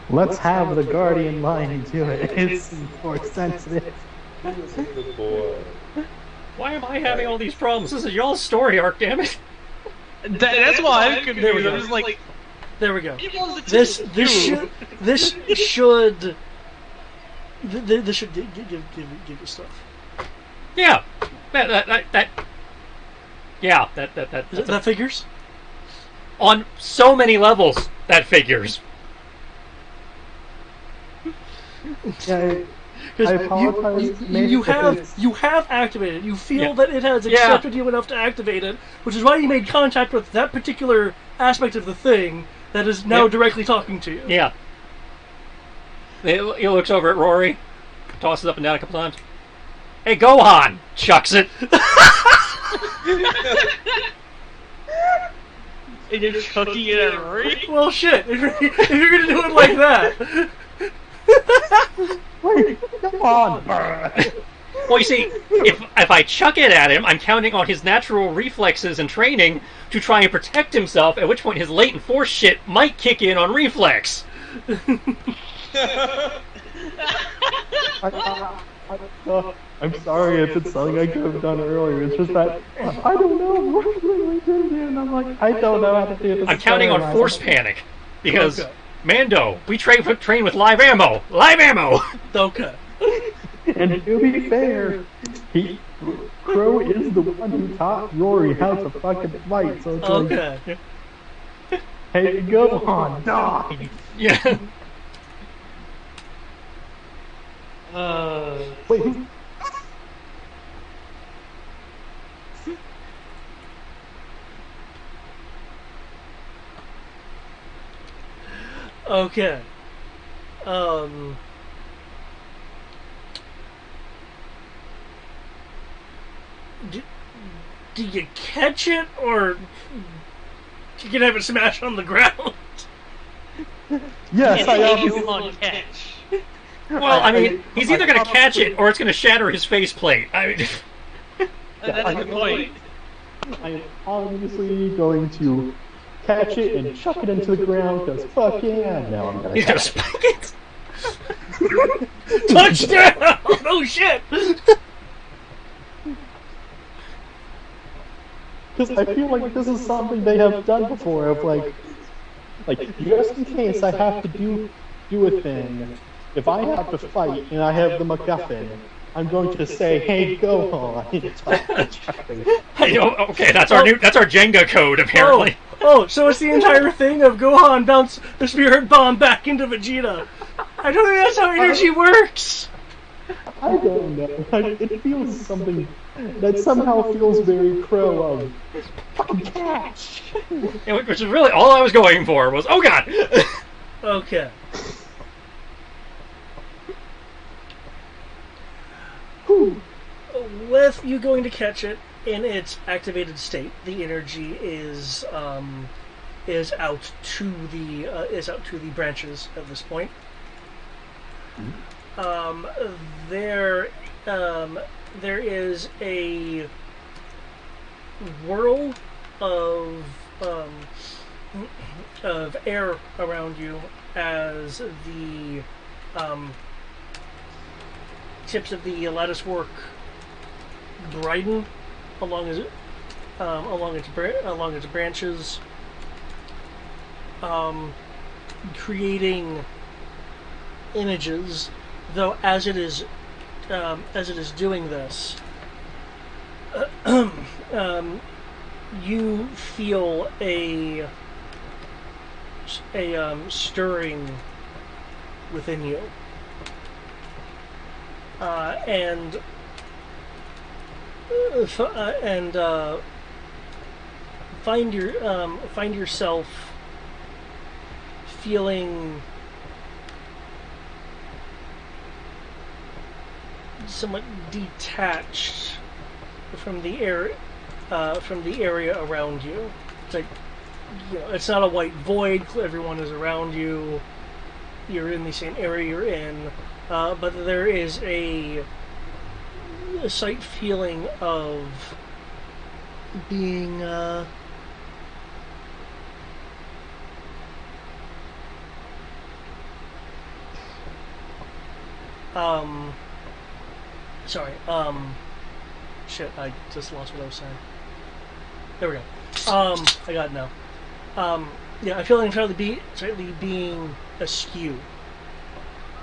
Let's have the Guardian line do it. It's more sensitive. Good boy. Why am I having all these problems? This is y'all's story arc, damn it. That's why I'm confused. There we go. I'm just like, There we go. it was the This two. this should this should give you stuff. Yeah. That yeah, that's That figures? on so many levels, that figures. Yeah, I apologize. You have activated. You feel Yeah. that it has Yeah. accepted you enough to activate it, which is why you made contact with that particular aspect of the thing that is now Yep. directly talking to you. Yeah. He looks over at Rory, tosses up and down a couple times. Hey, Gohan! Chucks it. And you're chucking it at Rory? Well, shit. If you're gonna do it like that. Wait, come on. Well, you see, if I chuck it at him, I'm counting on his natural reflexes and training to try and protect himself, at which point his latent force shit might kick in on reflex. I'm sorry if it's something I could have done earlier. It's just that I don't know. And I'm like, I don't know how to do this. I'm counting on force panic. panic, because Okay. Mando, we train with live ammo. Live ammo! Okay. And to be fair, Crow is the one who taught Rory how to fucking fight. So it's like, Okay. hey, go on, die. Yeah. Wait. Okay. Do you catch it, or you can have it smash on the ground? Yes, I It's a obviously. human catch. Well, I mean, he's either going to catch it or it's going to shatter his faceplate. I mean, That's a good point. I am obviously going to catch it and chuck it into the ground because fuck yeah! No, I'm gonna he's going to catch spike it. it. Touchdown! Oh shit! Because I feel like this is something they have done before. Of like just in case I have to do a thing. If I have to fight and I have the MacGuffin, I'm going to say, "Hey, go on." Hey, okay, that's our Jenga code apparently. Oh, so it's the entire thing of Gohan bounce the spirit bomb back into Vegeta. I don't think that's how energy works. I don't know. It feels something that somehow feels very Crow of fucking catch. Which is really all I was going for was, oh god. Okay. With you going to catch it in its activated state, the energy is out to the branches at this point. There is a whirl of air around you as the tips of the lattice work bridle along its branches, creating images. Though as it is doing this, you feel a stirring within you, and find yourself feeling somewhat detached from the area around you. It's like, it's not a white void. Everyone is around you. You're in the same area you're in, but there is a slight feeling of being sorry, shit, I just lost what I was saying. There we go. I got it now. Yeah, I feel like I'm slightly being askew.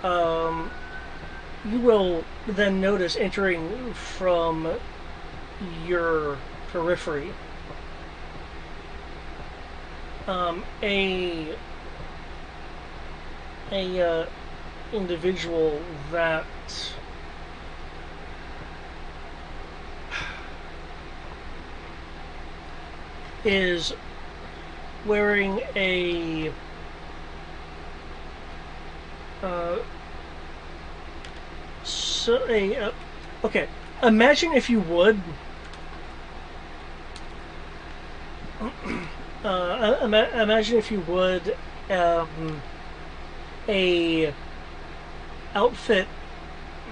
You will then notice entering from your periphery a individual that is wearing a okay. Imagine if you would imagine if you would a outfit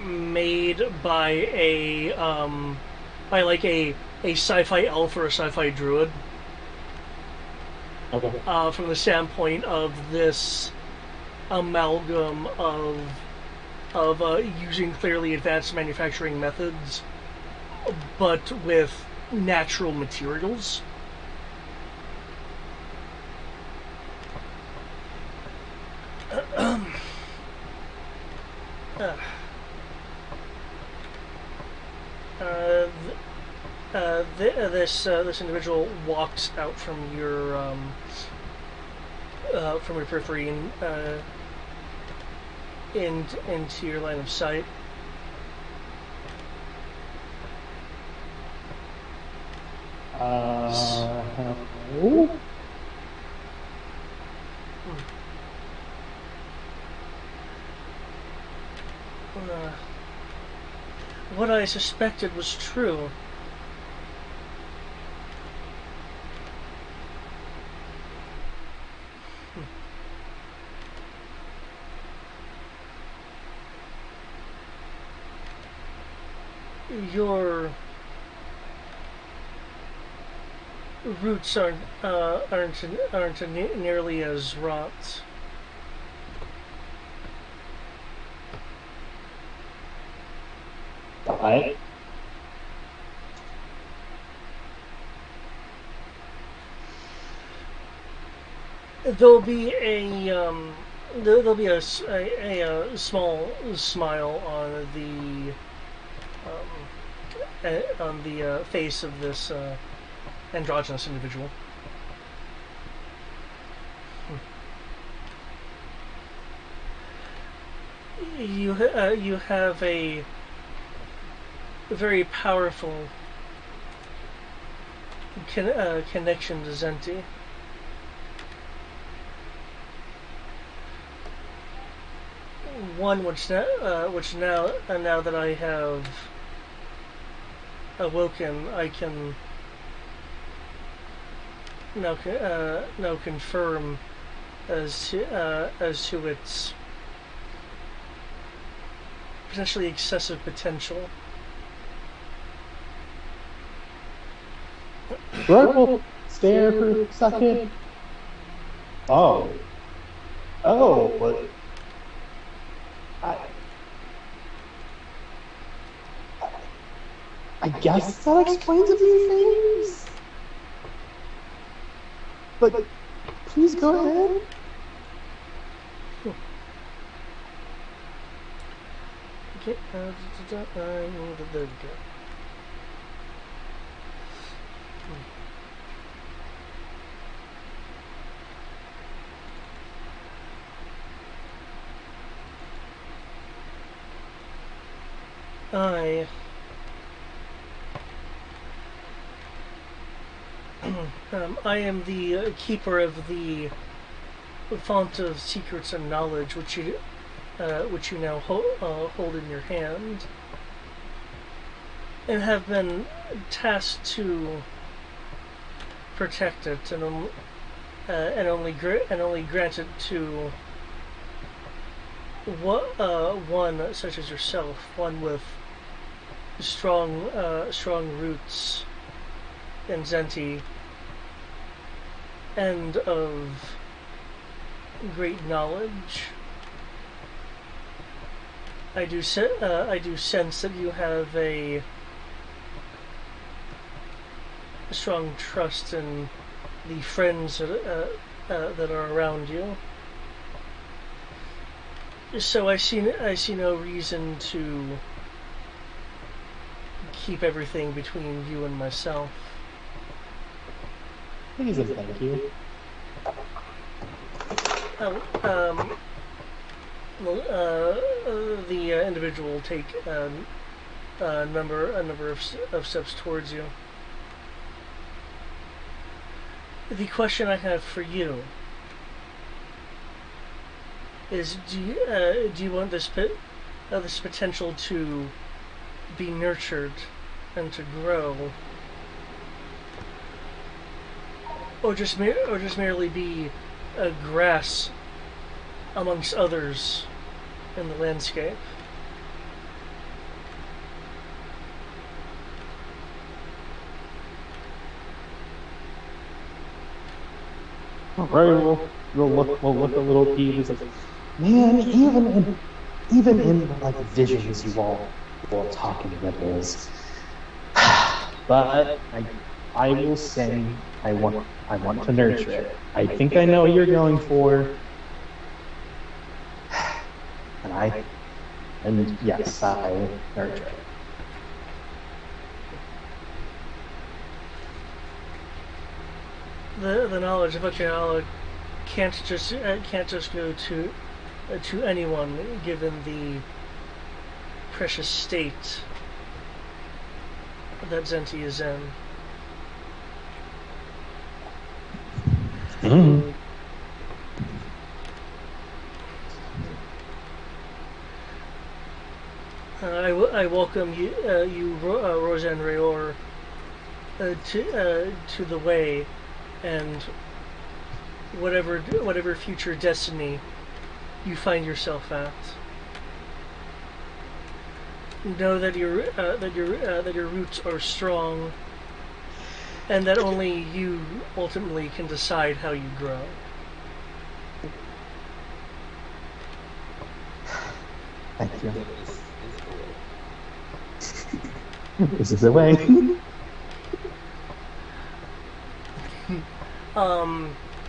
made by a sci-fi elf or a sci-fi druid. Okay. From the standpoint of this amalgam of using clearly advanced manufacturing methods, but with natural materials. This individual walks out from your periphery and into your line of sight. Hello? What I suspected was true. your roots aren't nearly as rot. But There'll be there'll be a small smile on the face of this androgynous individual. You have a very powerful connection to Zenti. One which now that I have awoken, I can now confirm as to its potentially excessive potential. Rourke will stare for a second. Oh, but I guess that explains a few things. But please go ahead. Okay, there we go. I am the keeper of the font of secrets and knowledge, which you now hold in your hand, and have been tasked to protect it and only grant it to one such as yourself, one with strong roots in Zenti and of great knowledge. I do sense that you have a strong trust in the friends that are around you. So I see no reason to keep everything between you and myself. Please and thank you. The individual will take a number of steps towards you. The question I have for you is: do you want this potential to be nurtured and to grow, or just merely be a grass amongst others in the landscape? Right, we'll look a little peeved. Like, man, even in like visions, you all talk in riddles. But I will say I want to nurture it. I think I know what you're going for, and yes, I nurture it. The knowledge of Okinawa can't just go to anyone, given the precious state that Zenti is in. Mm-hmm. I welcome you, Roseanne Rayor, to the way, and whatever future destiny you find yourself at. know that your roots are strong, and that only you ultimately can decide how you grow. Thank you. That is correct. This is the way.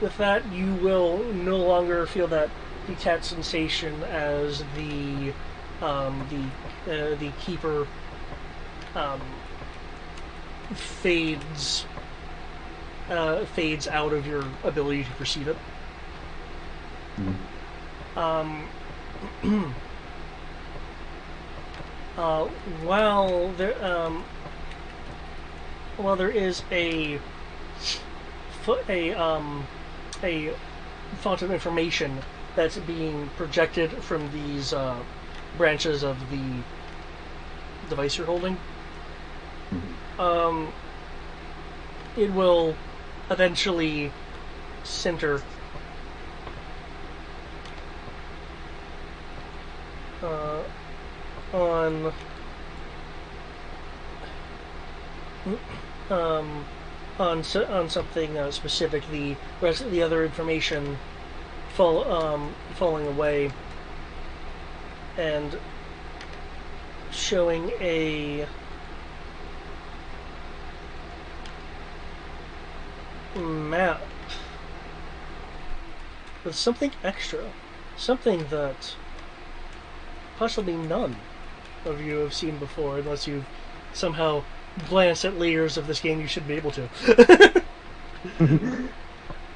With that, you will no longer feel that detached sensation as the keeper fades out of your ability to perceive it. While there is a font of information that's being projected from these branches of the device you're holding, it will eventually center on something specific. The rest of the other information falling away and showing a map with something extra, something that possibly none of you have seen before, unless you've somehow glanced at layers of this game. You should be able to.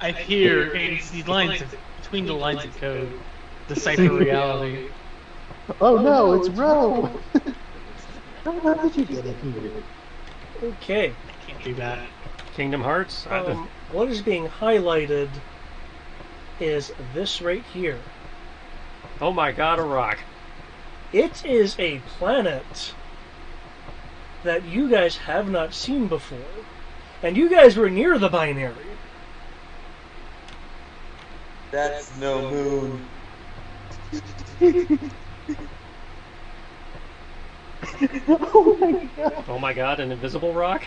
I hear these lines between the lines of code, decipher reality. Oh no, it's Ro! How did you get it here? Okay. Can't do that. Kingdom Hearts? What is being highlighted is this right here. Oh my god, a rock. It is a planet that you guys have not seen before. And you guys were near the binary. That's no moon. Oh my god, an invisible rock?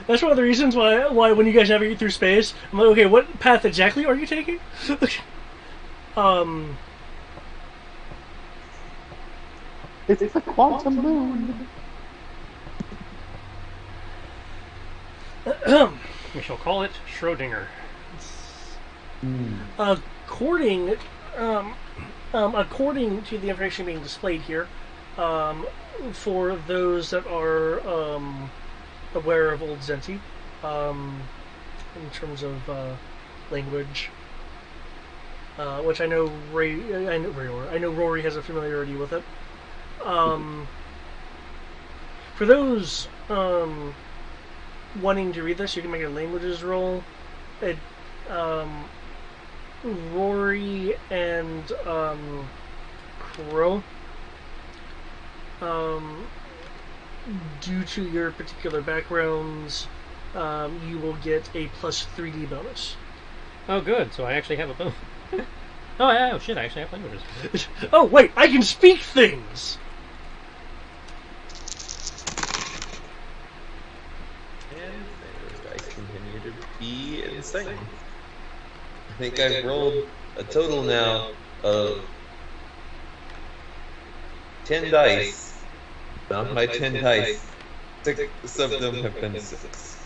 That's one of the reasons why when you guys navigate through space, I'm like, okay, what path exactly are you taking? It's the quantum moon. We shall call it Schrodinger. According to the information being displayed here, for those that are aware of Old Zenti, in terms of language, which I know Rory has a familiarity with it. For those wanting to read this, you can make a languages roll. Rory and Crow, due to your particular backgrounds, you will get a plus 3D bonus. Oh good, so I actually have a bone. Oh yeah, oh shit, I actually have languages. Oh wait, I can speak things! And those dice continue to be insane. I think I've rolled a total now of 10 dice. On my 10 dice, 6 of them have been 6.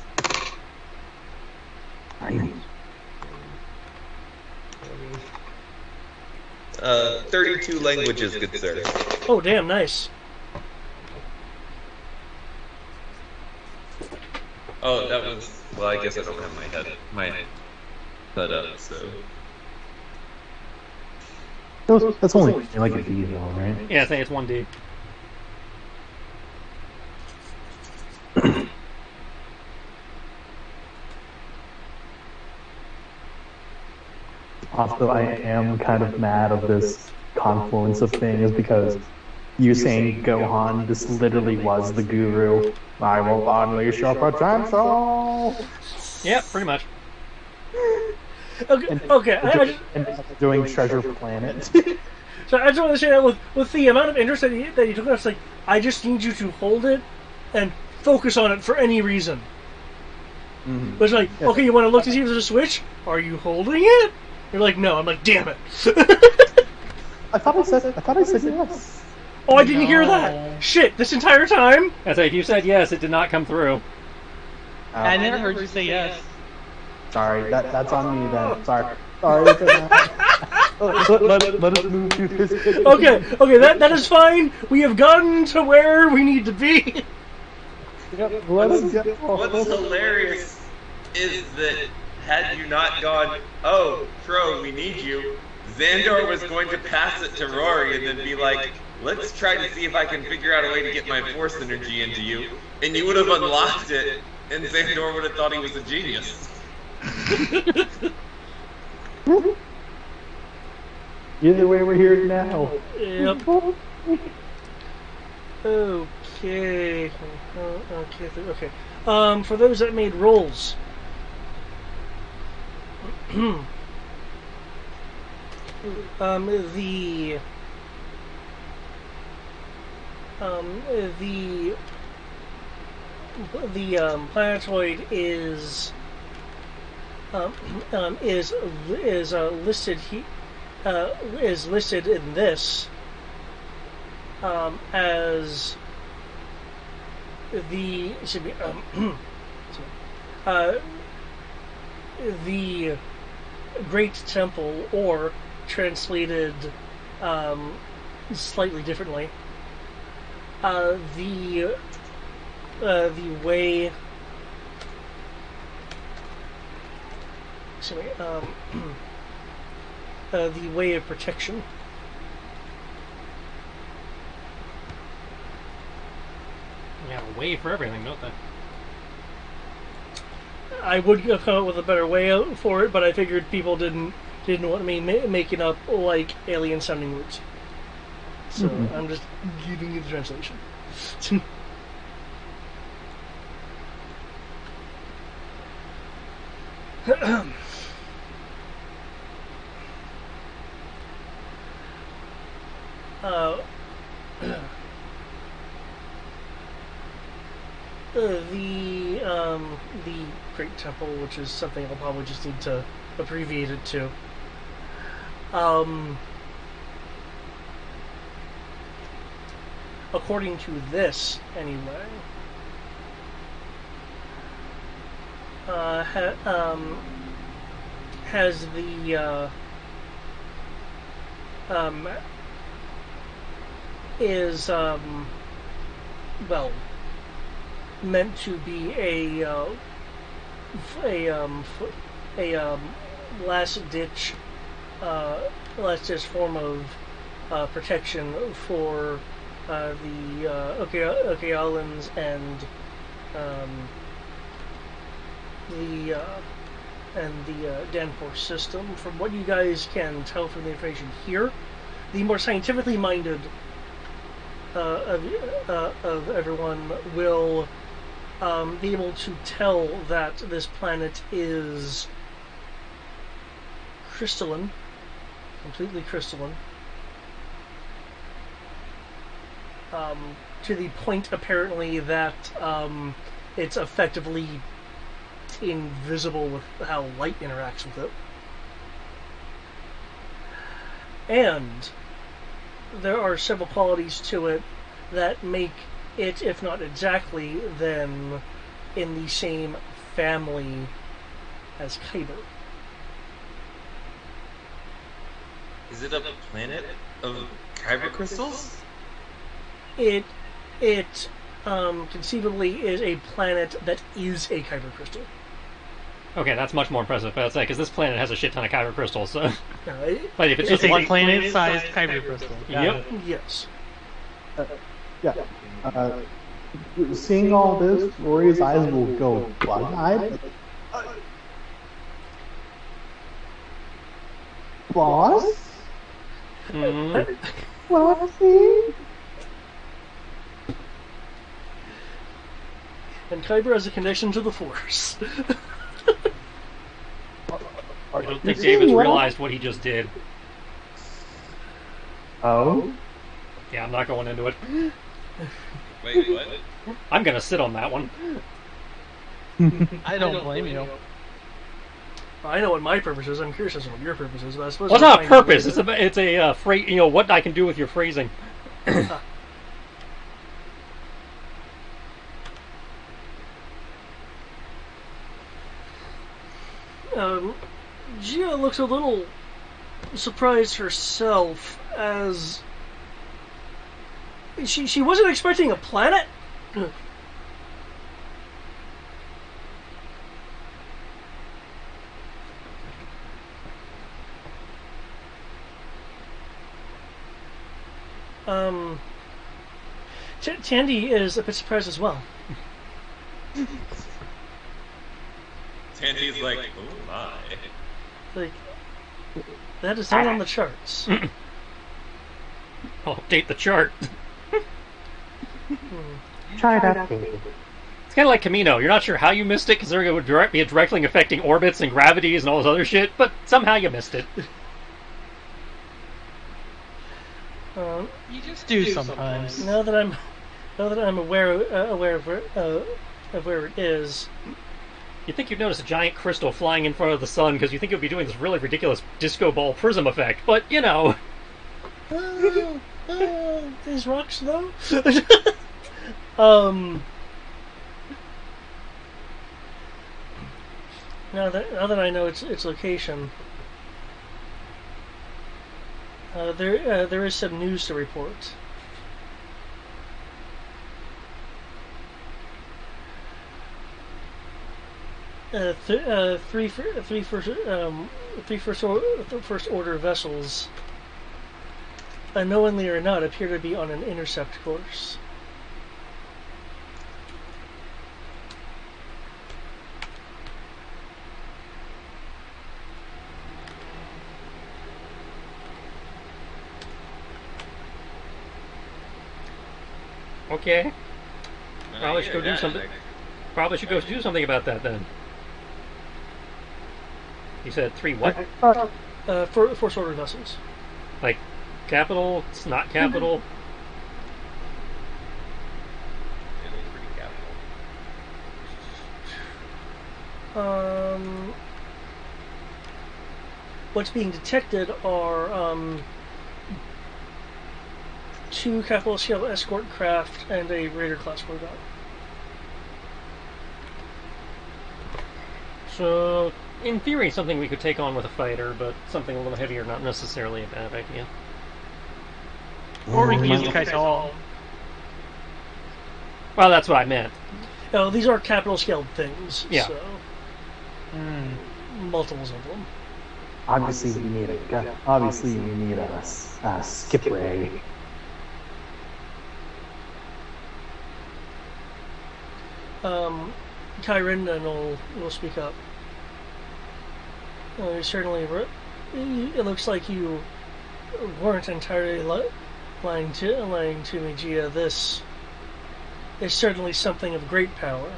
32 languages, good sir. Oh damn, nice. Oh, that was... Well, I guess I don't have my head up, so... That's only like a D though, right? Yeah, I think it's 1D. Also, I am kind of mad of this confluence of things because you saying Gohan, this literally was the guru. I will unleash your potential! Yeah, pretty much. Okay, And doing Treasure Planet. So I just want to say that with the amount of interest that you took, it's like I just need you to hold it and focus on it for any reason. Mm-hmm. But it's like, okay, you want to look to see if there's a switch? Are you holding it? You're like, no. I'm like, damn it. I thought I said yes. Oh, I didn't hear that. Shit, this entire time? That's like, if you said yes, it did not come through. I never heard you say yes. Sorry, that's on me then. Sorry for that. Let us move to this. Okay, that is fine. We have gotten to where we need to be. Yep, let us get What's hilarious is that had you not gone, oh, Crow, we need you, Xandor was going to pass it to Rory and then be like, let's try to see if I can figure out a way to get my force energy into you. And you would have unlocked it, and Xandor would have thought he was a genius. Either way, we're here now. Yep. Okay. Okay. For those that made rolls. The planetoid is listed in this as the the Great Temple, or translated slightly differently, the way. The way of protection. Yeah, a way for everything, don't they? I would come up with a better way out for it, but I figured people didn't want me making up like alien sounding words. So I'm just giving you the translation. The Great Temple, which is something I'll probably just need to abbreviate it to. According to this, anyway, has the is well, meant to be a last ditch form of protection for the Okealans and the Danforth system. From what you guys can tell from the information here, the more scientifically minded of everyone will be able to tell that this planet is crystalline, completely crystalline, to the point apparently that it's effectively invisible with how light interacts with it. And there are several qualities to it that make it, if not exactly, then in the same family as Kyber. Is it a planet of kyber crystals? It conceivably is a planet that is a kyber crystal. Okay, that's much more impressive. I'd say, because this planet has a shit ton of kyber crystals. So, No, but if it's It's just one a planet-sized kyber crystal. Yep. yes. Yeah. Seeing all this, Rory's eyes will go wide-eyed. Boss? Mhm. What I see? And Kyber has a connection to the Force. I don't think David's realized what he just did. Oh? Yeah, I'm not going into it. Wait, what? I'm gonna sit on that one. I don't blame you. I know what my purpose is. I'm curious as to what your purpose is, but I suppose. Well, it's we'll not find purpose. out later. It's a phrase. You know what I can do with your phrasing. Gia looks a little surprised herself as she wasn't expecting a planet. Tandy is a bit surprised as well. Tandy's like, oh my. Like, that is not on the charts. I'll update the chart. Try that, baby. It's kind of like Camino. You're not sure how you missed it because they're going to be directly affecting orbits and gravities and all this other shit, but somehow you missed it. You just do sometimes. Now that I'm aware of where it is. You'd think you'd notice a giant crystal flying in front of the sun because you think it would be doing this really ridiculous disco ball prism effect, but you know. These rocks, though. Now that I know its location, there is some news to report. Three first order vessels, unknowingly or not, appear to be on an intercept course. Okay. Probably should go do something. Probably should go do something about that then. You said 3 what? First order vessels. Like capital? It's not capital. What's being detected are 2 capital scale escort craft and a Raider class corvette. So, in theory, something we could take on with a fighter, but something a little heavier, not necessarily a bad idea. Or we can use the Kaisal. Well, that's what I meant. No, these are capital scale things. Yeah. So, multiples of them. Obviously, we need a skip ray. Kyrin will speak up. Certainly, it looks like you weren't entirely lying to me, Gia. This is certainly something of great power.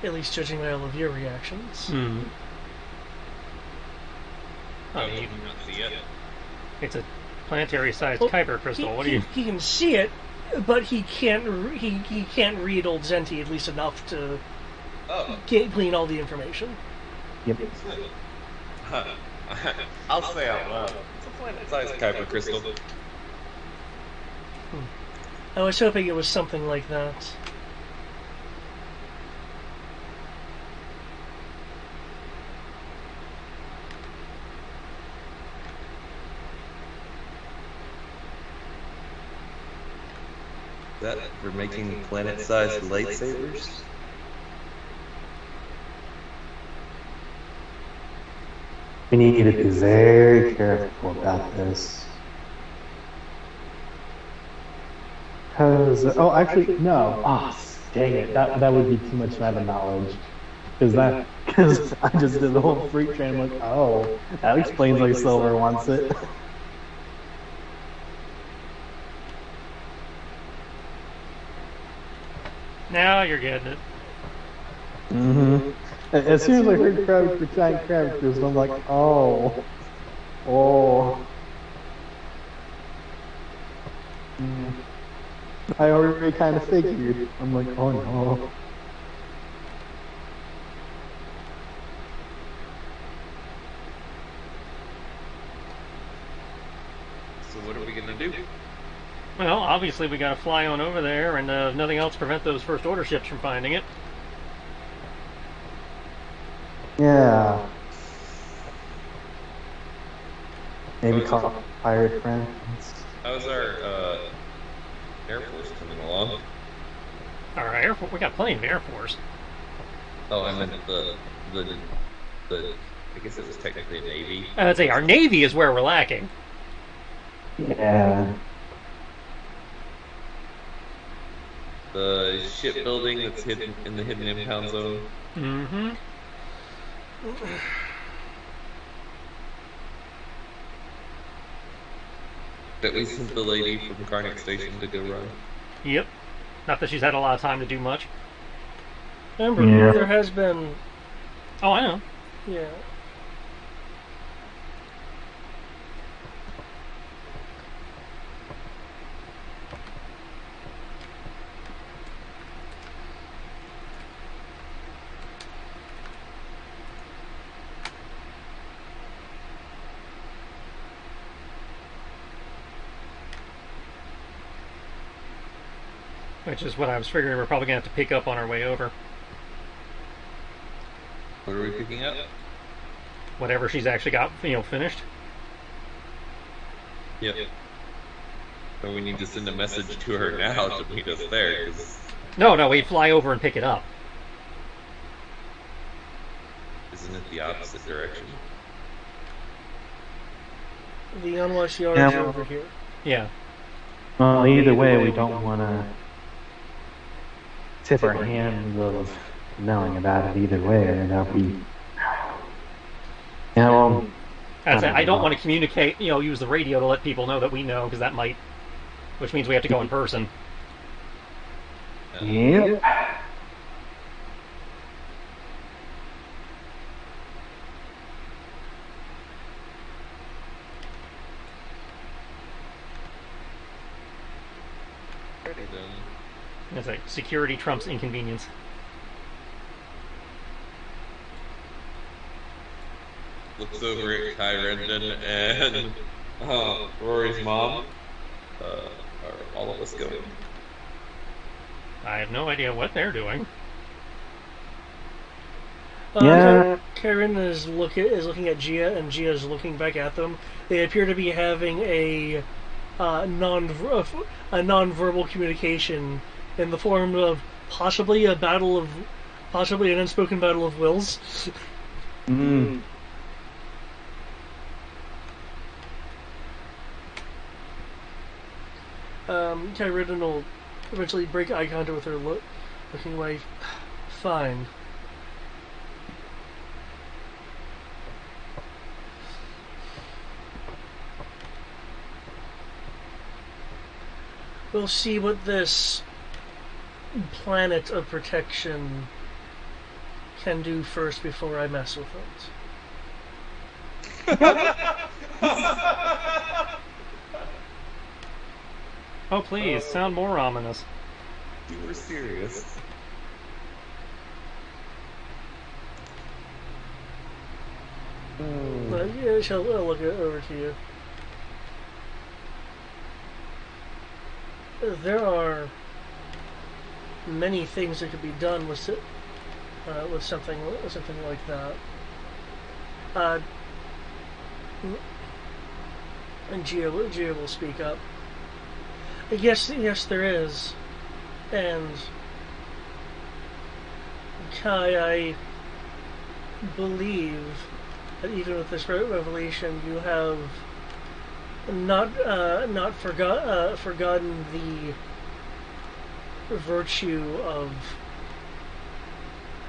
At least judging by all of your reactions. I mean, it's a planetary-sized Kyber crystal. What do you? He can see it, but he can't. He can't read old Zenti at least enough to glean all the information. Yep. I'll say out loud. It's a planet-sized Kuiper crystal. I was hoping it was something like that. Is that for making planet-sized lightsabers? We need to be very careful about this. Because, actually, no. Dang it. That would be too much meta knowledge. Because I just did the whole freak train. I'm like, oh, that explains why Silver wants it. Now you're getting it. As soon as I heard crowd for giant crab crystals, I'm like, oh. Mm. I already kind of figured. I'm like, oh no. So what are we gonna do? Well, obviously we got to fly on over there, and if nothing else, prevent those first order ships from finding it. Yeah. Maybe call pirate friends. How's our Air Force coming along? Our Air Force, we got plenty of Air Force. Oh, I meant the I guess it was technically a Navy. I'd say our Navy is where we're lacking. Yeah. The shipbuilding that's hidden in the hidden impound zone. Mm-hmm. That we sent the lady from Karnak Station to go run. Yep. Not that she's had a lot of time to do much. Remember, Yeah. there has been, Oh, I know. yeah. Which is what I was figuring we're probably going to have to pick up on our way over. What are we picking up? Whatever she's actually got, finished. Yep. So we need to send a message to her now to meet us there, because No, we fly over and pick it up. isn't it the opposite direction? The unwashed yards Yeah. are over here. Yeah. Well, either way, we don't want to tip our hands of knowing about it either way. And that'll be. Yeah, well. I don't want to communicate, use the radio to let people know that we know, because that might, which means we have to go in person. Yep. Ready then. It's like security trumps inconvenience. Looks over at Kai Rendon and Rory's mom. Are all of us going? I have no idea what they're doing. Yeah. Karen is looking at Gia, and Gia is looking back at them. They appear to be having a non-verbal communication in the form of possibly an unspoken battle of wills. Mm. Karen will eventually break eye contact with her, looking away. Fine. We'll see what this planet of protection can do first before I mess with it. Oh, please, sound more ominous. You were serious. But yeah, she'll look it over to you. There are many things that could be done with something like that. And Gia will speak up. Yes, there is, and Kai, I believe that even with this revelation, you have not forgotten the virtue of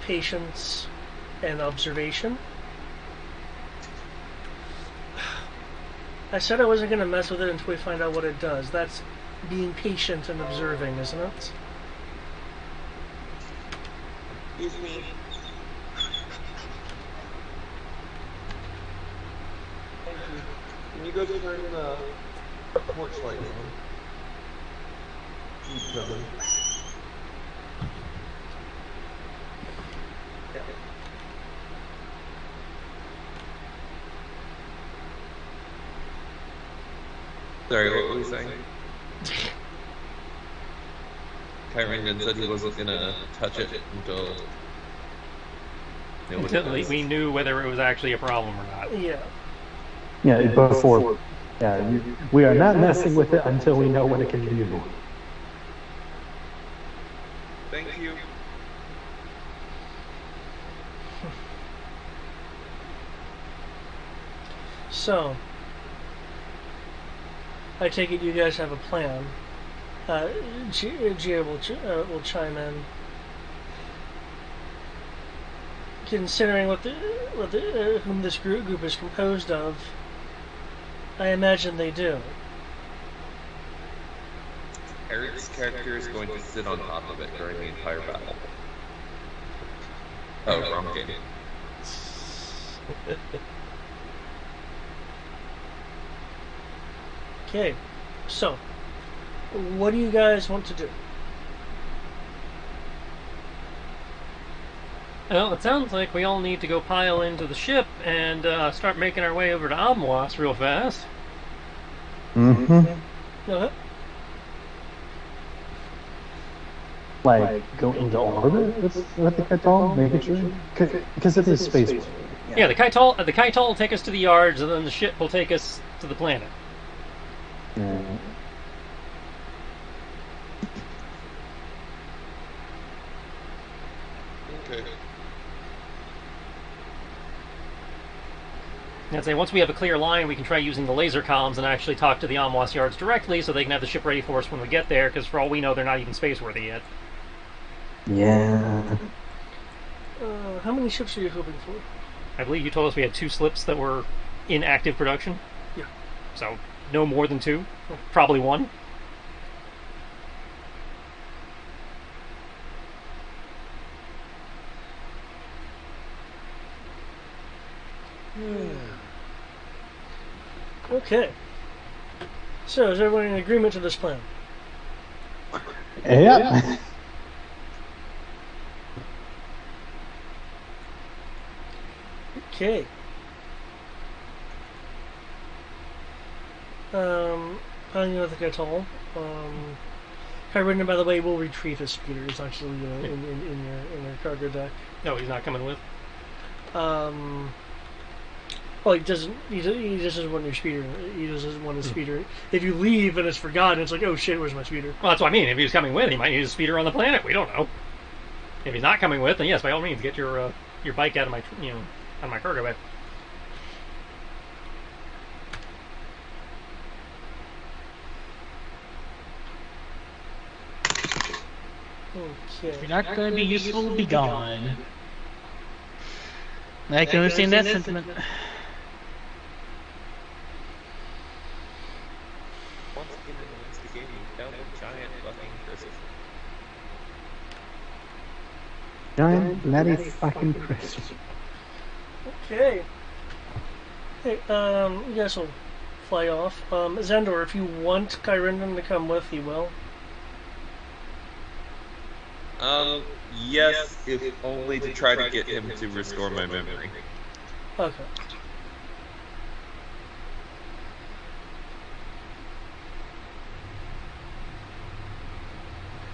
patience and observation. I said I wasn't going to mess with it until we find out what it does. That's being patient and observing, isn't it? Excuse me. Can you go turn the porch light on? Keep coming. Yeah. Sorry, what were we saying? Kyrington said he wasn't gonna touch it until we knew whether it was actually a problem or not. Yeah. Yeah, before. Yeah, we are not messing with it until we know what it can do. Thank you. So, I take it you guys have a plan. Gia will chime in. Considering whom this group is composed of, I imagine they do. Eric's character is going to sit on top of it during the entire battle. Oh, wrong game. Okay, so, what do you guys want to do? Well, it sounds like we all need to go pile into the ship and start making our way over to Amwas real fast. Mm-hmm. Uh-huh. Like, go into orbit with the Kaital, making sure? Because it is space work. Yeah, the Kaital will take us to the yards, and then the ship will take us to the planet. Okay. I'd say once we have a clear line, we can try using the laser comms and actually talk to the Amwas yards directly, so they can have the ship ready for us when we get there. Because for all we know, they're not even space-worthy yet. Yeah. How many ships are you hoping for? I believe you told us we had 2 slips that were in active production. Yeah. So no more than 2. Probably 1. Okay. So, is everyone in agreement to this plan? Yeah. Okay. I know the Kaital. Kyridna, by the way, will retrieve his speeder. It's actually in your cargo deck. No, he's not coming with. Well, he doesn't. He just doesn't want your speeder. He just doesn't want his speeder. If you leave and it's forgotten, it's like, oh shit, where's my speeder? Well, that's what I mean. If he was coming with, he might need a speeder on the planet. We don't know. If he's not coming with, then yes, by all means, get your bike out of my out of my cargo bay. Okay. If you're not going to be useful, be gone. I can understand that sentiment. Once again in the Wednesday game, you found a giant fucking crystal. Giant bloody fucking crystal. Okay. Hey, you guys will fly off. Xandor, if you want Kyrindan to come with, he will. Yes, if only to try to get him to restore my memory. Okay.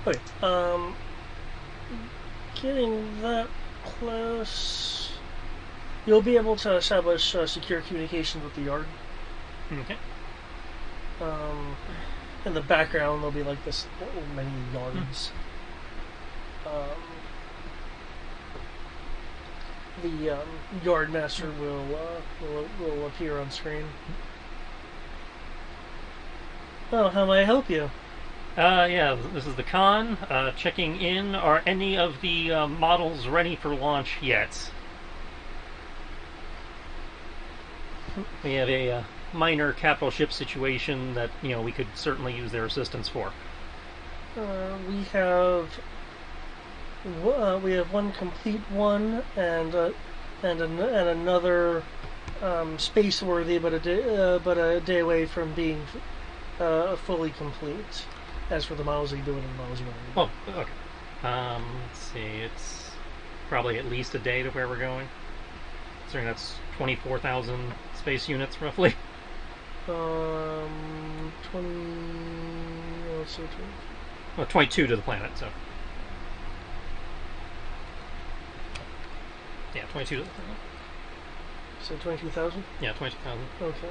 Okay, getting that close, you'll be able to establish secure communication with the yard. Okay. In the background, there'll be like this many yards. The yard master will appear on screen. Oh, how may I help you? Yeah, this is the Khan. Checking in. Are any of the models ready for launch yet? We have a minor capital ship situation that we could certainly use their assistance for. We have one complete one and another space worthy, but a day away from being fully complete. As for the miles you do it in the miles you want to do. Oh, okay. Let's see. It's probably at least a day to where we're going. Considering that's 24,000 space units, roughly. 20. Let's see, 20. Well, 22 to the planet, so. Yeah, 22 to the planet. So 22,000? Yeah, 22,000. Okay.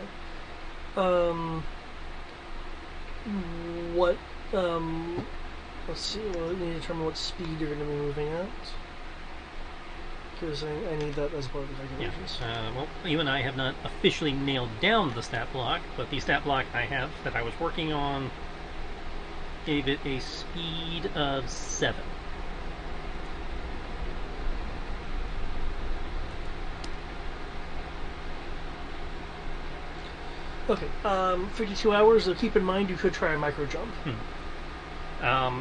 What, let's see, well, we need to determine what speed you're going to be moving at. Because I need that as part of the regulations. Yeah. Well, you and I have not officially nailed down the stat block, but the stat block I have that I was working on gave it a speed of 7. Okay, 52 hours, so keep in mind you could try a micro jump.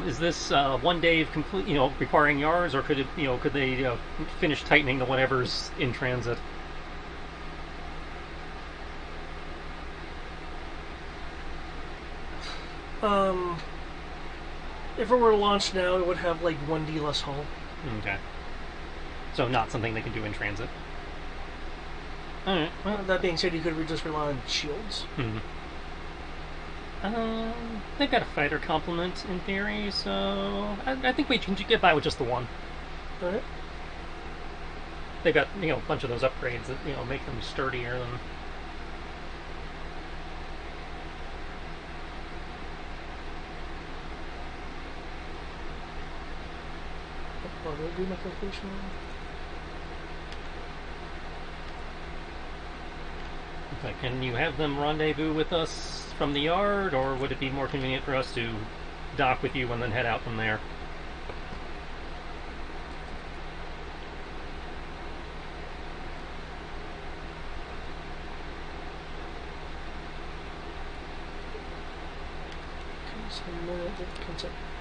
Is this 1 day of complete, requiring yards, or could it, could they finish tightening to whatever's in transit? If it were to launch now, it would have like 1D less hull. Okay. So not something they can do in transit. Alright, well. That being said, you could just rely on shields. They've got a fighter complement in theory, so I think we can get by with just the one. Alright. They've got, a bunch of those upgrades that, make them sturdier than... Did I do my calculation? Okay, can you have them rendezvous with us from the yard, or would it be more convenient for us to dock with you and then head out from there?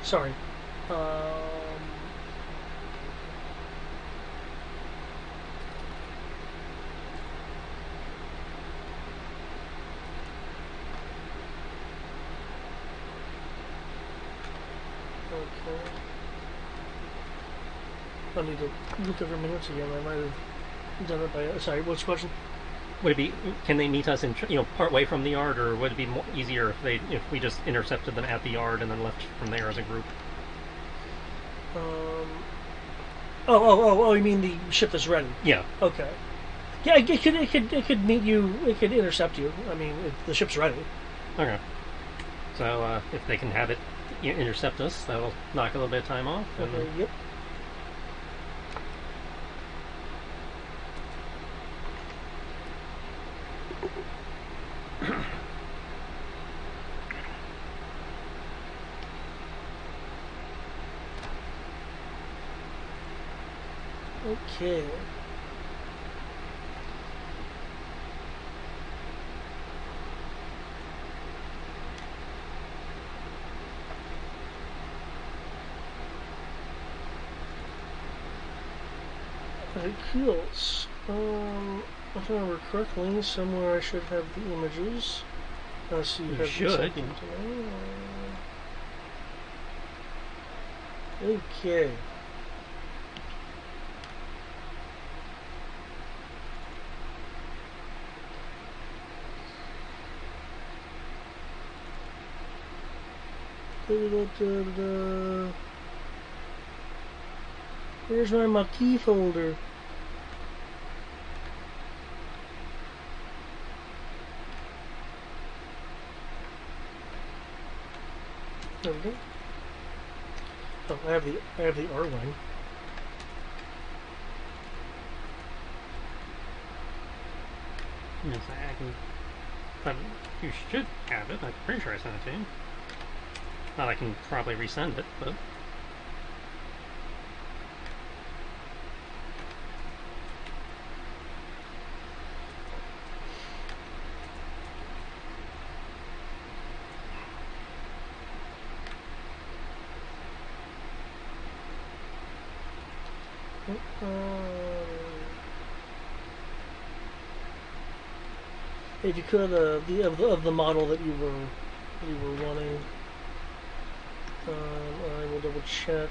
Sorry. I need to look over minutes again. I might have done it by. Sorry, what's the question? Would it be? Can they meet us in part way from the yard, or would it be more easier if we just intercepted them at the yard and then left from there as a group? Oh! You mean the ship that's ready? Yeah. Okay. Yeah, it could meet you. It could intercept you. I mean, the ship's ready. Okay. So if they can have it intercept us, that'll knock a little bit of time off. Okay. Yep. Okay. Kills. If I remember correctly, somewhere I should have the images. So you should. Okay. Here's my Maquis folder. There we go. Oh, I have the R line. Yes, I can. But you should have it. I'm pretty sure I sent it to you. Well, I can probably resend it, but. if you could, of the model that you were wanting. I will double check.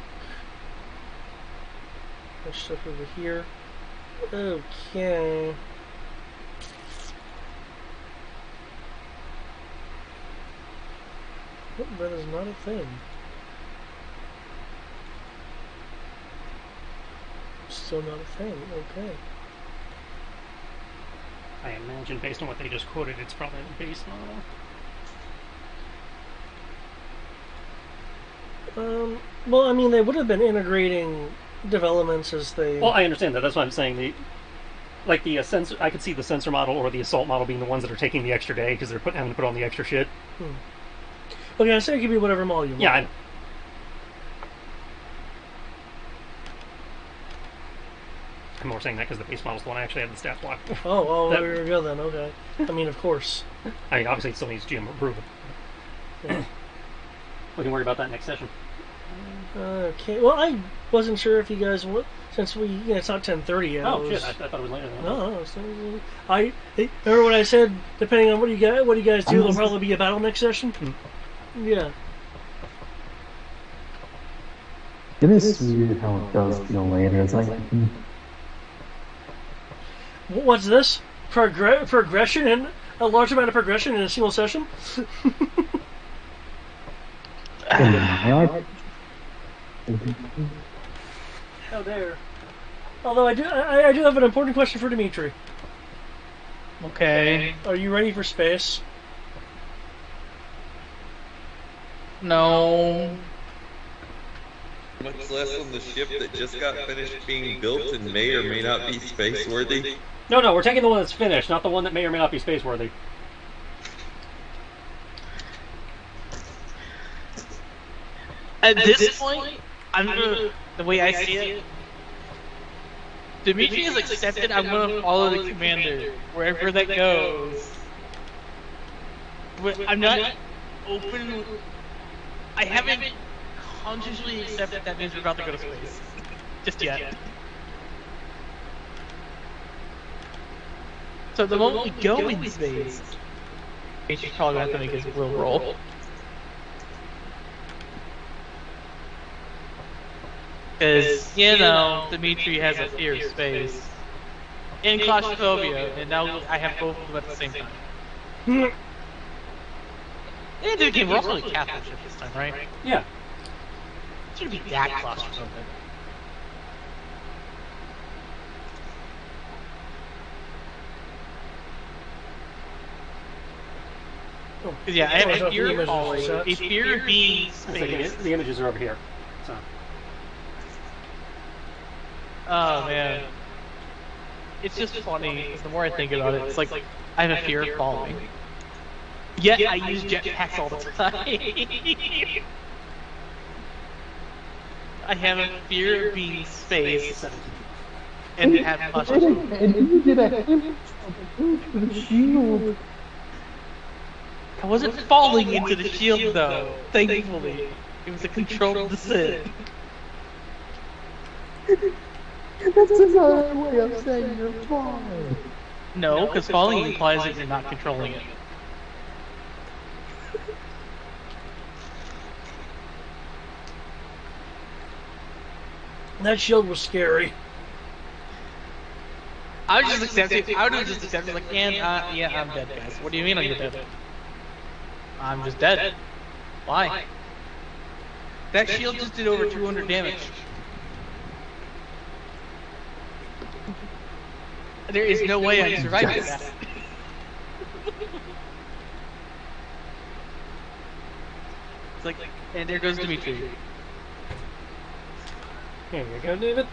There's stuff over here. Okay. Oh, that is not a thing. Still not a thing. Okay. I imagine, based on what they just quoted, it's probably the base model. Well, I mean, they would have been integrating developments as they... Well, I understand that. That's what I'm saying. The sensor, I could see the sensor model or the assault model being the ones that are taking the extra day because they're having to put on the extra shit. Okay, I say it could be whatever model you want. Yeah, I know. I'm more saying that because the base model's the one I actually had the stat block. There we go then. Okay. I mean, of course. I mean, obviously, it still needs GM approval. Yeah. We can worry about that next session. Okay. Well, I wasn't sure if you guys would, since it's not 10:30 yet. Oh shit! I thought it was later than that. No. Remember what I said. Depending on what you guys do, there'll probably be a battle next session. Yeah. It is weird how it does feel later. It's like, what's this? Progression and a large amount of progression in a single session? I How dare. Although I do have an important question for Dimitri. Okay. Are you ready for space? No. Much less on the ship that just got finished being built and may or may not be space worthy. No, we're taking the one that's finished, not the one that may or may not be space worthy. At this point, the way I see it, Dimitri has accepted I'm going to follow the commander wherever that goes. But I'm not open. I haven't consciously accepted that means we're about to go to space. Just yet. So the moment we go in space, Dimitri's probably going to have to make his real roll. Because, Dimitri has a fear of space. And claustrophobia, and now I have both of them at the same time. And the game, we're also in a Catholic ship this time, right? Yeah. It shouldn't be that claustrophobic. Because I have a fear of falling, a fear of being space. The images are over here. So. Oh man. It's just funny, because the more I think about it, it's like, I have a fear of falling. Yet I use jetpacks all the time. I have a fear of being space, and have claustrophobia. and you did a him from the shield. I wasn't falling into the shield though, thankfully. It was a controlled descent. That's another way of saying you're falling. No, because falling implies that you're not controlling it. That shield was scary. I would just accept it. I would just accept it. Like, I'm dead, guys. What do you mean I'm dead? I'm just dead. Why? That shield just did over 200 damage. There is no way I'm surviving that. It's like, and there goes Dimitri. Here you go, David.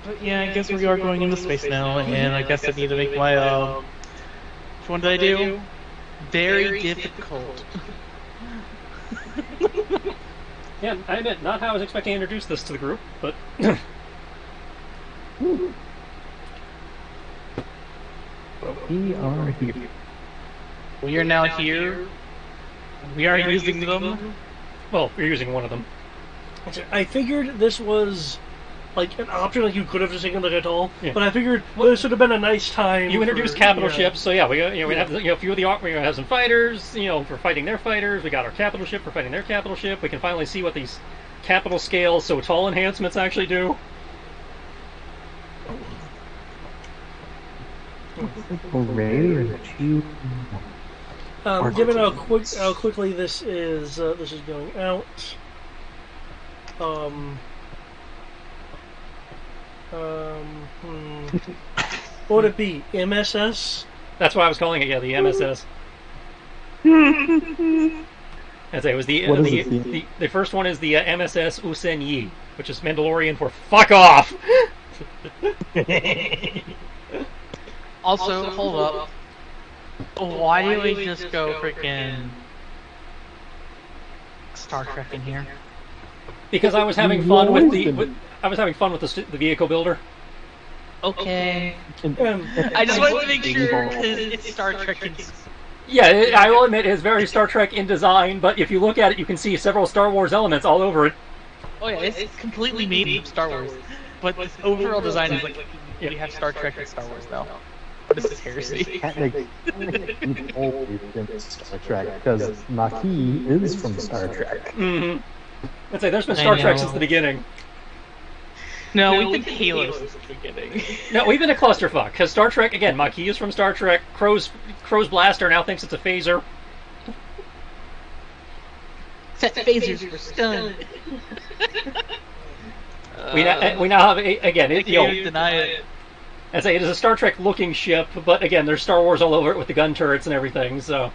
But yeah, I guess we are going into space now, and I guess I need to make my, which one did I do? Very difficult. Yeah, I admit, not how I was expecting to introduce this to the group, but... We are here. We are now here. We are using them. Well, we're using one of them. I figured this was like an option. Like you could have just taken the Atoll, Yeah. but I figured this would have been a nice time. You introduced for, capital yeah. ships, so yeah, we have a few of the we have some fighters, for fighting their fighters. We got our capital ship for fighting their capital ship. We can finally see what these capital scale so tall enhancements actually do. Hooray, or two. Given how quickly this is going out, what would it be? MSS? That's why I was calling it, yeah, the MSS. As it was the first one is the MSS Usen Yi, which is Mandalorian for fuck off. Also, hold up. Why do we just go freaking Star Trek in here? Because I was having fun with the vehicle builder. Okay. I just wanted to make sure because it's Star Trek. Yeah, I will admit it's very Star Trek in design, but if you look at it, you can see several Star Wars elements all over it. Oh yeah, it's completely made from Star Wars, but this overall design is like we have Star Trek and Star Wars now. This is heresy. Can't make always been Star Trek because Maquis is from Star Trek. Mm-hmm. I'd say there's been Star Trek since the beginning. No, we've been Halo since the beginning. No, we've been a clusterfuck because Star Trek again. Maquis is from Star Trek. Crow's blaster now thinks it's a phaser. Set phasers for stun. We now have again. Deny it. I say it is a Star Trek looking ship, but again, there's Star Wars all over it with the gun turrets and everything. So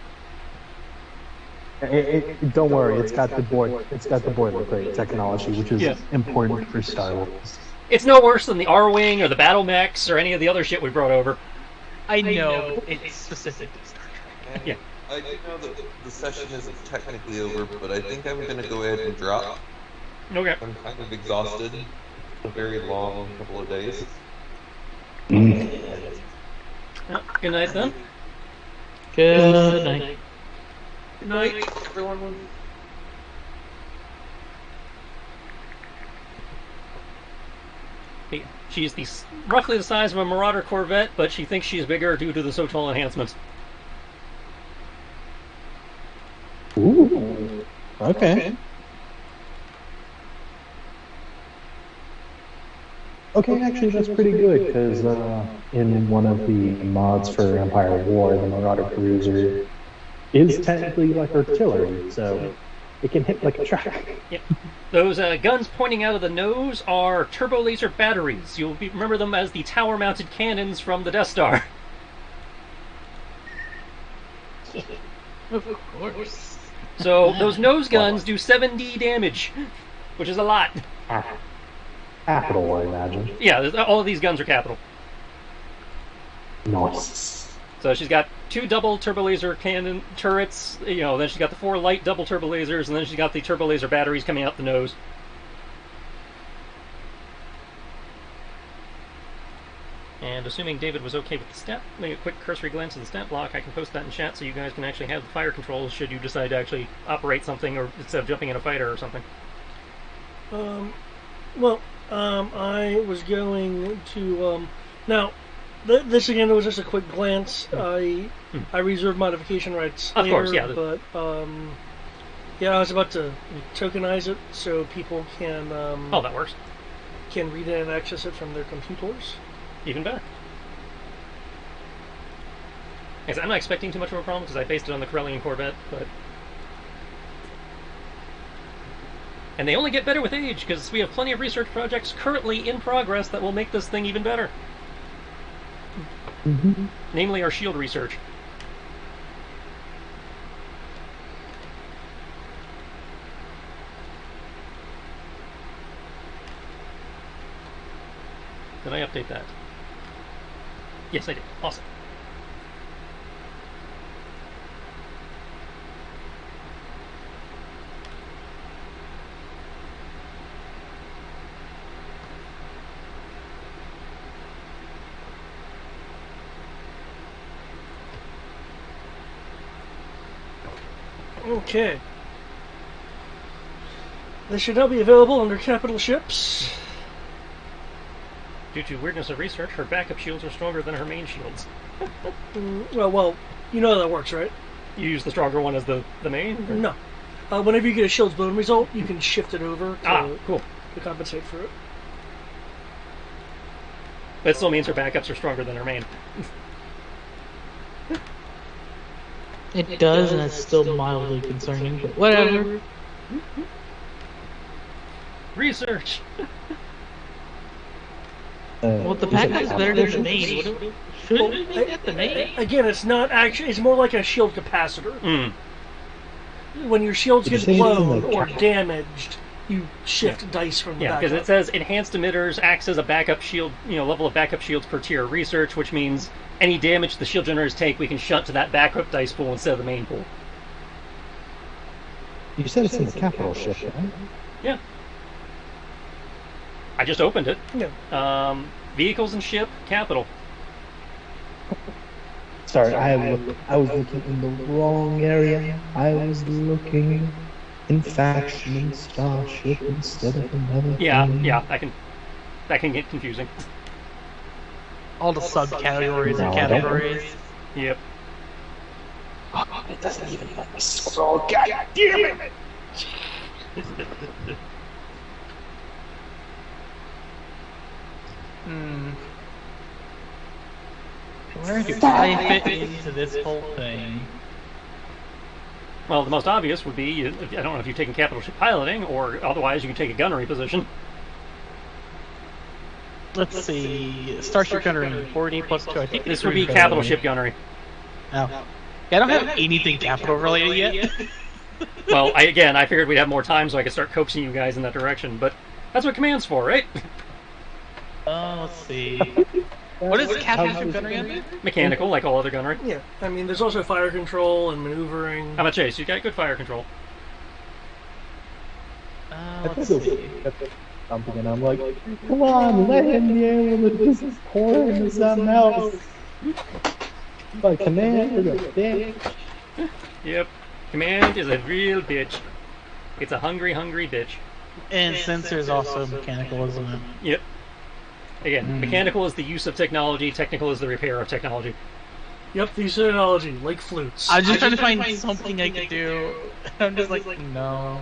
don't worry, it's got the boilerplate technology, which is important for Star Wars. It's no worse than the R-Wing or the battle mechs or any of the other shit we brought over. I know, it's specific to Star Trek. Yeah. I do know that the session isn't technically over, but I think I'm going to go ahead and drop. Okay. I'm kind of exhausted. A very long couple of days. Well, good night then. Good night. Good night, everyone. She's roughly the size of a Marauder Corvette, but she thinks she's bigger due to the SOTOL enhancements. Ooh. Okay. Okay, actually, that's pretty good because in one of the mods for Empire War, the Marauder Cruiser is technically like artillery, so it can hit like a truck. Yep. Those guns pointing out of the nose are turbo laser batteries. You'll remember them as the tower-mounted cannons from the Death Star. Of course. So those nose guns do 7D damage, which is a lot. Capital, I imagine. Yeah, all of these guns are capital. Nice. So she's got 2 double turbo laser cannon turrets, then she's got the 4 light double turbo lasers, and then she's got the turbo laser batteries coming out the nose. And assuming David was okay with the stat, make a quick cursory glance at the stat block, I can post that in chat so you guys can actually have the fire controls should you decide to actually operate something or instead of jumping in a fighter or something. I was going to now. This again was just a quick glance. I reserved modification rights Of later, course, yeah. But I was about to tokenize it so people can that works. Can read it and access it from their computers. Even better. I'm not expecting too much of a problem because I based it on the Corellian Corvette, but and they only get better with age because we have plenty of research projects currently in progress that will make this thing even better. Mm-hmm. Namely our shield research. Did I update that? Yes, I did. Awesome. Okay. This should now be available under capital ships. Due to weirdness of research, her backup shields are stronger than her main shields. Well, you know how that works, right? You use the stronger one as the main? Or? No. Whenever you get a shield's bone result, you can shift it over cool. to compensate for it. That still means her backups are stronger than her main. It does, and it's still mildly concerning, but whatever. Research! Well, the backup is better than the main. Shouldn't we make that the main? Again, it's not actually. It's more like a shield capacitor. Mm. When your shields get Did you say it's in blown the or cap- damaged, you shift dice from the Yeah, backup. because it says enhanced emitters acts as a backup shield, level of backup shields per tier of research, which means any damage the shield generators take, we can shunt to that backup dice pool instead of the main pool. You said it's in the capital ship, right? Yeah. I just opened it. Yeah. Vehicles and ship, capital. Sorry, I was looking in the wrong area. I was looking in faction and starship instead of another Yeah, thing. yeah, that can get confusing. All the subcategories No, and I don't. categories. Yep. Oh, it doesn't even let me scroll. God damn it! Where do I fit into this whole thing? Well, the most obvious would be, I don't know if you've taken capital ship piloting, or otherwise you can take a gunnery position. Let's see. Starship Gunnery 40 plus 2. I think This it's would be really capital better. ship gunnery. Oh. Yeah, I don't have anything capital related yet. Well, I figured we'd have more time so I could start coaxing you guys in that direction, but that's what command's for, right? Let's see. What is capital ship gunnery under? Mechanical, like all other gunnery. Yeah. I mean, there's also fire control and maneuvering. How about Chase? You got good fire control. Let's see. Something, and I'm like, come on, let him be able to just pour into something else. But command is a bitch. Yep. Command is a real bitch. It's a hungry, hungry bitch. And sensor is also mechanical, isn't it? Yep. Again, mechanical is the use of technology, technical is the repair of technology. Yep, these are technology, like flutes. I'm just trying to find something I could do. I'm just like, no.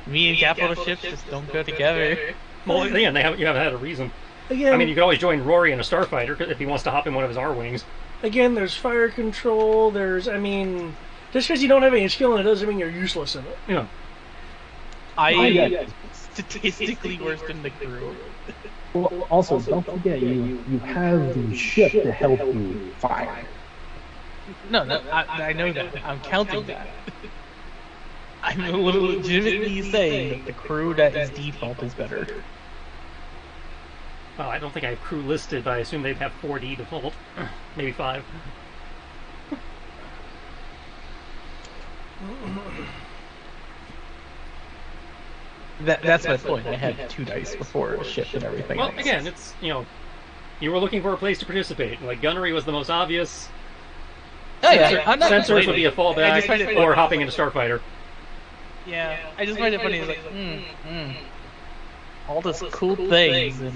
Me and capital ships just don't go together. Well, again, you haven't had a reason. Again, I mean, you could always join Rory in a starfighter if he wants to hop in one of his R-wings. again, there's fire control. Just because you don't have any skill in it doesn't mean you're useless in it. Yeah. I yeah. am statistically worse than the crew. Well, also, don't forget, you have the ship to help you fire. No, I know that. I'm counting that. I'm legitimately saying that the crew that is default is better. Well, I don't think I have crew listed, but I assume they'd have 4D default. Maybe 5. That's my point. I had 2 dice before a ship and everything. Well, else. again, it's, you were looking for a place to participate. Like, gunnery was the most obvious. Oh, yeah. I'm not Sensors would be a complaining. I just find it fallback, funny. or hopping into starfighter. Yeah, I just find it funny. It's like, all this cool things, and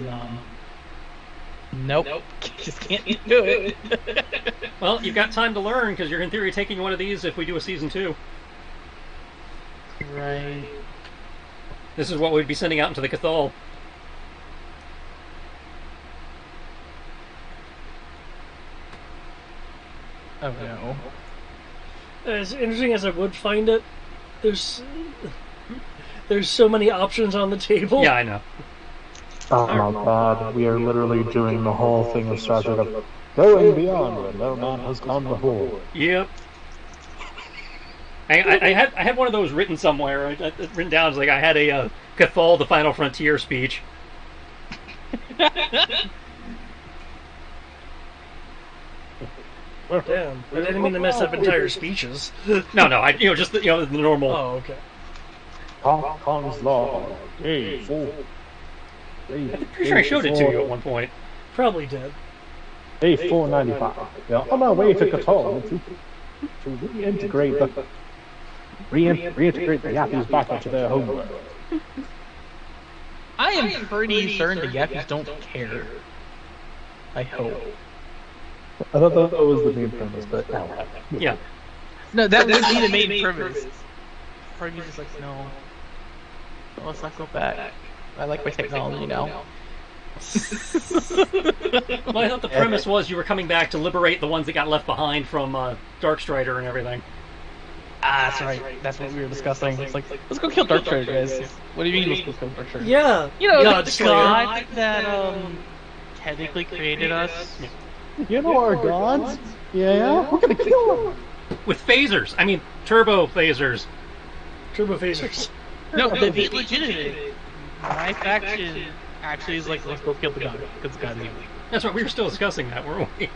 nope, just can't do it. Well, you've got time to learn, because you're in theory taking one of these if we do a season 2. Right. This is what we'd be sending out into the Cathal. Oh no. As interesting as I would find it, there's so many options on the table. Yeah, I know. Oh my god, we are literally doing the whole thing of Star Trek of going beyond where no man has gone before. Yep. I had one of those written somewhere. Written down. It's like I had a Cathal, the Final Frontier speech. Damn, I didn't mean to mess up entire speeches. No, just the normal. Oh, okay. Hong Kong's law. Hey, fool. I'm pretty sure I showed it to you at one point. Probably did. Hey, 495. Yeah, on our way to Qatar to reintegrate the reintegrate the Yappies back into their homeworld. I am pretty certain the Yappies don't care. I hope. I thought that was the main premise, but now. Yeah. No, that would be the main premise. Part of me's just like, no. Let's not go back. I like my technology now. Well, I thought the premise was you were coming back to liberate the ones that got left behind from Darkstrider and everything. Ah, that's right. That's what we were discussing. It's like, let's go kill Darkstrider, guys. What do you mean let's go kill Darkstrider? Yeah. You know, God the Slayer. god that technically created us. You know our gods? Yeah, we're gonna kill them. With phasers. I mean, turbo phasers. Turbo phasers. No, to be legitimate, my faction actually is like, let's go kill the god, because the god's evil. That's right, we were still discussing that, weren't we?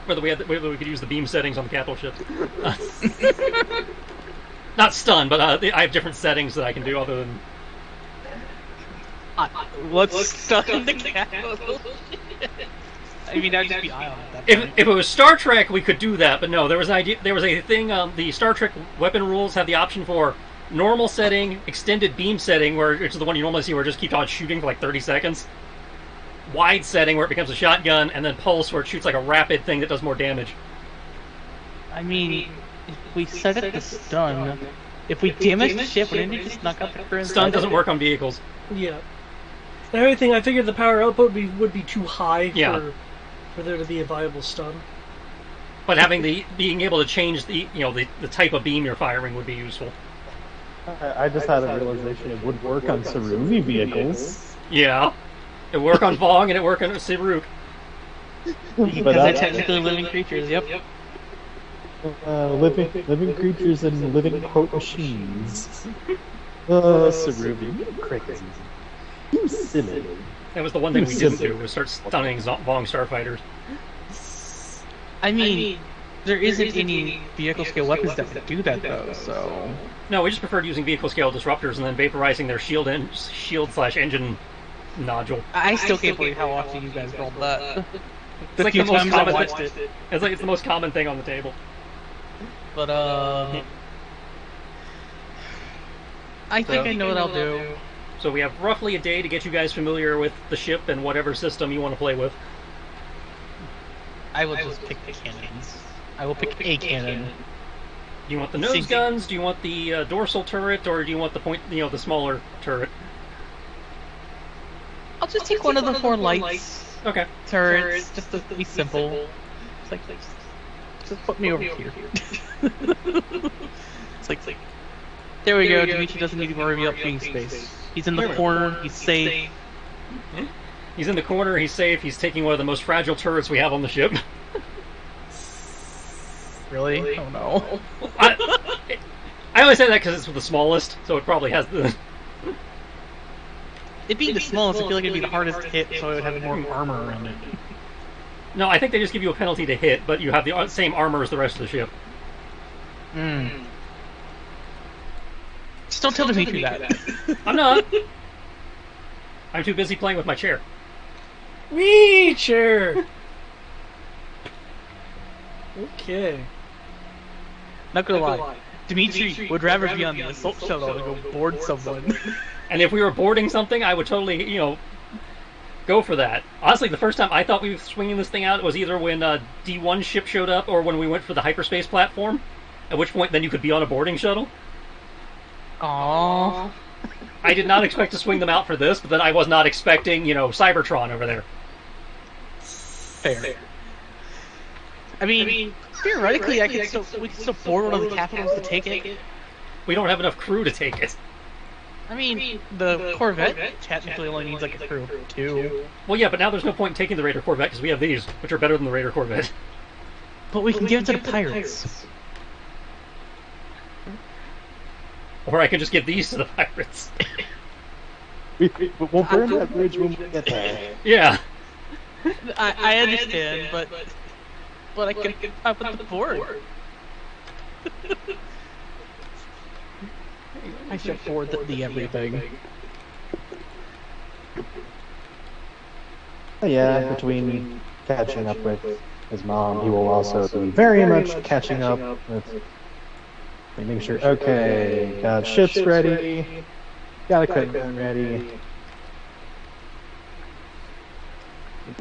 Whether we could use the beam settings on the capital ship. Not stun, but I have different settings that I can do other than... Let's stun the capital. I mean, that'd just be Ion at that point. If it was Star Trek, we could do that, but no, there was an idea. There was a thing. The Star Trek weapon rules have the option for normal setting, extended beam setting, where it's the one you normally see where it just keeps on shooting for like 30 seconds. Wide setting where it becomes a shotgun, and then pulse where it shoots like a rapid thing that does more damage. I mean, if we set it to stun, if we damage the ship, wouldn't it just knock out the crew? Stun doesn't work on vehicles. Yeah. And everything, I figured the power output would be too high Yeah. for there to be a viable stun. But having being able to change the type of beam you're firing would be useful. I just had a realization it would work on Saruvi vehicles. Yeah, it work on Vong and it work on Siruk. Because they're technically living creatures. Yep. Living creatures and living quote machines. Saruvi, you crazy. You silly. That was the one thing we didn't do, was start stunning Vong starfighters. I mean, there isn't any vehicle scale weapons that would do that though, so... No, we just preferred using vehicle scale disruptors and then vaporizing their shield/engine nodule. I still can't believe how often you guys rolled that. It's like few the most times I common. watched it. It's like it's the most common thing on the table. But I think I know what I'll do. So we have roughly a day to get you guys familiar with the ship and whatever system you want to play with. I will just pick the cannons. I will pick a cannon. Do you want the nose guns? Do you want the dorsal turret, or do you want the smaller turret? I'll just take one of the four lights. Okay. Turrets, just to be simple. It's like, just put me over here. It's like, there we go. Dimitri doesn't need to worry about being space. He's in the corner. He's safe. He's in the corner. He's safe. He's taking one of the most fragile turrets we have on the ship. Really? Oh no. I only say that because it's the smallest, so it probably has the. It being the smallest, I feel like it'd be the hardest to hit, so it would have more armor around it. No, I think they just give you a penalty to hit, but you have the same armor as the rest of the ship. Just don't tell Dimitri that. I'm not. I'm too busy playing with my chair. Wee chair. Okay. Not gonna lie, Dimitri would rather be on the assault shuttle than go board someone. And if we were boarding something, I would totally, go for that. Honestly, the first time I thought we were swinging this thing out was either when D1 ship showed up or when we went for the hyperspace platform, at which point then you could be on a boarding shuttle. Aww. I did not expect to swing them out for this, but then I was not expecting, Cybertron over there. Fair. I mean, theoretically, we could still board one of the capitals to take it. We don't have enough crew to take it. I mean, the Corvette technically only needs like a crew of 2. Well, yeah, but now there's no point in taking the Raider Corvette because we have these, which are better than the Raider Corvette. But we can give it to the pirates. Or I can just give these to the pirates. We'll burn that bridge when we get there. Yeah. I understand, but I can up with the board. I should board the everything. Yeah, between catching up with his mom, he will also be very much catching up with making sure, okay, got ships ready, got equipment ready,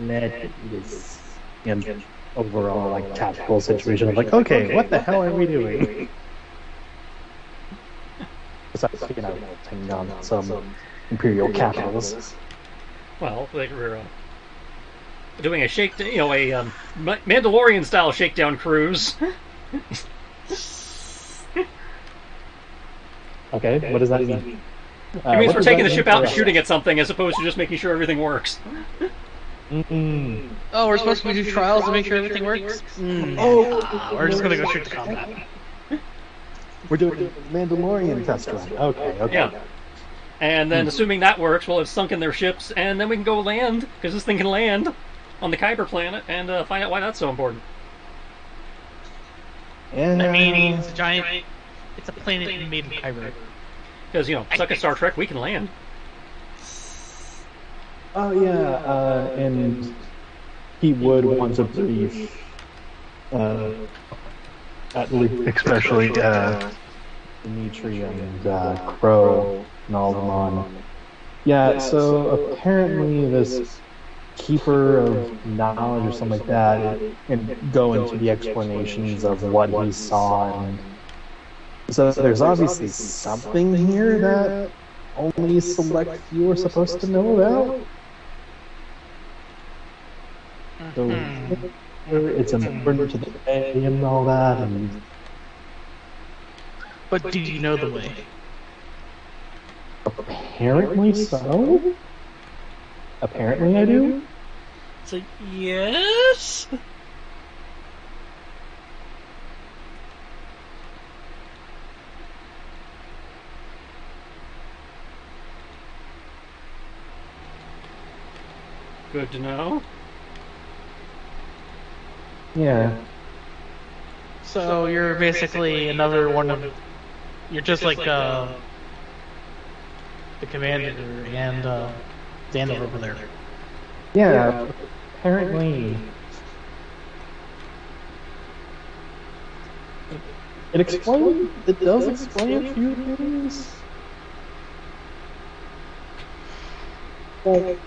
net is an overall like tactical situation of like, okay, what the hell are we doing? Besides, taking on some imperial capitals. Well, like we're doing a Mandalorian style shakedown cruise. Okay, what does that mean? It means we're taking the ship out and shooting at something as opposed to just making sure everything works. Oh, we're supposed to do trials to make sure everything works? We're just gonna go shoot the combat. We're doing a Mandalorian test run. Okay. Yeah. And then, assuming that works, we'll have sunken their ships, and then we can go land, because this thing can land on the Kyber planet, and find out why that's so important. And, I mean, it's a giant... It's a planet made of Kyber. Because, suck at Star Trek, we can land. Oh, yeah, and he would want to brief, especially Dimitri and Crow and all of them on. Yeah, so apparently this keeper of knowledge or something like that, and go into the explanations of what he saw. And so there's obviously something here that only select few are supposed to know about. So it's important to the way and all that. And but do you know the way? Apparently so. Apparently I do. It's like, yes? Good to know. Yeah. So you're basically another one of... You're just like the commander and Xander over there. Yeah, apparently it does explain a few things. But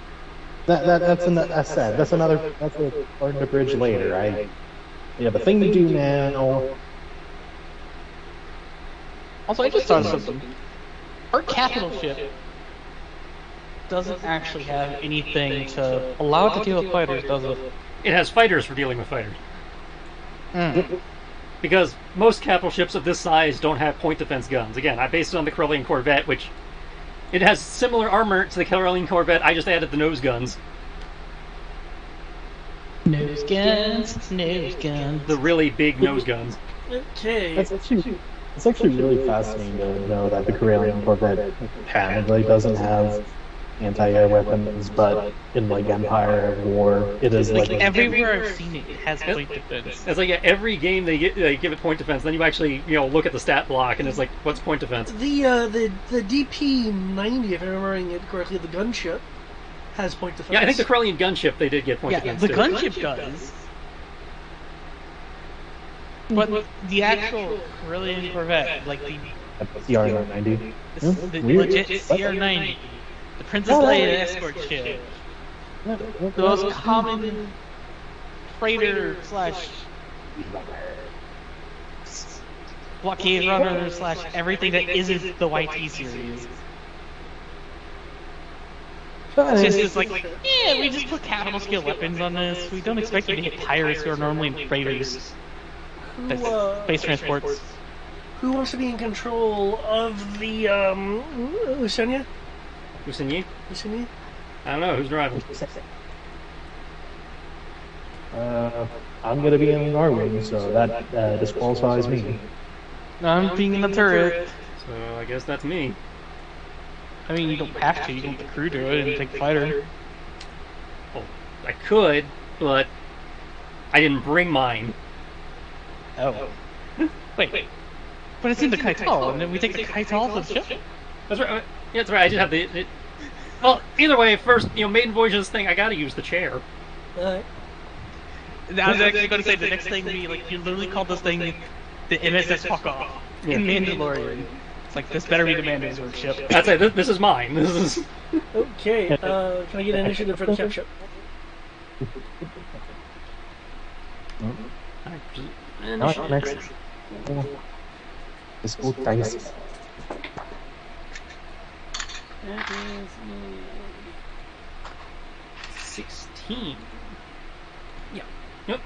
that's another part of the bridge later. The thing to do now. Also, I just thought of something. Our capital ship doesn't actually have anything to allow it to deal with fighters, does it? It has fighters for dealing with fighters. Because most capital ships of this size don't have point defense guns. Again, I based it on the Corellian Corvette, which it has similar armor to the Corellian Corvette. I just added the nose guns. Nose guns. The really big nose guns. Okay. It's actually really fascinating to know that the Corellian Corvette apparently doesn't have anti-air weapons, but in like Empire of War, it is like everywhere I've seen it, it has point defense. It's like every game they give it point defense. Then you actually look at the stat block and it's like, what's point defense? The DP-90, if I'm remembering it correctly, the gunship has point defense. Yeah, I think the Corellian gunship they did get point defense. The gunship does. But the actual Corellian Corvette, like the CR-90, the legit CR-90, the Princess Leia escort ship, the most common freighter slash blockade runner slash everything that isn't the YT series. It's just like, yeah, we just put capital scale weapons on this. We don't expect you to hit pirates who are normally in freighters. Space transports. Who wants to be in control of the Usenia? Usenyi? Usenia? I don't know, who's driving? I'm gonna be in Norway, so that disqualifies me. I'm being in the turret. So I guess that's me. I mean, you don't have to. You can let the crew do it and take the fighter. Well, I could, but I didn't bring mine. Oh. Wait. But it's in the Kaital, and then we take the Kaital to the ship? That's right. Yeah, that's right. I just have the... Well, either way, first, maiden voyage of this thing, I gotta use the chair. Alright. I was actually going to say the next thing would be, like, you literally called this thing the MSS Fuck Off in Mandalorian. It's like, this better be the Mando's ship. I'd say, this is mine. This is... Okay, can I get an initiative for the ship? Now next. This whole dice. That is 16. Yeah. Yep.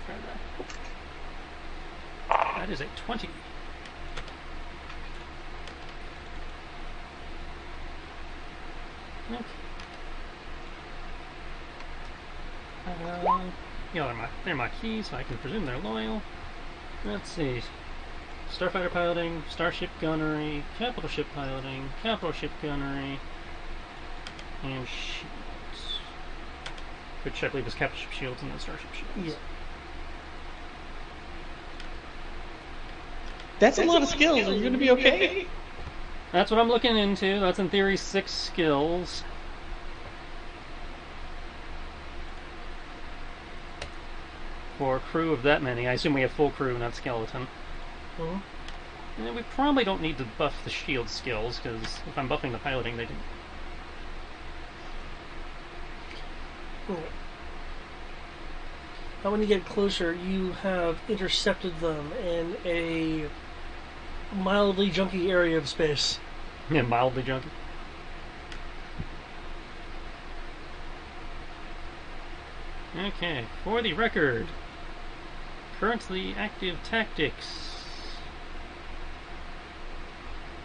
Try that. That is a 20. Okay. Yeah, they're Maquis, so I can presume they're loyal. Let's see. Starfighter piloting, starship gunnery, capital ship piloting, capital ship gunnery, and shields. Which I believe is capital ship shields and then starship shields. Yeah. That's a lot of skills. Are you going to be okay? That's what I'm looking into. That's in theory 6 skills. For a crew of that many. I assume we have full crew, not skeleton. Mm-hmm. And we probably don't need to buff the shield skills, because if I'm buffing the piloting, they can... Now when you get closer, you have intercepted them in a mildly junky area of space. Yeah, mildly junky. Okay, for the record, currently active tactics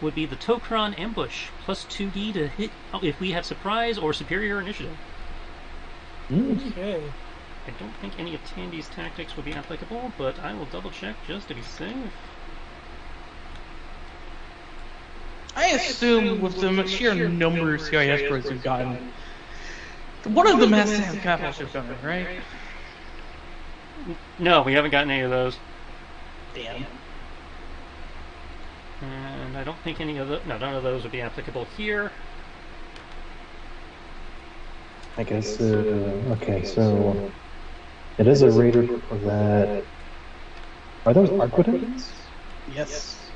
would be the Tok'ra ambush, plus 2d to hit if we have surprise or superior initiative. Okay. I don't think any of Tandy's tactics would be applicable, but I will double check just to be safe. I assume with the sheer number of CIS droids we've gotten, one of them has to have capital ship gunnery, right? No, we haven't gotten any of those. Damn. And I don't think any of none of those would be applicable here. I guess, okay, so it is a raider that... Are those Arquitans? Yes.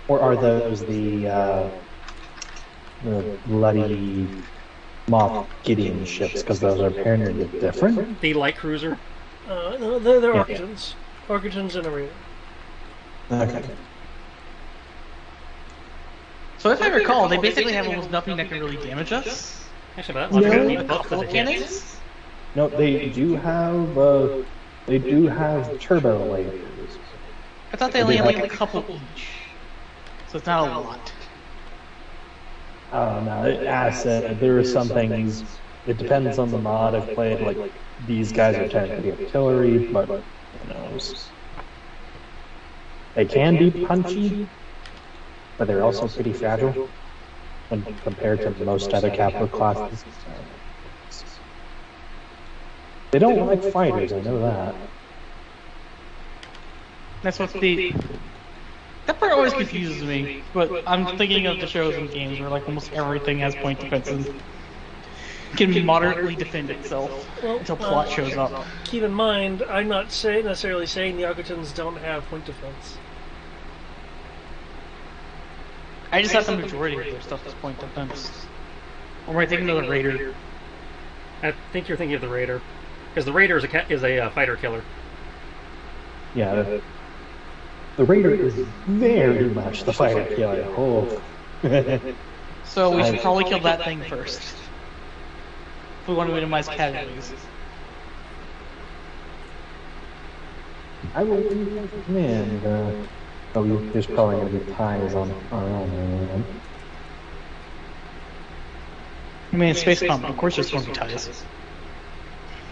Or are those the bloody Moff Gideon ships, because those are apparently different? The light cruiser? No, they're Yeah. Arquitans. Arquitans and a raider. Okay. So if I recall, they basically have almost nothing that can really damage us. Actually, but that's No. we need buff for the hit. Cannons? No, they do have turbo lasers. I thought they only had like a couple each. So it's not a lot. Oh no, there are some things, it depends on the mod I've played, like, these guys are technically artillery, but who knows. They can be punchy, but they're also pretty fragile when compared to most other capital classes. They don't like fighters, I know that. That's what's the... That part always confuses me, but I'm thinking of the shows and games where like almost everything has point defenses. Can moderately defend itself until plot shows up. Keep in mind, I'm not necessarily saying the Arquitans don't have point defense. I just thought the majority of their stuff was point defense. Or am I thinking of the Raider? I think you're thinking of the Raider. Because the Raider is a fighter killer. Yeah, the Raider is very much the fighter killer. Oh. So we should probably kill that thing first. If we want to minimize casualties. I will recommend, there's probably going to be ties on our own. I mean, it's Space Combat, of course there's going to be ties.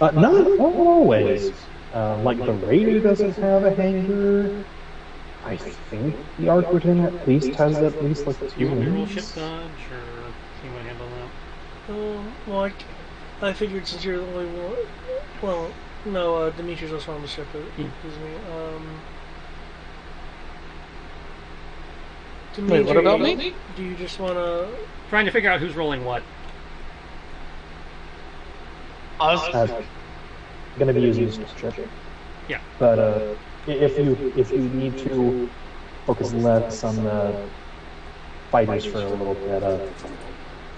Not always. Like the Raider doesn't have a hangar. I think the Arquitan at least has at least like Do 2 you want me to roll wings. ship dodge, or you want to handle that? Well, I figured since you're the only one... Well, no, Demetrius also on the ship, isn't he? Wait, what about me? Do you just want to... Trying to figure out who's rolling what. Us? Gonna be using this ship. Yeah. But if you need to focus less on the fighters for a little bit,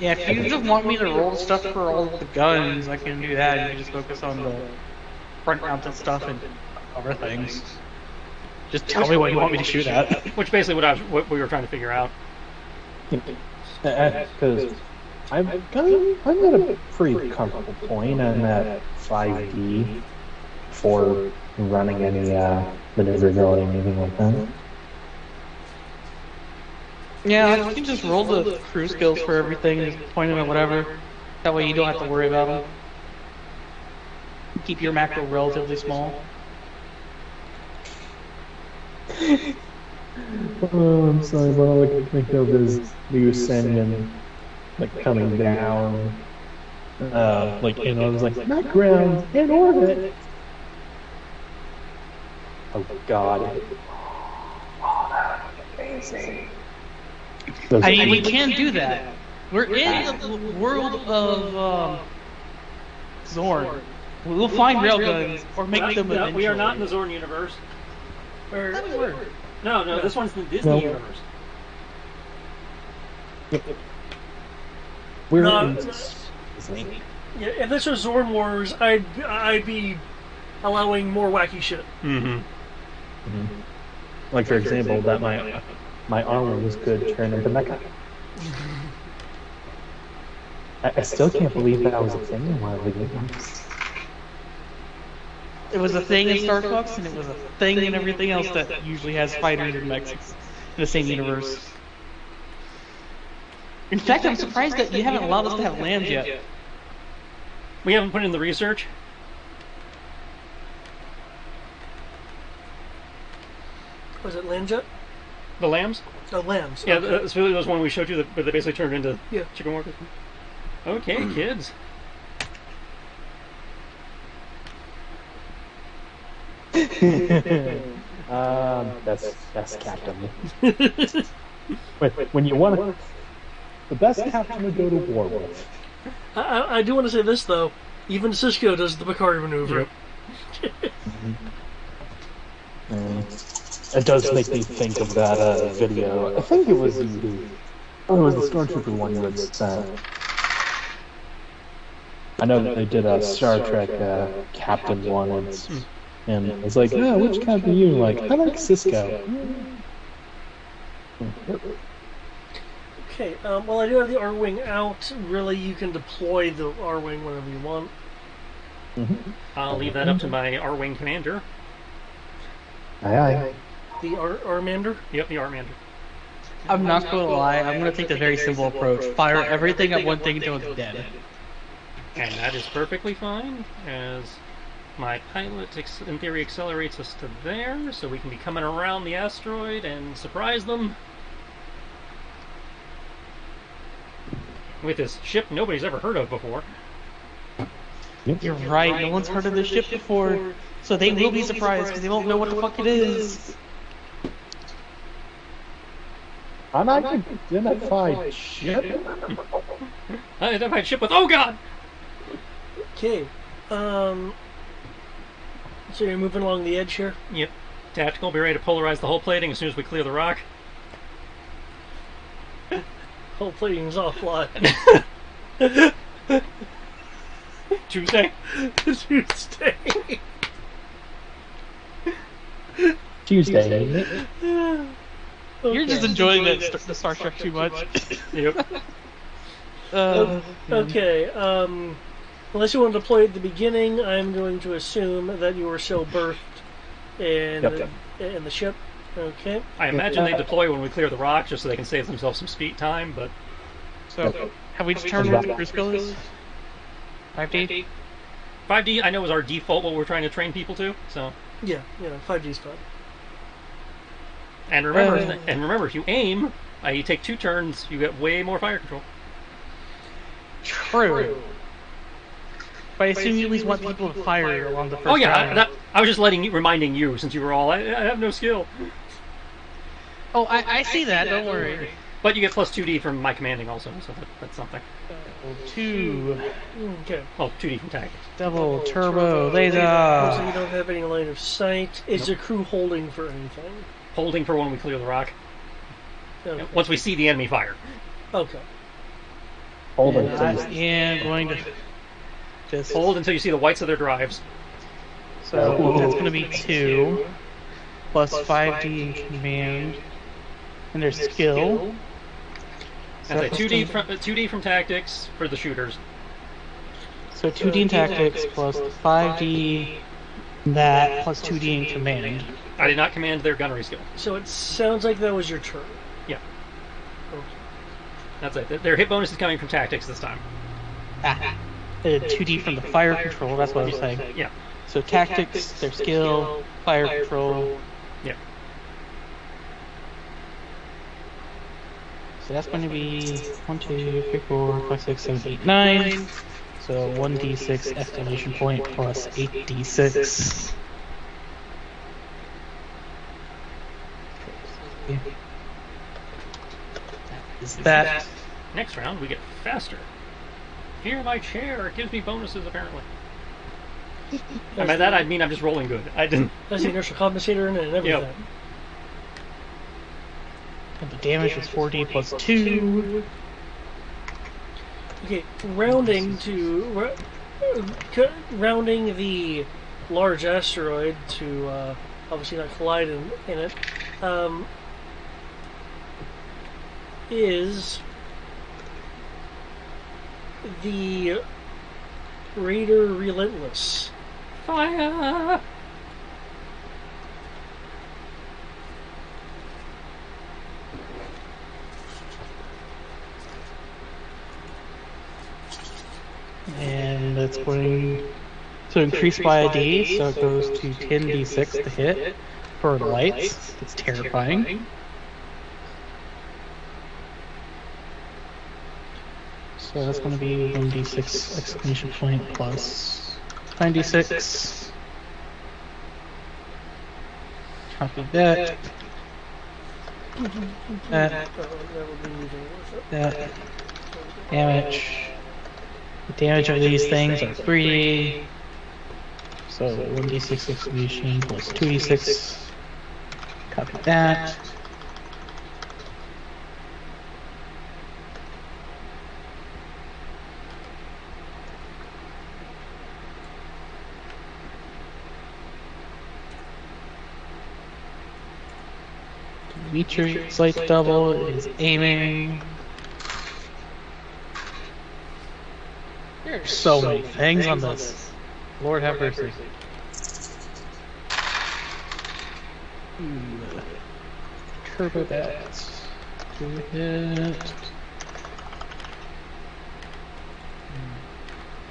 Yeah, if you just want me to roll stuff for all the guns, I can do that. You can just focus on the front-mounted stuff and other things. Just tell me what you want me to shoot at. Which basically what we were trying to figure out. Because I'm at a pretty comfortable point on that 5D for running any maneuverability or anything like that. Yeah, you can just roll the crew skills for everything and just point them at whatever. That way you don't have to worry about them. Keep your macro relatively small. Oh, I'm sorry, but all I can think of is you sending, like, coming down. Like, you know, it was like, not ground, in orbit. Oh, God. Oh, that would be amazing. I mean, we can do that. We're in the world of Zorn. We'll find railguns or make them eventually. We are not in the Zorn universe. No, this one's the Disney universe. We're No, in Disney. Yeah, if this was Zorn Wars, I'd be allowing more wacky shit. Like, for example, that my armor was good turn into mecha. I still can't believe that was a thing in one of the games. It was a thing in Star Fox, and it was a thing in everything else that usually has fighters and mechs in the same universe. In fact, I'm surprised that you haven't allowed us to have lambs yet. We haven't put in the research. Was it Landjet? The lambs? Oh, lambs. Yeah, Okay. that's really those one we showed you that they basically turned into chicken workers. Okay, kids. That's Captain. when you want the best Captain to go to war with. I do want to say this, though. Even Cisco does the Bakari maneuver. It does make me think of that video. I think it was the Stormtrooper one you had sent. I know that they did a Star Trek Captain one, and it's like, which Captain you like? I like Cisco. Okay, well, I do have the R-Wing out. Really, you can deploy the R-Wing whenever you want. I'll leave that up to my R-Wing commander. Aye. The R-Mander? Yep, the R-Mander. I'm not going to lie, I'm going to take the very simple approach. Fire everything at one thing until it's dead. And that is perfectly fine, as my pilot, in theory, accelerates us to there, so we can be coming around the asteroid and surprise them. With this ship nobody's ever heard of before. You're right, no one's heard of this ship before, so they will be surprised because they won't know what the fuck it is. Unidentified ship? Unidentified ship with, oh god! Okay, so you're moving along the edge here? Yep. Tactical, be ready to polarize the hull plating as soon as we clear the rock. Hull plating is offline. Tuesday? Tuesday. Tuesday, isn't it? You're just enjoying the Star Trek too much. Yep. Okay, unless you want to deploy at the beginning, I'm going to assume that you are still berthed in the ship. Okay. I imagine they deploy when we clear the rock just so they can save themselves some speed time, but... So, have we determined what the crew skill is? 5D? 5D, I know, is our default what we're trying to train people to, so... Yeah, 5G's fine. And remember, if you aim, you take 2 turns, you get way more fire control. True. But I assume you at least want people to fire along the first round. I was just reminding you, since you were all, I have no skill. Oh, I see that, don't worry. But you get plus 2D from my commanding also, so that's something. Double 2. Okay. Oh, 2D from tactics. Double turbo laser. So you don't have any line of sight. Is the crew holding for anything? Holding for when we clear the rock. Okay. Once we see the enemy fire. Okay. Hold And on. I am going to just Hold until you see the whites of their drives. So that's going to be 2 plus 5D in command, and their skill. That's a 2D from tactics for the shooters. So 2D in tactics plus 5D that plus 2D in command. I did not command their gunnery skill. So it sounds like that was your turn. Yeah, Okay. that's it. Their hit bonus is coming from tactics this time. 2D from the fire control. That's what I was saying. Yeah. So tactics, their skill, fire control. Yeah. So that's going to be 1, 2, 3, 4, 5, 6, 7, 8, 9. So 1d6 exclamation point plus 8d6. Is that? Next round, we get faster. Fear my chair. It gives me bonuses, apparently. And by that, I mean I'm just rolling good. I didn't. That's the inertial compensator in it and everything. Yep. And the damage is 4d plus 2. Okay, rounding the large asteroid to obviously not collide in it is the Raider Relentless. Fire! And it's going to increase by a d, so it goes to 10d6 to hit for the lights. It's terrifying. So that's going to be 1d6 exclamation point plus 9d6. Copy that. That. Damage. The damage of these things are 3d. So 1d6 exclamation plus 2d6. Copy that. Dimitri, slight double is aiming. There's so many things on this. Lord have mercy. Turbo that. Do hit.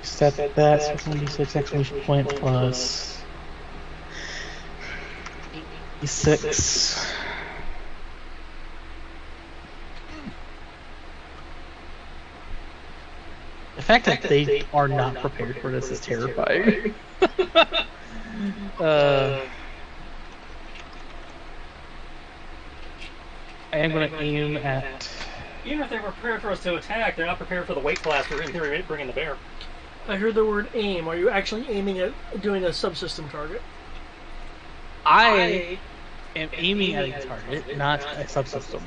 Set that, so 1d6 exclamation point plus 6. The fact that they are not prepared for this is terrifying. I am going to aim at... Even if they were prepared for us to attack, they're not prepared for the weight class we're in theory bringing the bear. I heard the word aim. Are you actually aiming at doing a subsystem target? I am aiming at a target, not a subsystem.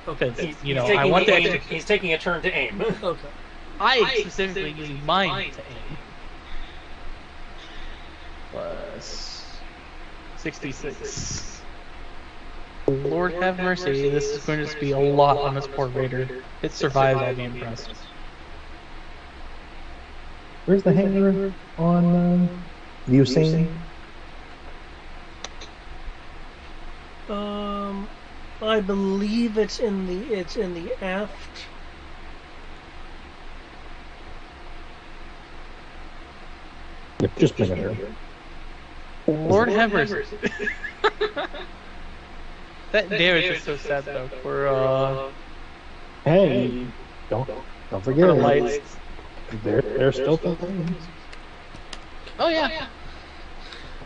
Okay. You know, I want that. He's taking a turn to aim. Okay. I specifically using mine to aim. Plus 66. Lord have mercy, this is going to be a lot on this poor Raider. If it survives, I'll be impressed. Where's the hangar on Usain? I believe it's in the aft. Yep, just bring it here. Lord have mercy. That damage is so sad though. For Hey, don't for forget the it. lights. They're still things. Oh yeah.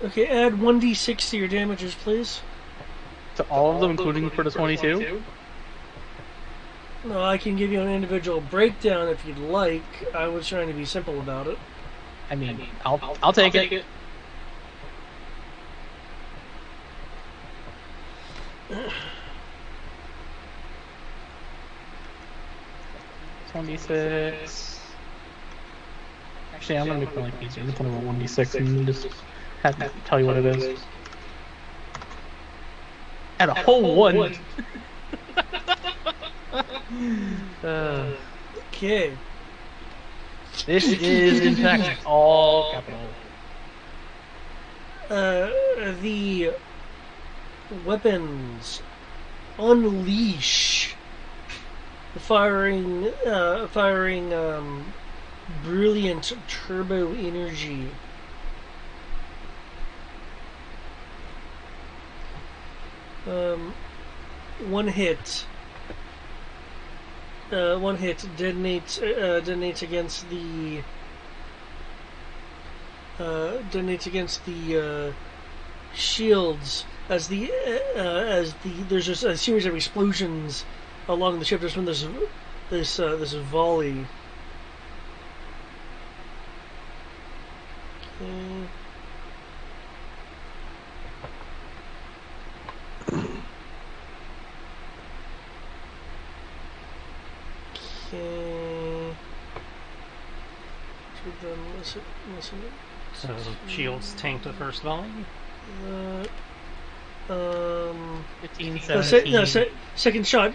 Okay, add 1d6 to your damages, please. To all of them, including for the 22. No, I can give you an individual breakdown if you'd like. I was trying to be simple about it. I mean, I'll take it. 1d6. Actually, I'm gonna make my life easier. I'm gonna roll 1d6 and just have to tell you what it is. At a whole one. Okay. This is in fact all capital. The weapons unleash, firing brilliant turbo energy. One hit detonates against the shields as there's just a series of explosions along the ship. There's from this volley. Okay. Okay. To them, listen. So shields tanked the first volley. 15, No, 17. second shot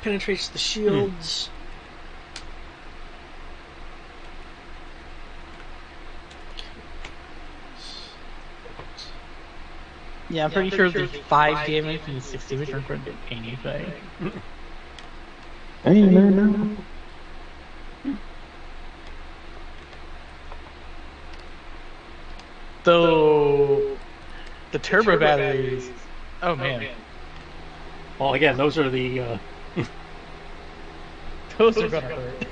penetrates the shields. Yeah, I'm pretty sure there's 5 damage and 6 damage are going to anything. Hey, no. Though the turbo batteries, oh man, Well, again, those are the. those are gonna hurt.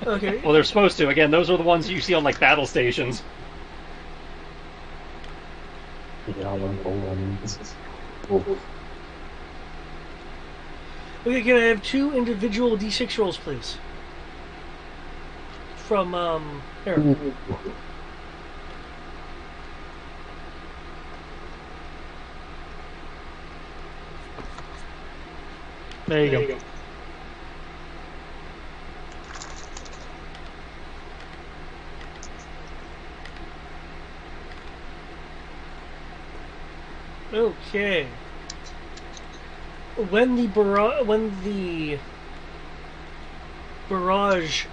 Okay. Well, they're supposed to. Again, those are the ones you see on like battle stations. Okay, can I have 2 individual D6 rolls, please? From here. There you go. Okay. When the barrage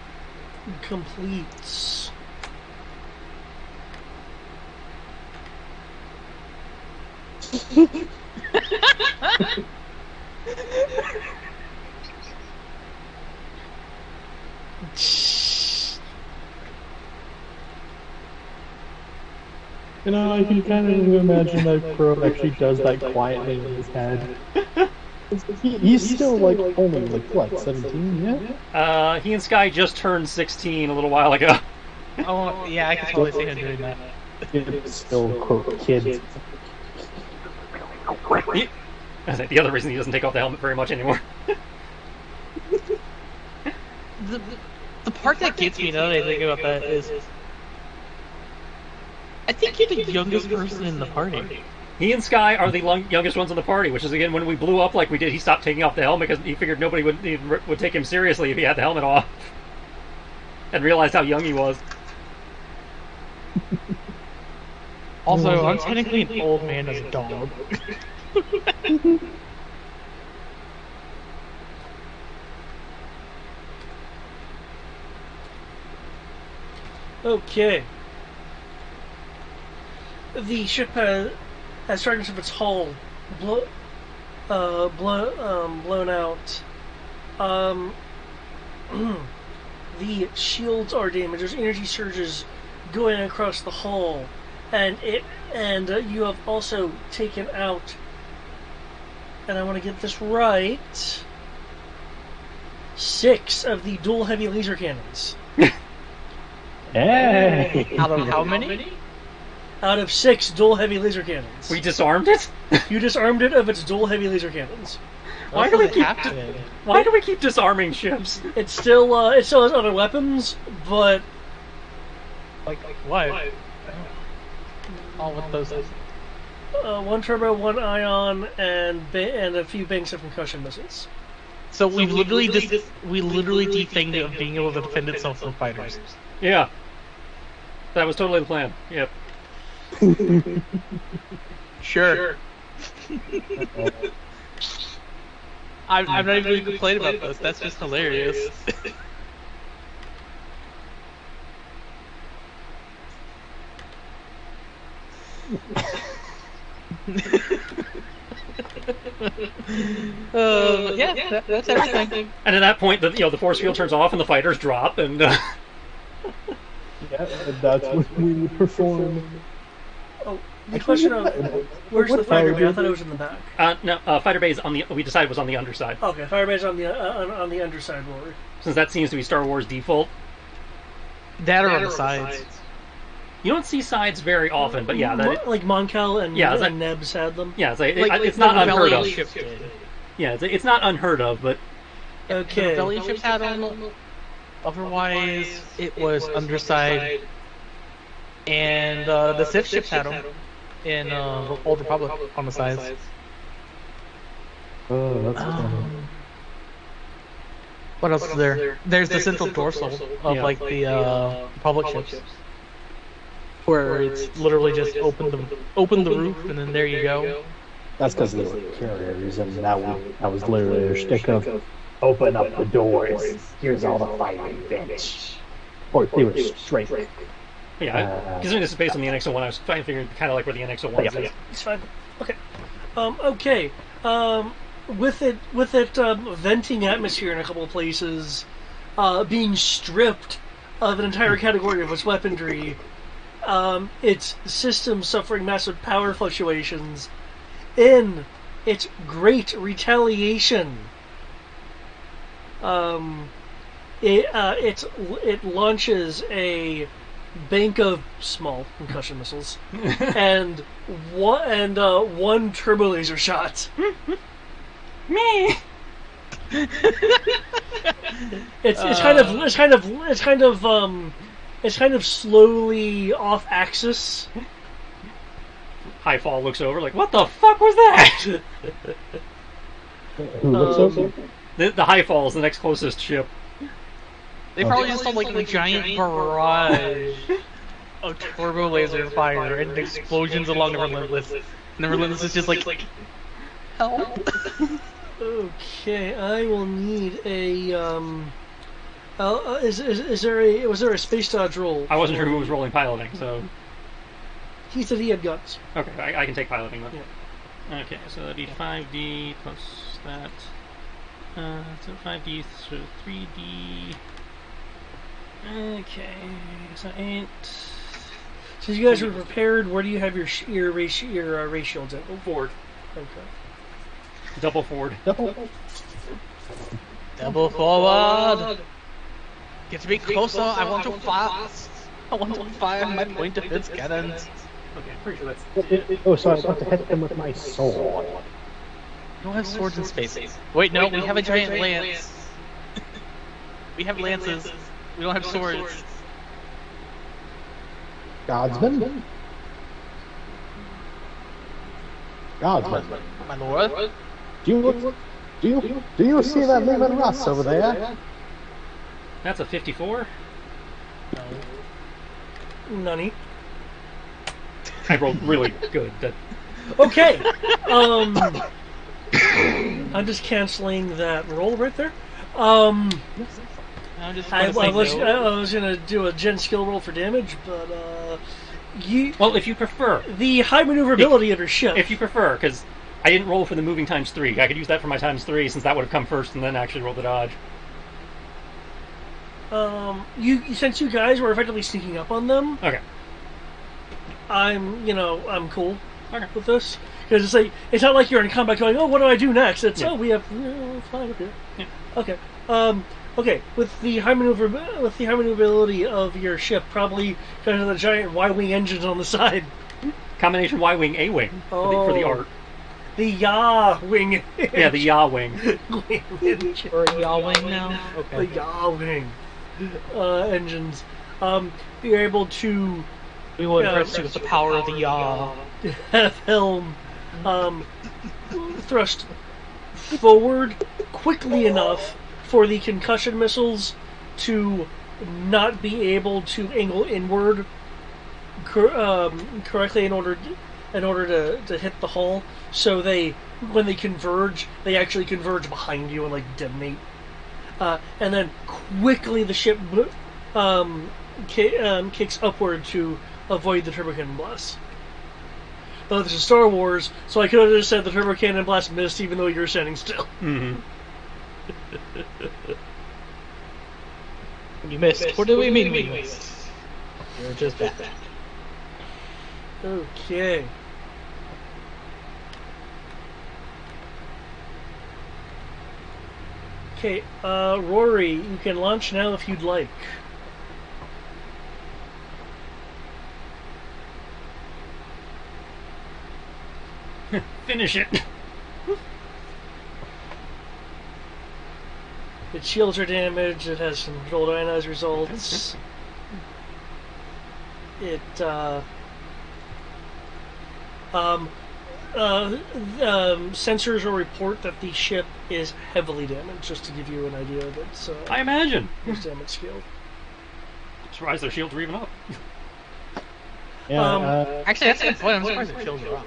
completes, You know, I can kind of imagine that Crow actually does that quietly in his head. He's still like only like what, 17? Yeah. He and Sky just turned 16 a little while ago. Oh yeah, I can totally see him doing that. It's still quote kid. The other reason he doesn't take off the helmet very much anymore. The part that gets me now that I think about that is, I think you're the youngest person in the party. He and Sky are the youngest ones in the party, which is again when we blew up like we did. He stopped taking off the helmet because he figured nobody would take him seriously if he had the helmet off, and realized how young he was. Also, I'm technically an old man as a dog. okay. The ship has fragments of its hull blown out. The shields are damaged. There's energy surges going across the hull, and you have also taken out. And I want to get this right. 6 of the dual heavy laser cannons. Hey! Out of how many? Out of 6 dual heavy laser cannons. We disarmed it. You disarmed it of its dual heavy laser cannons. Why do we keep disarming ships? It still has other weapons, but Like what? All with those. 1 turbo, 1 ion, and a few banks of concussion missiles. So we literally defanged it of being able to defend itself from fighters. Yeah. That was totally the plan. Yep. Sure. I'm not even going to complain about this. That's just hilarious. Yeah, that's everything. And at that point, the force field turns off and the fighters drop, and Yeah, that's when we would perform. Oh, the question of where's the fighter bay? I thought it was in the back. no, fighter bay is on the. We decided was on the underside. Okay, fire bay's on the underside roller. Since that seems to be Star Wars default. That or on the sides. You don't see sides very often, but yeah, like Moncal and and Nebs had them. Yeah, it's not unheard of. Did. Yeah, it's not unheard of, but okay. The belly ships had them. Otherwise, it was underside, and the Sith ships had them in Old Republic on the sides. Oh, that's funny. What else is there? There's the central dorsal of like the Republic ships, where it's literally just open the roof and then there you go. That's because they were carriers, and that was literally their shtick of open up the doors. Here's all the fighting, bitch. Or they were straight. yeah, considering this is based on the NX-01, I was trying to figure kind of like where the NX-01 is. Yeah. It's fine. Okay. Okay. With it venting atmosphere in a couple of places, being stripped of an entire category of its weaponry, its system suffering massive power fluctuations, in its great retaliation, it launches a bank of small concussion missiles and one turbo laser shot. Me. It's kind of slowly off axis. Highfall looks over like, what the fuck was that? Who looks over? The Highfall is the next closest ship. They probably just saw like a giant barrage of turbo laser fire and explosions along the Relentless. And the Relentless is just like help. Okay, I will need a was there a space dodge roll? I wasn't sure who was rolling piloting, so He said he had guns. okay, I can take piloting then. Yeah. Okay, so that'd be 5D plus that. So 5D through 3D. Okay, so 8. So you guys are prepared. Where do you have your ray shields at? Oh, forward. Okay. Double forward. Double forward. Get to be closer. I want to fire my point defense cannons. Okay, pretty sure that's. Oh, so I got to hit them with my sword. We don't have swords in space. Wait, no, we have a giant lance. We have lances. We don't have swords. Godsman? Godsman. My lord. Do you see that Lehman Russ over there? That's a 54. Nani? I rolled really good. Okay. I'm just canceling that roll right there. I'm just I gonna was say no. I was gonna do a gen skill roll for damage, but Well, if you prefer. the high maneuverability of your ship. If you prefer, because I didn't roll for the moving times 3. I could use that for my times 3 since that would have come first and then actually roll the dodge. Since you guys were effectively sneaking up on them, Okay. I'm cool with this because it's not like you're in combat going, oh, what do I do next? It's we have fine up here. Yeah. Okay. Okay. With the high maneuverability of your ship, probably because of the giant Y-wing engines on the side. Combination Y-wing, A-wing for the art. The Ya-wing. Yeah, the Ya-wing. Or a Yawing now? The Okay. Ya-wing engines. You're able to We will impress you with the power of the Yaw. have helm thrust forward quickly enough for the concussion missiles to not be able to angle inward correctly in order to hit the hull. So when they converge, they actually converge behind you and like detonate. And then quickly the ship kicks upward to avoid the turbo cannon blast. But this is Star Wars, so I could have just said the turbo cannon blast missed even though you were standing still. Mm-hmm. You missed. What do we mean we missed? You're just bad. Okay. Okay, Rory, you can launch now if you'd like. Finish it. Its shields are damaged, it has some controlled ionized results. It, sensors will report that the ship is heavily damaged, just to give you an idea of its, I imagine. its damage scale. I'm surprised their shields were even up. Yeah, Actually, that's a good point. I'm surprised the shields are up.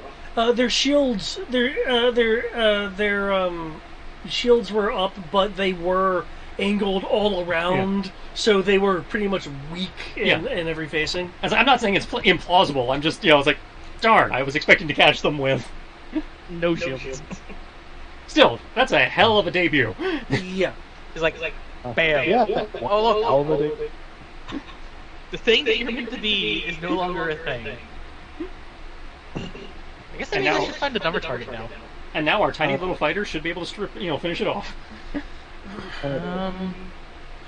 Their shields, their shields were up, but they were angled all around, so they were pretty much weak in every facing. I'm not saying it's implausible. I'm just, it's like, darn, I was expecting to catch them with No shields. Still, that's a hell of a debut. Yeah. It's like, bam. yeah. Oh, look. The thing that you're meant to be is no longer a thing. I guess maybe I should find another target now. And now our tiny little fighters should be able to finish it off.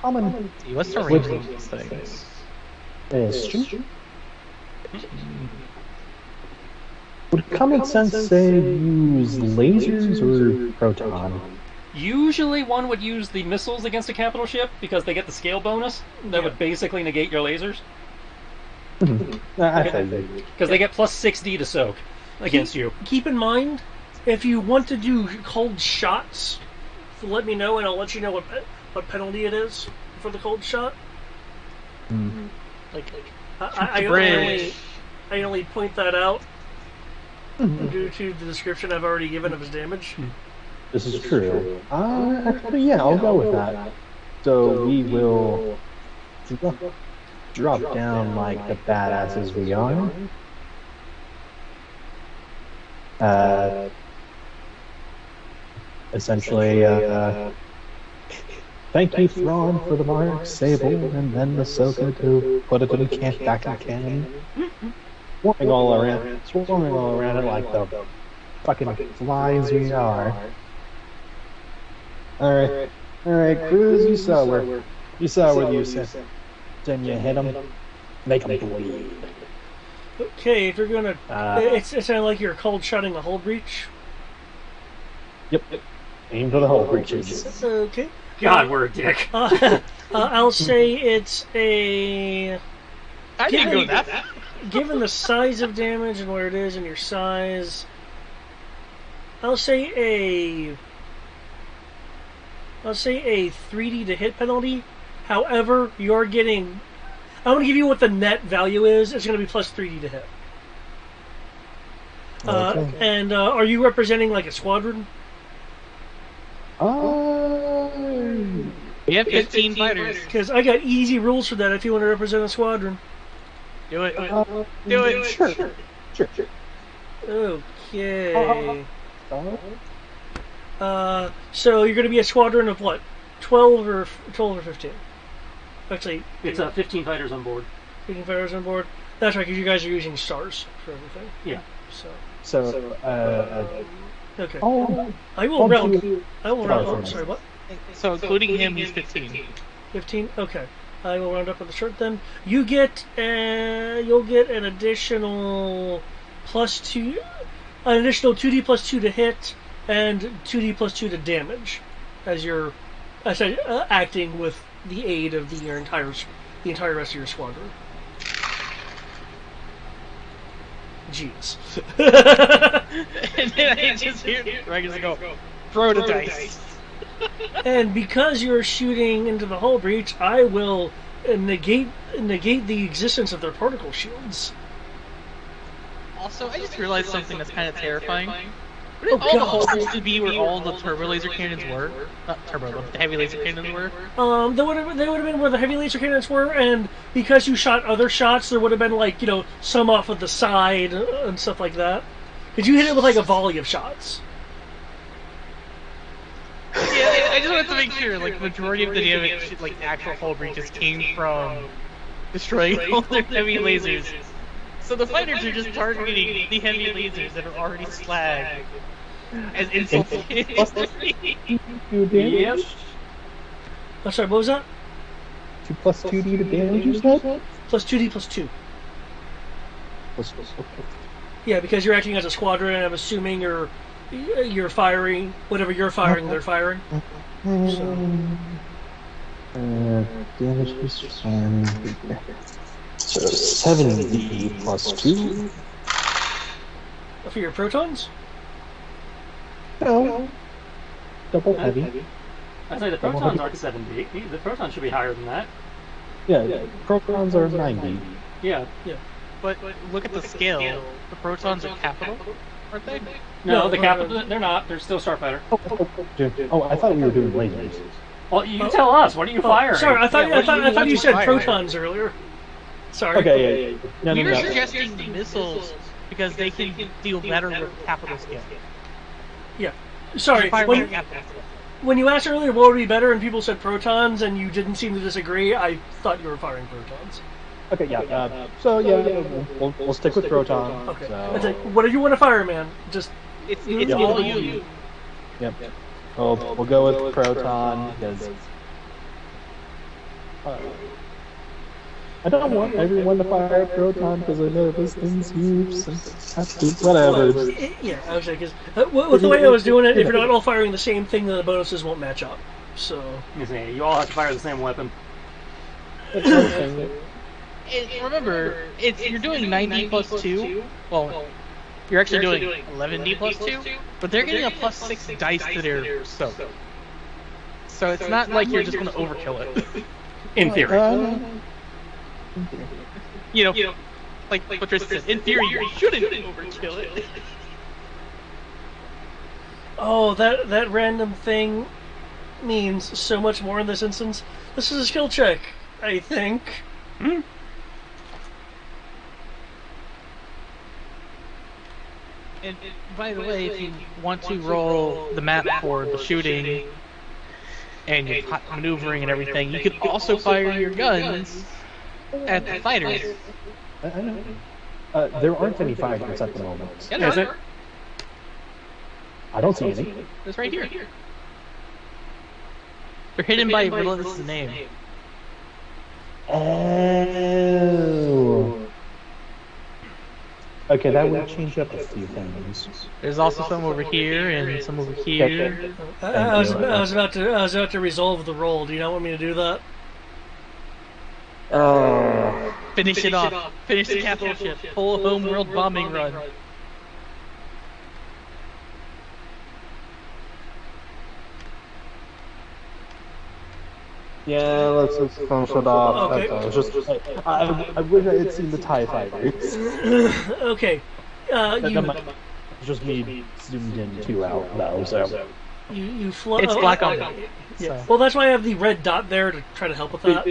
Common. What's the range of these things? Question. Would common sense say use lasers or proton? Usually one would use the missiles against a capital ship because they get the scale bonus that would basically negate your lasers. I think. Because they get plus 6d to soak against you. Keep in mind, if you want to do cold shots, let me know and I'll let you know what penalty it is for the cold shot. Like I only point that out due to the description I've already given of his damage. This is true. Actually, yeah, I'll go with that. So we will drop down like the badasses we are. Essentially, thank you, Thrawn, for the mark, Sable, and then the Ahsoka to put it in back in cannon. Swarming all around it like the fucking flies we are. Alright, Cruz, you saw where you said. Then you hit them, make them bleed. Okay, if you're gonna, it's kind of like you're cold shotting a hull breach. Yep. Aim for the hull breaches. Okay. God, we're a dick. I'll say it's a. I didn't go that far. Given the size of damage and where it is and your size, I'll say a 3D to hit penalty. However, you're getting. I'm going to give you what the net value is. It's going to be plus 3D to hit. Okay. And are you representing like a squadron? We have 15 fighters. Because I got easy rules for that if you want to represent a squadron. Do it. Do it. Sure. Okay. So you're going to be a squadron of what? 12 or 15? Actually, It's 15 fighters on board. 15 fighters on board. That's right, because you guys are using stars for everything. Yeah. Okay. Oh, I will round. Oh, sorry, what? So including him, he's 15. 15. Okay. I will round up with the short then. You'll get an additional an additional 2d plus 2 to hit and 2d plus 2 to damage, as you're acting with the aid of the entire rest of your squadron. Jeez. And then I just hear Regan go, throw the dice. And because you're shooting into the hull breach, I will negate the existence of their particle shields. Also, I just realized something that's kind of terrifying. Wouldn't Oh, all the God. holes used to be where all the turbo laser cannons were? Not turbo, the heavy laser cannons were? They would have been where the heavy laser cannons were, and because you shot other shots, there would have been, like, some off of the side and stuff like that. Because you hit it with, like, a volley of shots. Yeah, I just wanted to make sure, like, the majority of the damage, like, actual hull breaches came from destroying all their heavy lasers. So the fighters are just targeting the heavy lasers that are already slagged as insults. Yep. I'm sorry, what was that? 2 plus 2d to damage, you said? Plus 2d plus 2. Okay. Yeah, because you're acting as a squadron, and I'm assuming you're firing whatever you're firing, they're firing. Damage is so 7d plus 2. For your protons? No. Double heavy. I'd say the protons aren't 7D. The protons should be higher than that. Yeah, protons are 90. Yeah. But look at the scale. The protons are capital, aren't they? No, the capital, they're not. They're still Starfighter. Oh, I thought we were doing lasers. Well, you tell us. What are you firing? Sorry, I thought you said fire? protons earlier. Sorry. Okay, yeah. No, We were no. suggesting the missiles because they can deal better with capital scale. Yeah. Sorry. Fire with capital scale. When you asked earlier what would be better and people said protons and you didn't seem to disagree, I thought you were firing protons. Okay, yeah. We'll stick with proton. Okay. So. It's like, whatever you want to fire, man. Just It's Yep. all you. Yep. We'll go with proton because I don't want everyone to fire proton because I know this thing's huge. So whatever. yeah, I was like, with the way I was doing it, if you're not all firing the same thing, then the bonuses won't match up. So You all have to fire the same weapon. And remember, you're doing 90 plus 2. Well, you're actually doing 11d plus 2, but they're getting a plus 6 dice to their soak. So it's not like you're just going to overkill it. In theory. Like Patricia said, in theory you shouldn't overkill it. Oh, that random thing means so much more in this instance. This is a skill check, I think. And by the way, if you want to roll the map for the shooting and your maneuvering and everything, you can also fire your guns at the fighters. I know. There aren't any fighters at the moment. Yeah, Is it? I don't see any. It's right here. They're hidden by Relentless' name. Oh. Okay, that would change up a few things. There's also some over here and some over here. I was about to resolve the roll. Do you not want me to do that? Finish it off. Finish the capital ship. Pull a homeworld bombing run. Yeah, let's finish it off. Okay. That's all. Just, I wish I had seen the TIE fighters. Okay. It's just me zoomed in too out, though, so. You float. It's black on black. Yeah. So. Well, that's why I have the red dot there to try to help with that.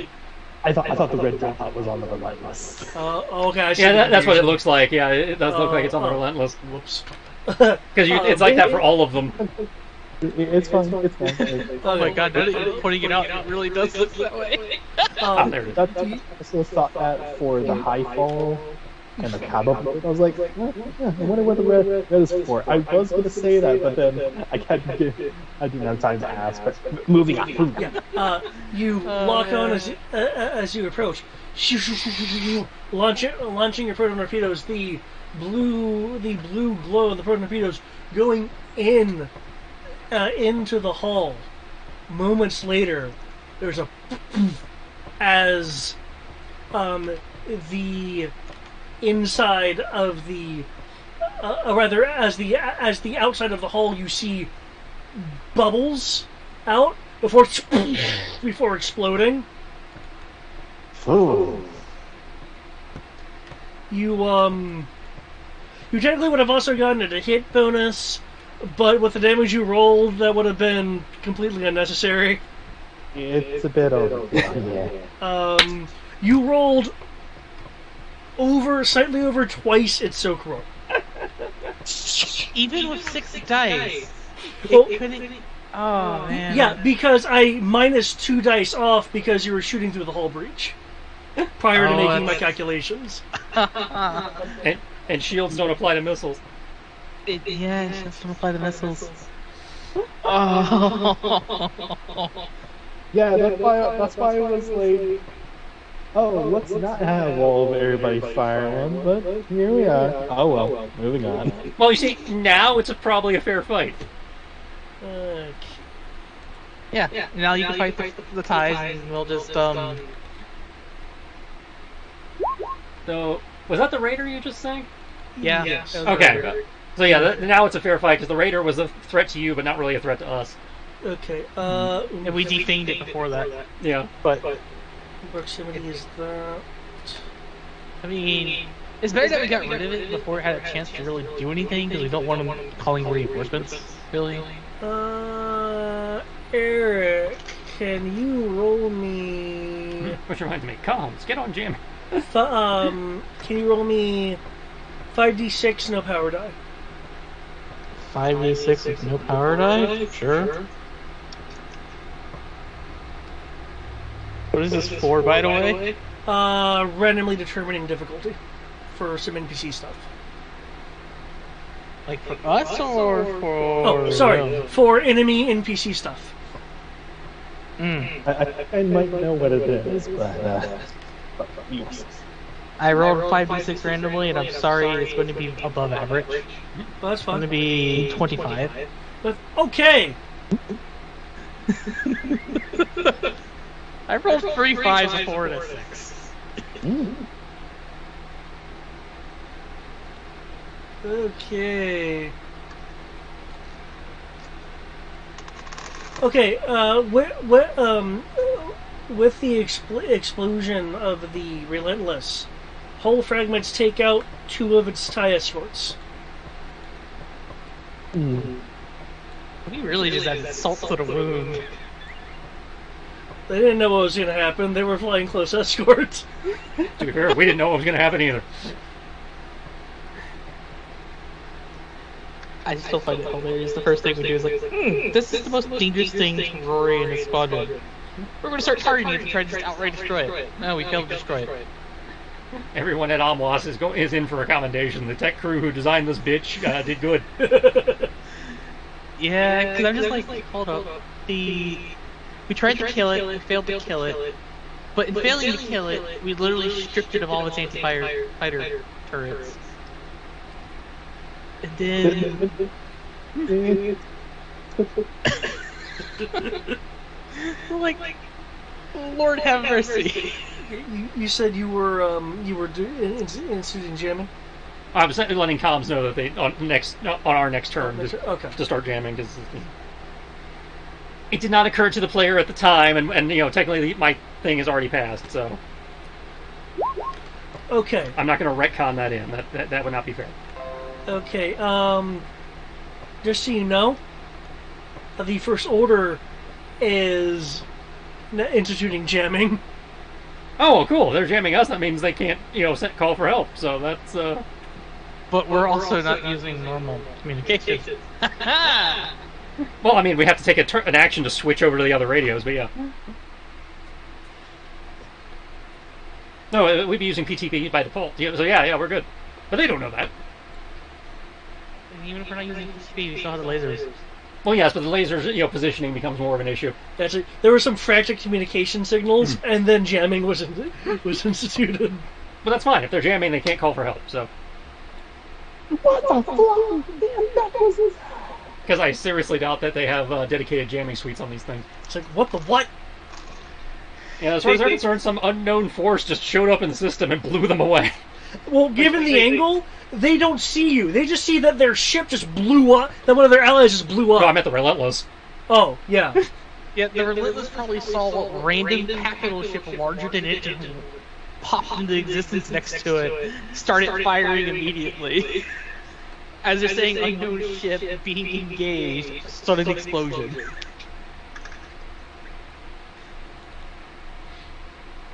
I thought the red dot was on the Relentless. Okay. I see Yeah, that's what it looks like. Yeah, it does look like it's on the Relentless. Whoops. Because it's like that for all of them. It's fine, it's fine. Oh my god, now that you're pointing it out, it really does look that way. There it is. That's I also thought that for the high fall and the cabo. I was like, yeah, I wonder what the red is for. I was going to say that, but then I didn't have time to ask. But moving on. You lock on as you approach. Launching your proton torpedoes. The blue glow of the proton torpedoes going into the hull. Moments later, there's a as the inside of the rather as the outside of the hull, you see bubbles out before before exploding. Oh. You technically would have also gotten a hit bonus, but with the damage you rolled, that would have been completely unnecessary. It's a bit overkill, yeah. You rolled slightly over twice its soak roll. Even with 6 dice, Well, it couldn't. Oh man. yeah, because I minus 2 dice off because you were shooting through the hull breach prior to making my calculations. And shields don't apply to missiles. Yeah, it just don't apply to missiles. Oh. Yeah, that's why I was like, oh, let's not have all of everybody fire one, but here we are. Oh well, moving on. Well, you see, now it's probably a fair fight. Yeah, now you can fight the ties, and we'll just So, was that the raider you just sang? Yeah. Yes. Okay. So yeah, now it's a fair fight because the raider was a threat to you, but not really a threat to us. Okay. And we defanged it before that. Yeah. But Proximity is that. I mean, it's better that we got rid of it before it had a chance to really do anything, because we don't want them calling reinforcements. Really. Eric, can you roll me? Which reminds me, comms, get on jamming. Can you roll me 5d6 no power die? 5d6 with no power die? Sure. What is this for, by the way? Randomly determining difficulty for some NPC stuff. Like for us or for? Oh, sorry, for enemy NPC stuff. I might know what it is, but yes. I rolled 5d6 randomly, and I'm sorry, it's going to be above average. Well, that's It's fine. going to be 25. But, okay. I rolled 3 5s, a 4, and a 6. Okay. Okay, with the explosion of the Relentless, hull fragments take out 2 of its TIE escorts. We really just added salt to the wound. They didn't know what was going to happen. They were flying close escorts. To be fair, we didn't know what was going to happen either. I still find it hilarious. The first thing we do is like, this is the most dangerous thing to Rory and his squadron. We're going to start targeting it to try to just outright destroy it. No, we failed to destroy it. Everyone at Amwas is in for a commendation. The tech crew who designed this bitch did good. Yeah, because I'm just like, hold up. We tried to kill it, we failed to kill it, but in failing to kill it, we literally stripped it of all its anti-fighter turrets. And then... like, Lord have mercy. You said you were instituting jamming? I was letting comms know that they on our next turn to start jamming, because it did not occur to the player at the time, and you know, technically my thing is already passed, so okay. I'm not going to retcon that in. That would not be fair. Okay. Just so you know, the First Order is instituting jamming. Oh, cool! They're jamming us. That means they can't, you know, call for help. So that's. But we're also not using normal communication. Well, I mean, we have to take an action to switch over to the other radios, but yeah. No, we'd be using PTP by default. Yeah, so yeah, we're good. But they don't know that. And even if we're not using PTP, we still have the lasers. Well, yes, but the lasers, you know, positioning becomes more of an issue. Actually, there were some frantic communication signals, and then jamming was instituted. But that's fine. If they're jamming, they can't call for help. So. What the fuck? Because I seriously doubt that they have dedicated jamming suites on these things. It's like, what the what? Yeah, as far as they're concerned, some unknown force just showed up in the system and blew them away. Well, given the angle, they don't see you. They just see that their ship just blew up, that one of their allies just blew up. No, I meant the Relentless. Oh, yeah. Yeah, the Relentless probably saw a random capital ship larger than it and popped into existence next to it, started firing immediately. As they're saying unknown ship being engaged, started an explosion.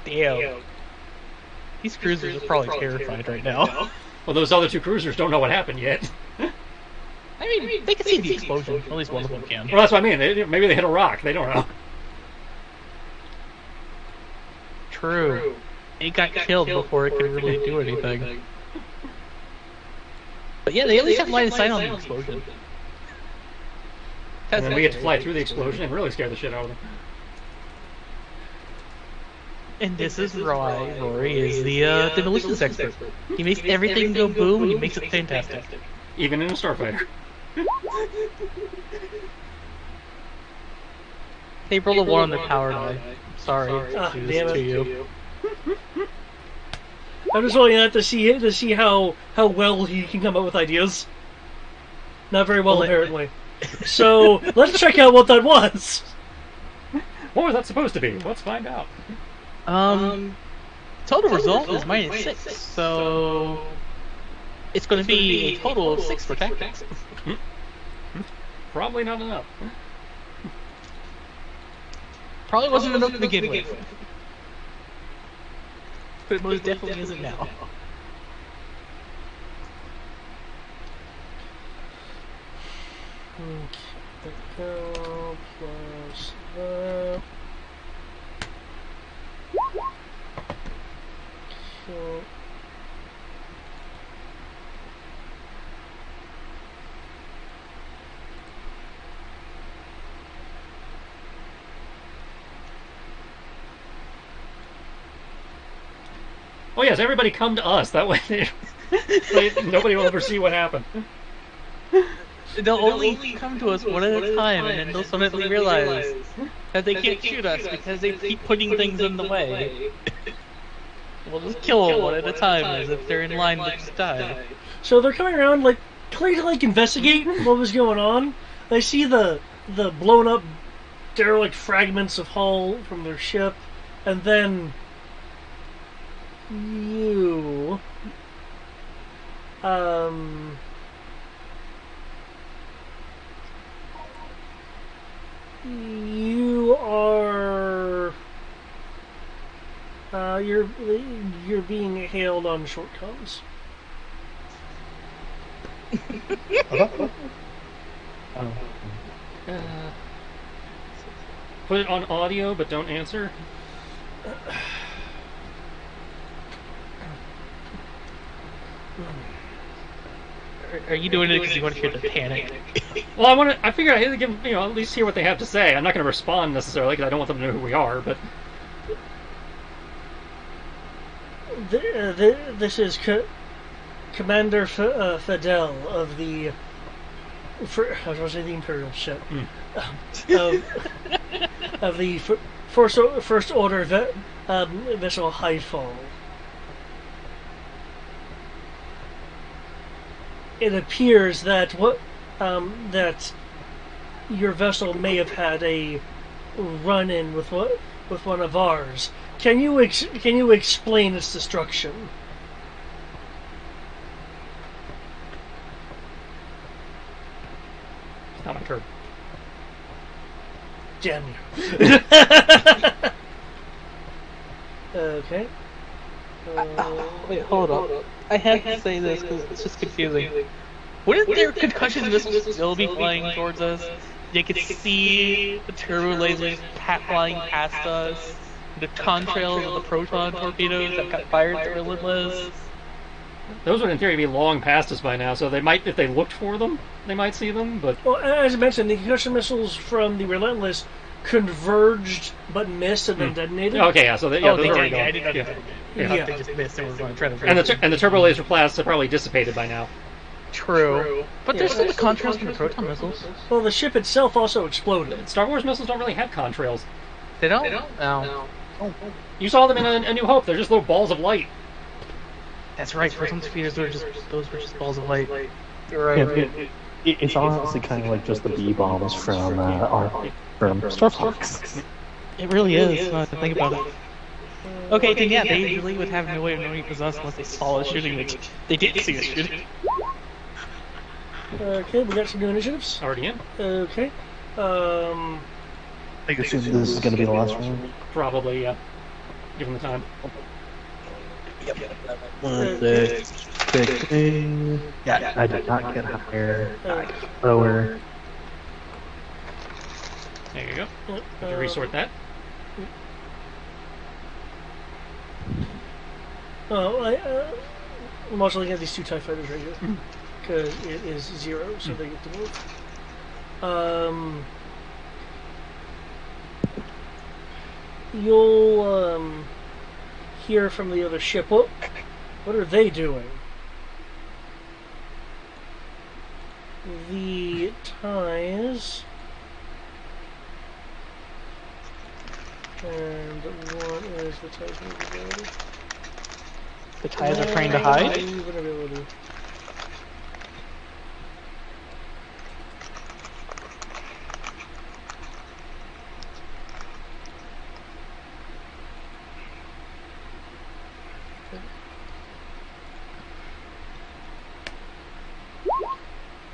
Damn. These cruisers are probably terrified right now. Well, those other two cruisers don't know what happened yet. I mean, they can see the explosion. At least one of them can. Well, that's what I mean. Maybe they hit a rock. They don't know. True. It got killed before it could really do anything. But yeah, they at least have line of sight on the explosion. And then we get to fly through the explosion and really scare the shit out of them. And this is why Rory is the demolitions expert. He makes everything go boom and he makes it fantastic. Even in a starfighter. They rolled a 1 on their power die. Sorry to you. I'm just rolling that to see how well he can come up with ideas. Not very well, apparently. So let's check out what that was. What was that supposed to be? Let's find out. Total result is -6, so it's going to be a total of 6 for tactics. Probably not enough. Probably wasn't enough to begin with. But it most definitely isn't now. Plus that. So. Oh yes, everybody come to us. That way, nobody will ever see what happened. They'll only come to us one at a time, and then they'll suddenly realize that they can't shoot us because they keep putting things in the way. We'll just kill them one at a time as if they're in line to just die. So they're coming around, like, clearly to, like, investigate what was going on. They see the blown up derelict fragments of hull from their ship, and then you are you're being hailed on short comms. Put it on audio, but don't answer. Are you doing it because you want to hear the panic? Well, I figured I had to give at least hear what they have to say. I'm not going to respond necessarily because I don't want them to know who we are. But this is Commander Fidel of the. I was going to say the Imperial ship. Of the First Order vessel Highfall. It appears that that your vessel may have had a run-in with one of ours. Can you explain its destruction? It's not my turn. Damn you. Okay. Wait, hold up. I have to say this because it's just confusing. Wouldn't their concussion missiles still be flying towards us? They could see the turbo lasers flying past us, the contrails of the proton torpedoes that got fired at the Relentless. Those would in theory be long past us by now, so they might, if they looked for them, they might see them, but... Well, as I mentioned, the concussion missiles from the Relentless converged but missed and then detonated. Okay, yeah, so those are already I gone. didn't know Yeah. they just missed and were going to try to... And the turbo laser blasts are probably dissipated by now. True. But there's still the contrails from the proton missiles. Well, the ship itself also exploded. Star Wars missiles don't really have contrails. They don't? No. Oh. You saw them in A New Hope. They're just little balls of light. That's right. Proton torpedoes were just balls of light. You're right. It's honestly kind of like just the B bombs from our from Starfox. It really is. Now that I think about it. Okay, then yeah, they usually would have no way of knowing it was us unless they saw us shooting, which they did see us shooting. Okay, we got some new initiatives. Already in? Okay. I assume this is going to be the last round. Probably, yeah. Given the time. Yeah, I did not get higher. I got lower. There you go. Did you resort that? I'm also looking at these two TIE fighters right here. Because it is 0, so they get to move. You'll hear from the other ship. What are they doing? The ties. And what is the ties movability? The ties are trying to hide? Movability.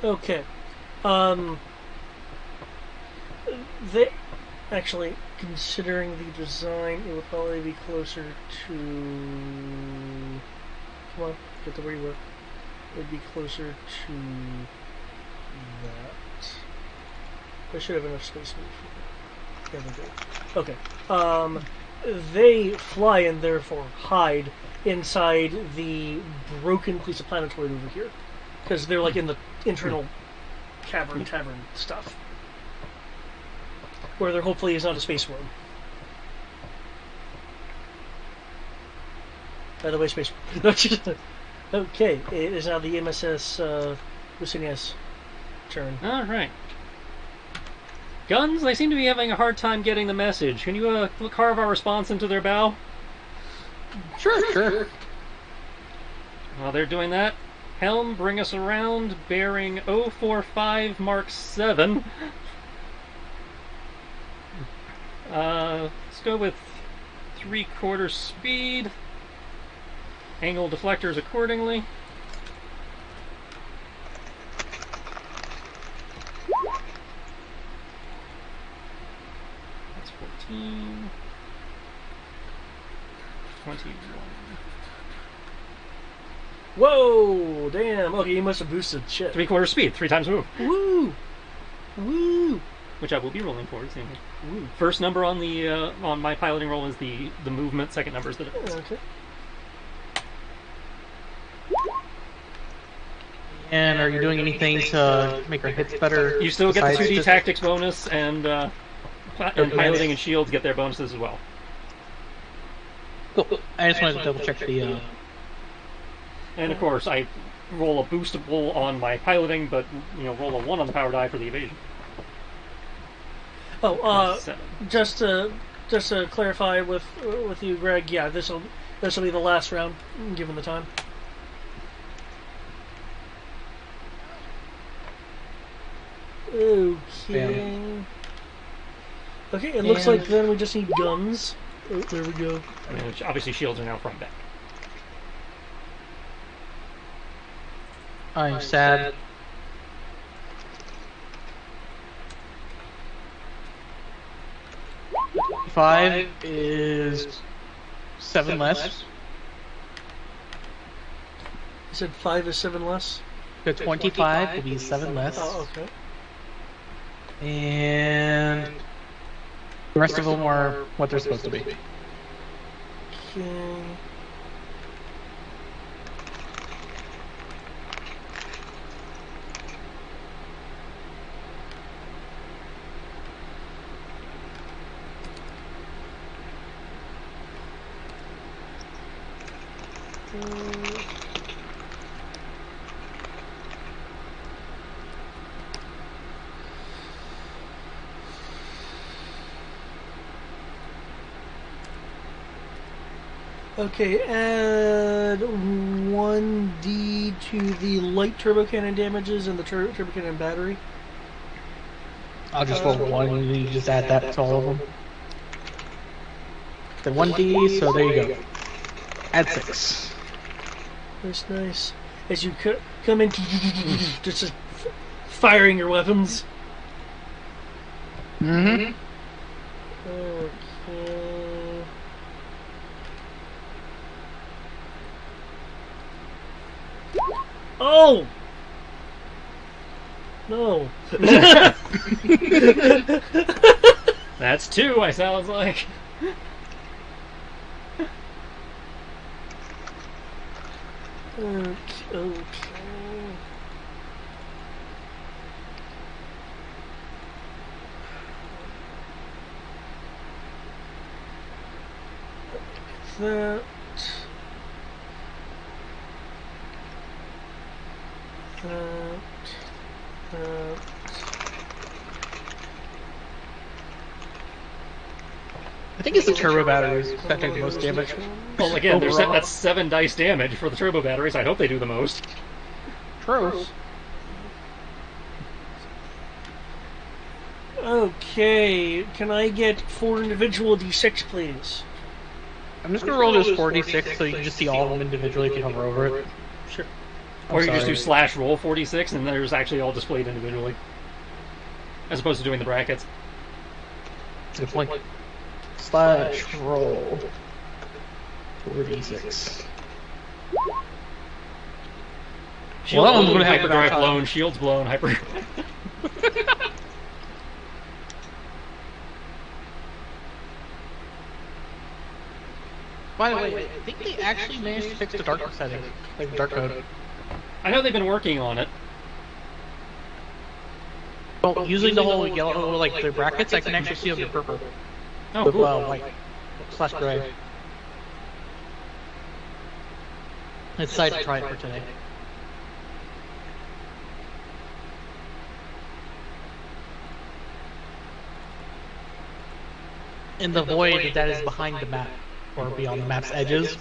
Okay. They actually, considering the design, it would probably be closer to. Come on, get to where you were. It would be closer to that. I should have enough space for there we go. Okay. They fly and therefore hide inside the broken piece of planetoid over here. Because they're like in the internal tavern stuff. Where there hopefully is not a space worm. By the way, space worm. Okay, it is now the MSS Lucinia's turn. Alright. Guns, they seem to be having a hard time getting the message. Can you carve our response into their bow? Sure. While they're doing that, helm, bring us around, bearing 045 Mark 7. Let's go with 3/4 speed. Angle deflectors accordingly. That's 14. 21. Whoa! Damn. Okay, you must have boosted shit. 3/4 speed, 3 times move. Woo! Woo! Which I will be rolling for. First number on the on my piloting roll is the movement. Second number is the defense. Okay. And are you doing anything to make our hits better? You still get the besides 2D just- tactics bonus, and piloting and shields get their bonuses as well. Cool. I just wanted to double check the. And of course, I roll a boostable on my piloting, but roll a 1 on the power die for the evasion. Oh, 7. just to clarify with you, Greg. Yeah, this will be the last round, given the time. Okay. Bam. Okay, it looks like then we just need guns. Oh, there we go. Which obviously shields are now front back. I'm sad. Five is 7 less. You said 5 is 7 less? The 25 will be 7 less. Oh, okay. And the rest of them are what they're supposed to be. Okay. Okay, add 1d to the light turbo cannon damages and the turbo cannon battery. I'll just roll 1, and then you just add that to all of them. Then 1d, so there you go. Add 6. That's nice. As you come in, just firing your weapons. Mm-hmm. Okay. Oh! No. That's 2, I sounds like. Okay. That. I think it's the turbo batteries that take the most damage. Well, again, Overall. that's 7 dice damage for the turbo batteries. I hope they do the most. True. Okay, can I get 4 individual d6, please? I'm just gonna roll this 4d6 so you can just see all of them individually if you hover over it. Sure. Or you just sorry. do slash roll 46 and there's actually all displayed individually. As opposed to doing the brackets. Good point. Slash roll 4d6. Shield Well, that one's blown, gonna have a hyperdrive bad time. blown, shields blown, hyper. By the way, I think they actually managed to fix the dark setting, like the dark mode. I know they've been working on it. Well, using the whole yellow, like the brackets, I can actually see them in purple. Oh, With cool. white slash gray. I decided to try it for today. And the void that is behind the map, or beyond the map's edges,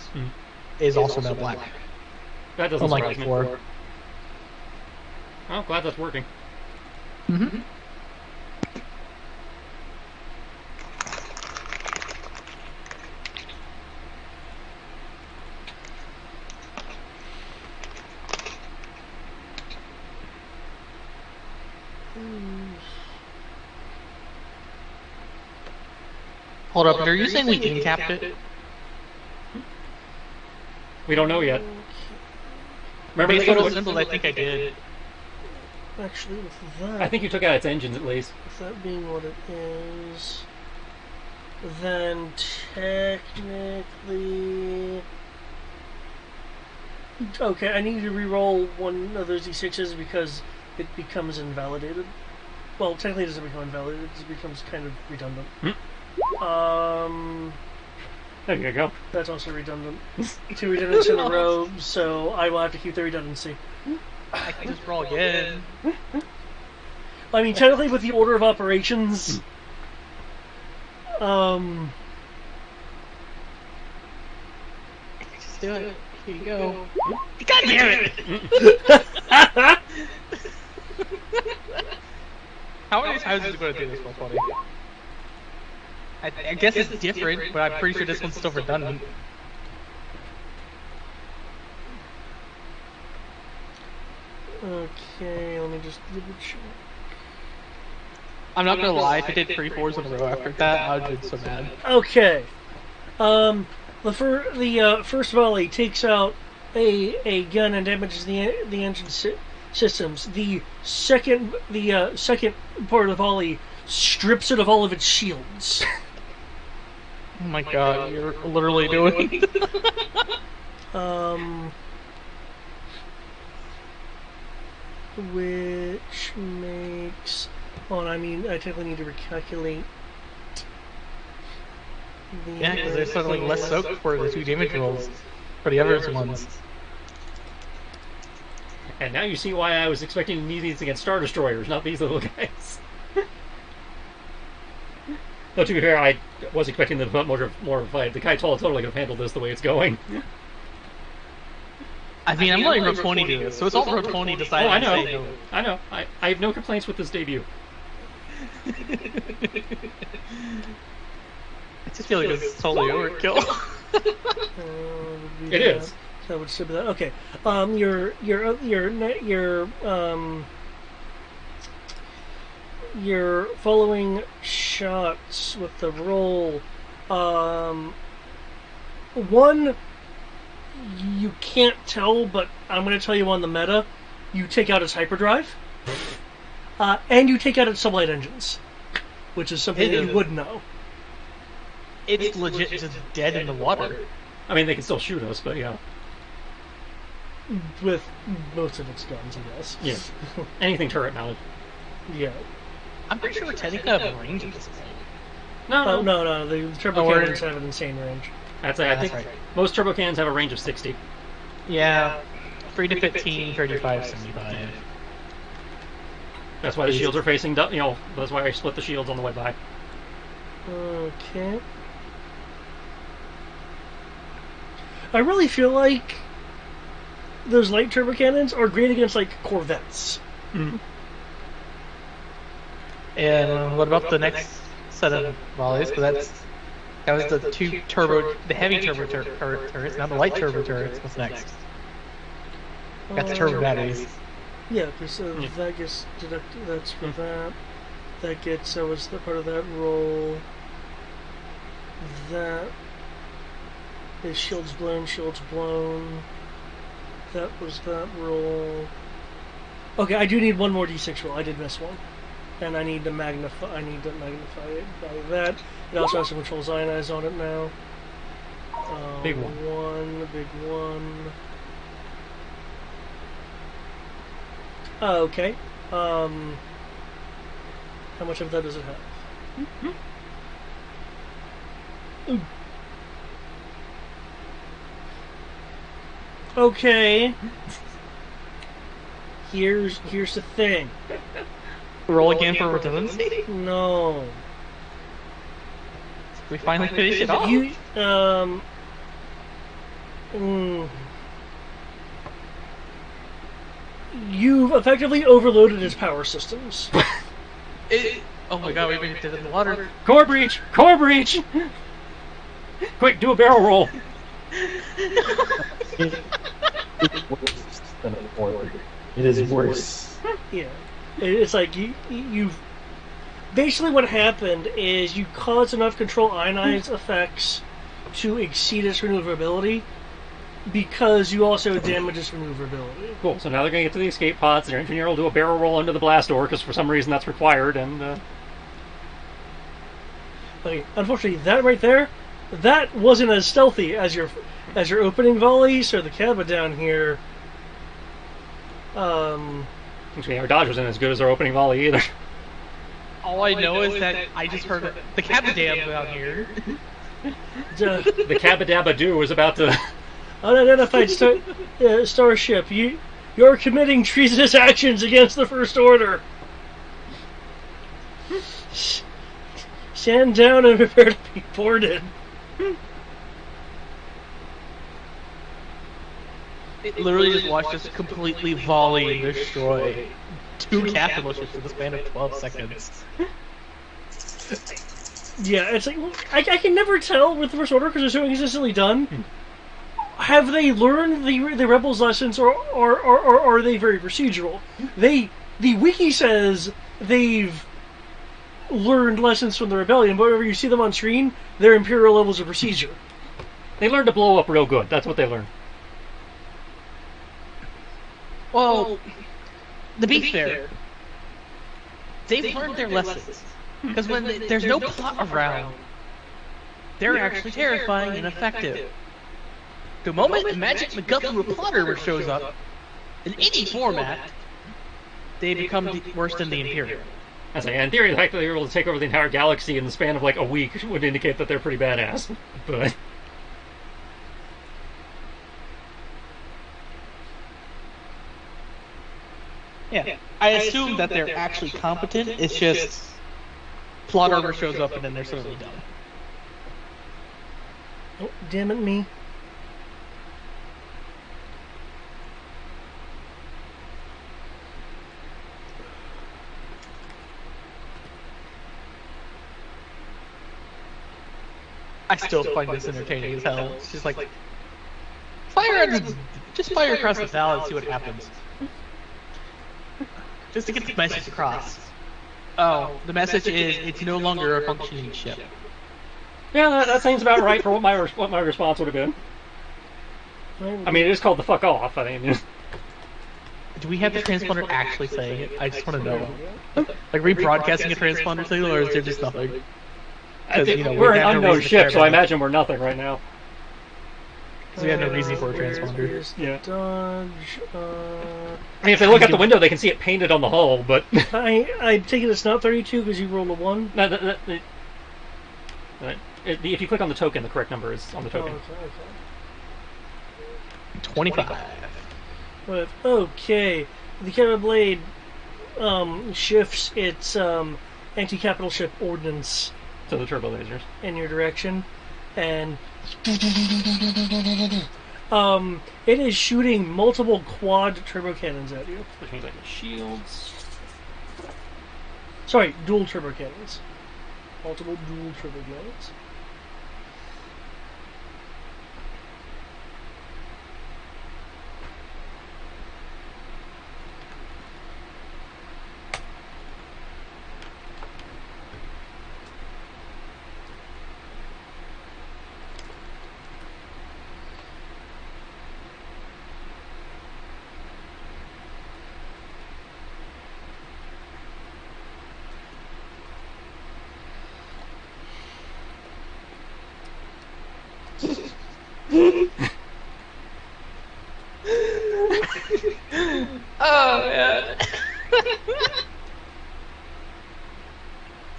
is also now black. That doesn't Unlike surprise me. before. Oh, glad that's working. Mm-hmm. Hold up, are you saying we in-capped it? We don't know yet. Remember, Based they on go those to- symbols, I think I did. Actually, with that, I think you took out its engines at least. with that being what it is, then technically... Okay, I need to re-roll one of those d6s because it becomes invalidated. Well, technically it doesn't become invalidated, it becomes kind of redundant. There you go. That's also redundant. 2 redundancy in a row, so I will have to keep the redundancy. I can just roll again. I mean, technically with the order of operations, Just do it. Here you go. God damn it! How many times is it going to do this roll 20? I guess it's different, but I'm pretty sure this one's still redundant. okay, let me just double check. I'm not gonna lie, if it did 3 4s in a row after that, I would've been so mad. Okay. The first volley takes out a gun and damages the engine systems. The second part of the volley strips it of all of its shields. Oh my god, you're literally doing Which makes... Well, I mean, I technically need to recalculate. Yeah, because there's suddenly less soak for the 2 damage rolls for the other ones. And now you see why I was expecting to need these against Star Destroyers, not these little guys. Though to be fair, I was expecting them to put more of a fight. The Kaitol totally could have handled this the way it's going. I mean, I'm letting Row 20 do this, so it's all Row 20 deciding Oh, I to know. say no. I know. I have no complaints with this debut. I just feel like it's totally overkill. It is. So would still be that. Okay. Your following shots with the roll. One, you can't tell, but I'm going to tell you on the meta. You take out its hyperdrive, and you take out its sublight engines, which is something that you would know. It's legit just dead in the water. I mean, they can still shoot us, but yeah. With most of its guns, I guess. Yeah. Anything turret mounted. Yeah. I'm pretty sure we're technically out of range at this point. No. The turbo cannons have an insane range. I think right. most turbo cannons have a range of 60. Yeah. 3 to 15, 35, 75. That's why the shields are facing, that's why I split the shields on the way by. Okay. I really feel like those light turbo cannons are great against, like, corvettes. Mm-hmm. And what about the next set of volleys? Because that was the heavy turbo turrets, not the light turbo turrets. What's next? Got the turbo batteries. Yeah, because that gets deducted. That's for that. That gets was the part of that roll. That is shields blown. That was that roll. Okay, I do need one more d6 roll. I did miss one. And I need to magnify it by that. It also has some control ionize on it now. Big one. Big one. Okay. How much of that does it have? Ooh. Okay. Here's the thing. Roll again for redundancy? No. We finally finish it off? You've effectively overloaded its power systems. Oh my god, we've been dead in the water. Core breach! Core breach! Quick, do a barrel roll. It's worse than a 4. It is worse. Yeah. It's like you've... Basically what happened is you caused enough control ionize effects to exceed its maneuverability because you also damage its maneuverability. Cool, so now they're going to get to the escape pods. Their engineer will do a barrel roll under the blast door because for some reason that's required, and... Okay, unfortunately, that right there, that wasn't as stealthy as your opening volley, so the Cabba down here... Actually, our dodge wasn't as good as our opening volley either. All I know is that I just heard the Cabadam out here. The Cabadabadoo was about to... Unidentified starship, you're committing treasonous actions against the First Order. Stand down and prepare to be boarded. It literally just watched us completely volley and destroy 2 capital ships in the span of 12 seconds. Yeah, it's like I can never tell with the First Order because they're so inconsistently done. Have they learned the Rebels' lessons, or are they very procedural? The wiki says they've learned lessons from the Rebellion, but whenever you see them on screen, they're Imperial levels of procedure. They learned to blow up real good. That's what they learned. Well, to be fair, they've learned their lessons. Because when there's no plot around, they're actually terrifying and effective. The moment a magic MacGuffin reporter shows up, in any format, they become worse than the Imperial. I say, in theory, the fact that they were able to take over the entire galaxy in the span of like a week would indicate that they're pretty badass. But yeah, I assume that they're actually competent. It's just plot armor shows up and then they're suddenly done. Oh, damn it, me. I still find this entertaining as hell. It's just like just fire across the bow and see what happens. Just to get the message across. Oh, the message is it's no longer a functioning ship. Yeah, that seems about right for what my response would have been. I mean, it is called the fuck off. I mean, do we have the transponder actually saying it? I just want to know. Like rebroadcasting a transponder signal, or is there just nothing? I think we're an unknown ship, so I imagine we're nothing right now. So we have no reason for a transponder. Yeah. Dodge. I mean, if they look out the window, they can see it painted on the hull, but... I take it it's not 32 because you rolled a 1? No, if you click on the token, the correct number is on the token. Oh, okay. 25. But, okay. The Cannon Blade shifts its anti-capital ship ordnance to the turbo lasers in your direction, and it is shooting multiple quad turbo cannons at you. Which means I get shields. Sorry, dual turbo cannons. Multiple dual turbo cannons. Oh man.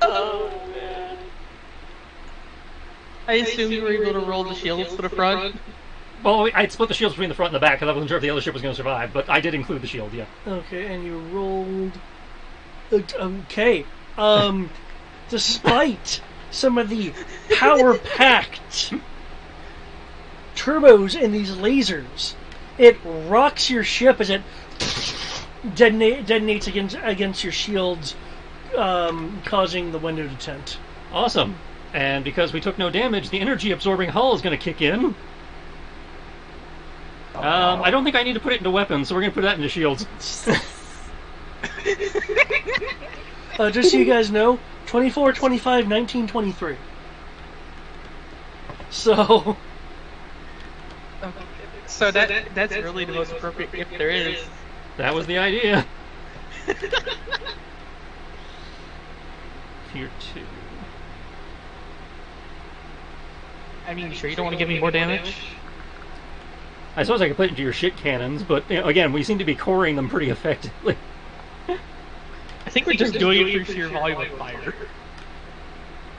Oh man. I assume you were able to roll the shields to the front. Well, I'd split the shields between the front and the back because I wasn't sure if the other ship was going to survive, but I did include the shield, yeah. Okay, and you rolled... Okay. Despite some of the power-packed turbos in these lasers, it rocks your ship as it detonates against your shields, causing the window to tent. Awesome. And because we took no damage, the energy-absorbing hull is going to kick in. I don't think I need to put it into weapons, so we're going to put that into shields. Just so you guys know, 24, 25, 19, 23. So... So that's really the most appropriate gift there is. That was the idea. Tier 2. I mean, sure, you don't want to give me more damage? I suppose I could put it into your shit cannons, but you know, again, we seem to be coring them pretty effectively. I think we're just doing it for sheer volume of fire.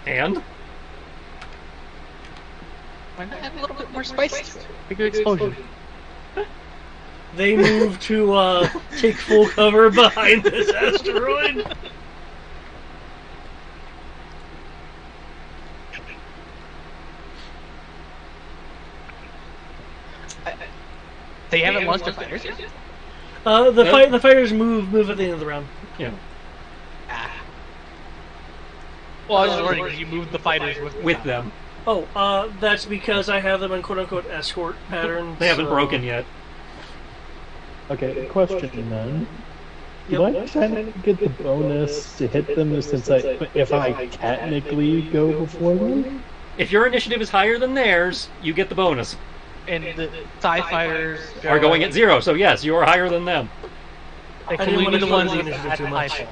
And? Why not add a little bit more spice to it? Bigger explosion. They move to take full cover behind this asteroid. They haven't launched their fighters yet? The fighters move at the end of the round. Yeah. Well, I was just wondering because you moved the fighters with them. Oh, that's because I have them in quote-unquote escort patterns. They haven't broken yet. Okay, question then. Do I technically get the bonus to hit them if I technically go before them? If your initiative is higher than theirs, you get the bonus. And the TIE fighters are going at 0, so yes, you are higher than them. I can only be the ones at high fall.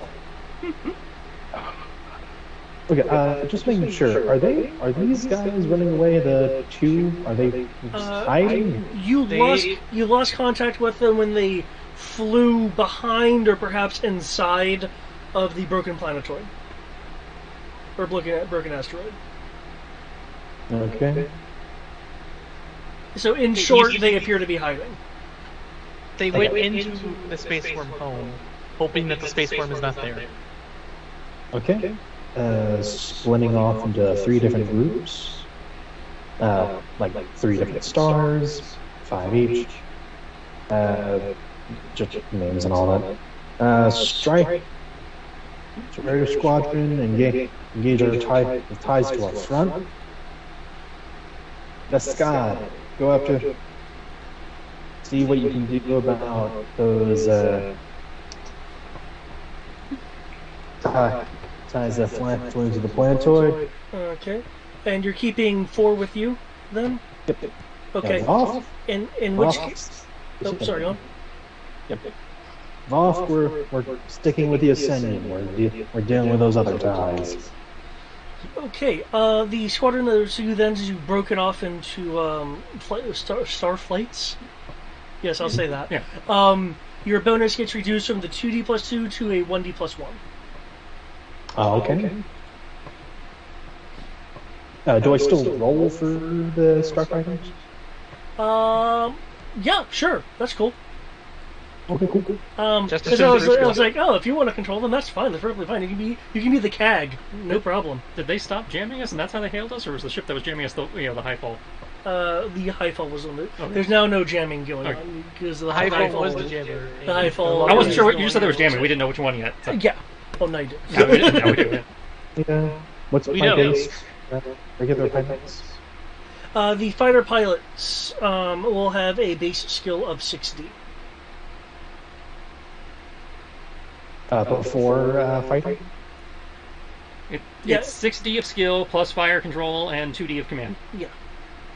Okay, just making sure. Are these guys running away? The two? Are they hiding? You lost contact with them when they flew behind or perhaps inside of the broken planetoid. Or broken asteroid. Okay. So in short, they appear to be hiding. They went into the space worm home, hoping that the space worm is not there. Okay. Splitting off into 3 different groups. Like 3 different stars, 5 each. Just names and all that. Strike. Raider Squadron, engage our ties to our front. the sky. Go up to see what you can do about those ties that flank to the planetoid. Okay. And you're keeping 4 with you, then? Yep. Okay. Yeah, Voth, In which case... Oh, sorry, on. Yep. Voth, we're sticking with the Ascension. We're dealing with those other ties. Okay, the squadron that you then is broken off into star flights. Yes, I'll say that. Yeah. Your bonus gets reduced from the 2d plus 2 to a 1d plus 1. Oh, okay. Do I still roll for the starfighters? Yeah, sure, that's cool. Okay, cool. Just because I was like, oh, if you want to control them, that's fine. That's perfectly fine. You can be the CAG, no problem. Did they stop jamming us, and that's how they hailed us, or was the ship that was jamming us the Highfall? The Highfall was on the. Okay. There's now no jamming going on because the Highfall was the jammer. The Highfall. I wasn't sure what you said there was jamming. We didn't know which one yet. So. Yeah. Oh, no, you did. Now we do. Yeah. What's We my know. base? Regular pilots. The fighter pilots will have a base skill of 60. Before fighting? Yeah. It's 60 of skill plus fire control and 2D of command. Yeah.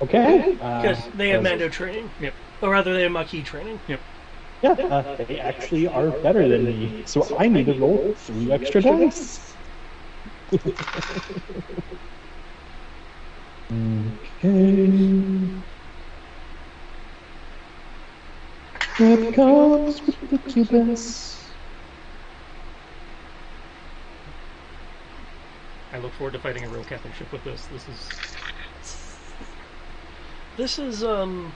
Okay. Because they have Mando training. Yep. Or rather, they have Maquis training. Yep. Yeah, they actually are better than me, so I need to roll 3 extra dice. Okay. That comes with the cubes. I look forward to fighting a real Catholic ship with this. This is, Aren't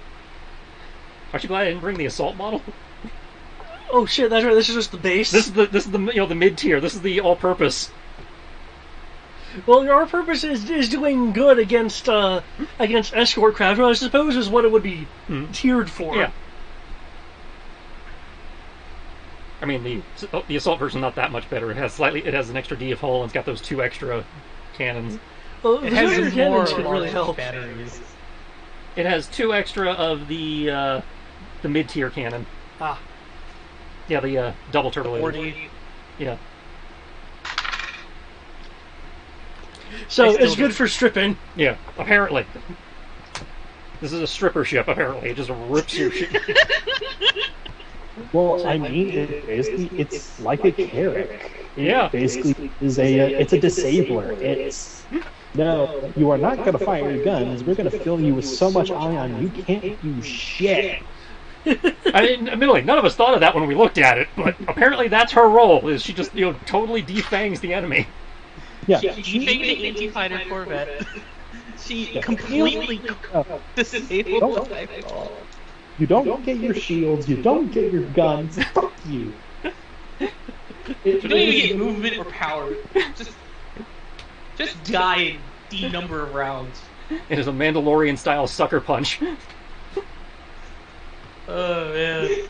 you glad I didn't bring the assault model? Oh shit, that's right, this is just the base. This is the the mid tier. This is the all purpose. Well, our purpose is doing good against escort craft, which I suppose is what it would be tiered for. Yeah. I mean, the assault version not that much better. It has an extra D of hull and it's got those 2 extra cannons. Well, It the has extra more cannons could really large help. batteries. It has 2 extra of the mid tier cannon. Ah. Yeah, the double turbo. 40. Yeah. So it's good for stripping. Yeah, apparently. This is a stripper ship, apparently. It just rips your shit. Well, I mean, it's like a Carrack. Yeah. Basically, it's a disabler. It's no, you are not going to fire your guns. We're going to fill you with so much ion you can't do shit. I mean, admittedly, none of us thought of that when we looked at it, but apparently that's her role. Is she just totally defangs the enemy? Yeah. She made the anti-fighter corvette. She completely disabled the Highfall. You don't get your shields. You don't get your guns. Fuck you. You don't even get movement or power. Just die in D number of rounds. It is a Mandalorian-style sucker punch. Oh man.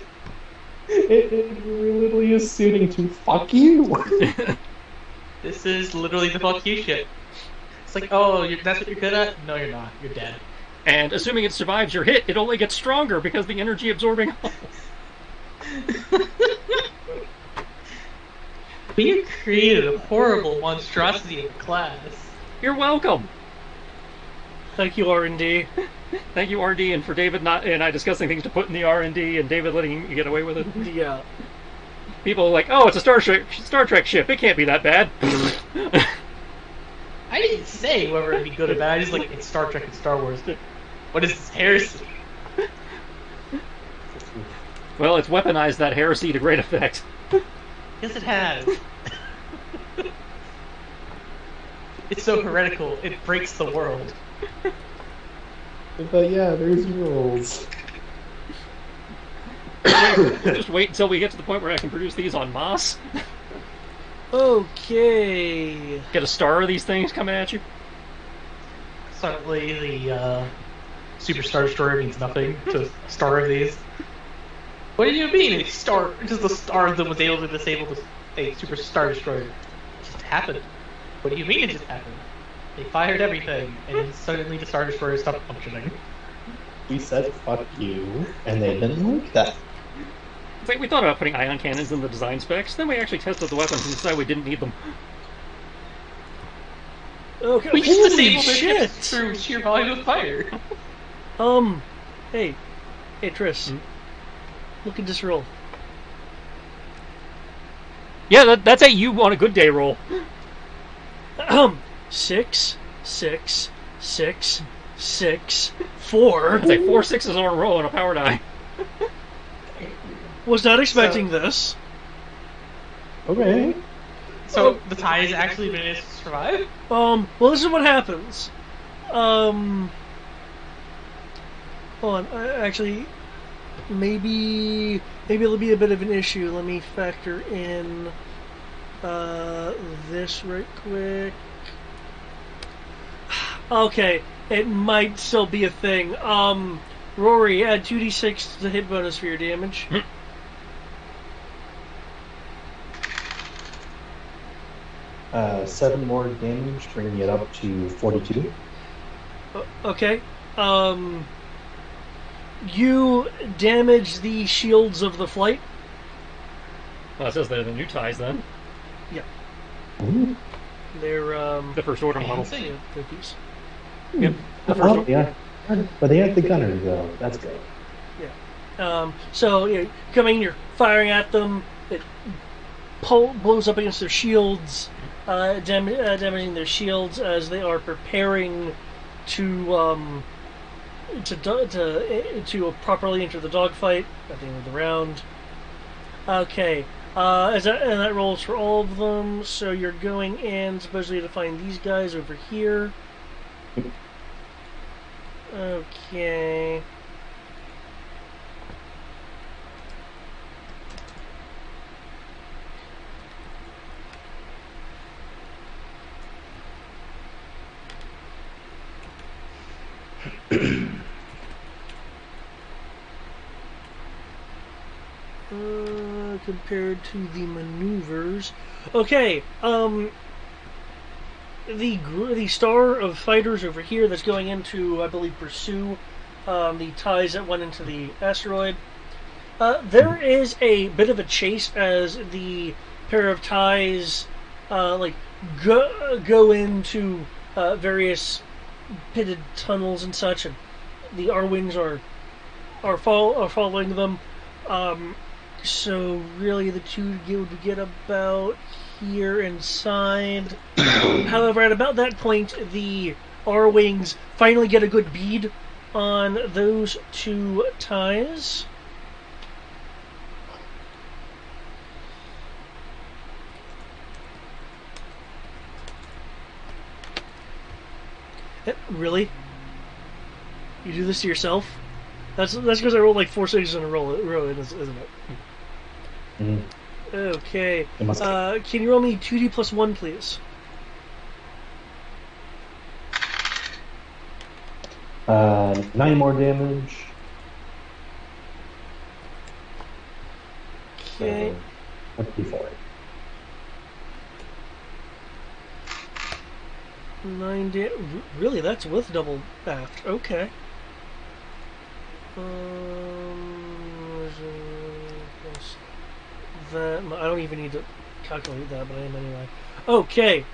It literally is suiting to fuck you. This is literally the fuck you shit. It's like, oh, that's what you're good at? No, you're not. You're dead. And assuming it survives your hit, it only gets stronger because the energy absorbing. But you created a horrible monstrosity of class. You're welcome. Thank you, R&D. Thank you, RD, and for David and I discussing things to put in the R&D, and David letting you get away with it. Yeah. People are like, oh, it's a Star Trek ship. It can't be that bad. I didn't say whether it'd be good or bad. I just like, it's Star Trek and Star Wars. What is this heresy? Well, it's weaponized that heresy to great effect. Yes, it has. It's so heretical, it breaks the world. But yeah, there's rules. Just wait until we get to the point where I can produce these on Moss. Okay. Get a star of these things coming at you. Suddenly, the Super Star Destroyer means nothing to star of these. What do you mean? It's star, just the star that was able to disable a Super Star Destroyer. It just happened. What do you mean it just happened? They fired everything, and suddenly the Star Destroyer stopped functioning. We said fuck you, and they didn't like that. It's like we thought about putting ion cannons in the design specs, then we actually tested the weapons and decided we didn't need them. Okay. We just Holy disabled their shit! ships through sheer volume of fire. Hey, Tris. Look at this roll. Yeah, that's a you on a good day roll. 6, 6, 6, 6, 4. It's like 4 6s on a roll on a power die. Was not expecting this. Okay. So the ties actually managed to survive? Well, this is what happens. Hold on. Actually, maybe it'll be a bit of an issue. Let me factor in this right quick. Okay, it might still be a thing. Rory, add 2d6 to the hit bonus for your damage. 7 more damage, bringing it up to 42. Okay. You damage the shields of the flight. Well, it says they're the new ties then. Yep. Ooh. They're The first order model. yeah, they're these. Yep. The first Oh, yeah. But they have the gunner, though. That's good. So you're coming, you're firing at them. It blows up against their shields, damaging their shields as they are preparing to properly enter the dogfight at the end of the round. Okay, and that rolls for all of them. So you're going in supposedly to find these guys over here. Okay. Compared to the maneuvers. Okay, the star of fighters over here that's going into, I believe, pursue the ties that went into the asteroid. There is a bit of a chase as the pair of ties go into various pitted tunnels and such, and the R-wings are following them. So really, the two would get about here inside. However, at about that point, the R-wings finally get a good bead on those two ties. Really? You do this to yourself? That's because I rolled like 4 6s in a row, isn't it? Mm-hmm. Okay. Can you roll me 2d plus 1, please? Uh, 9 more damage. Okay. 24. 9 really? That's with double aft. Okay. That I don't even need to calculate that, but I am anyway. Okay.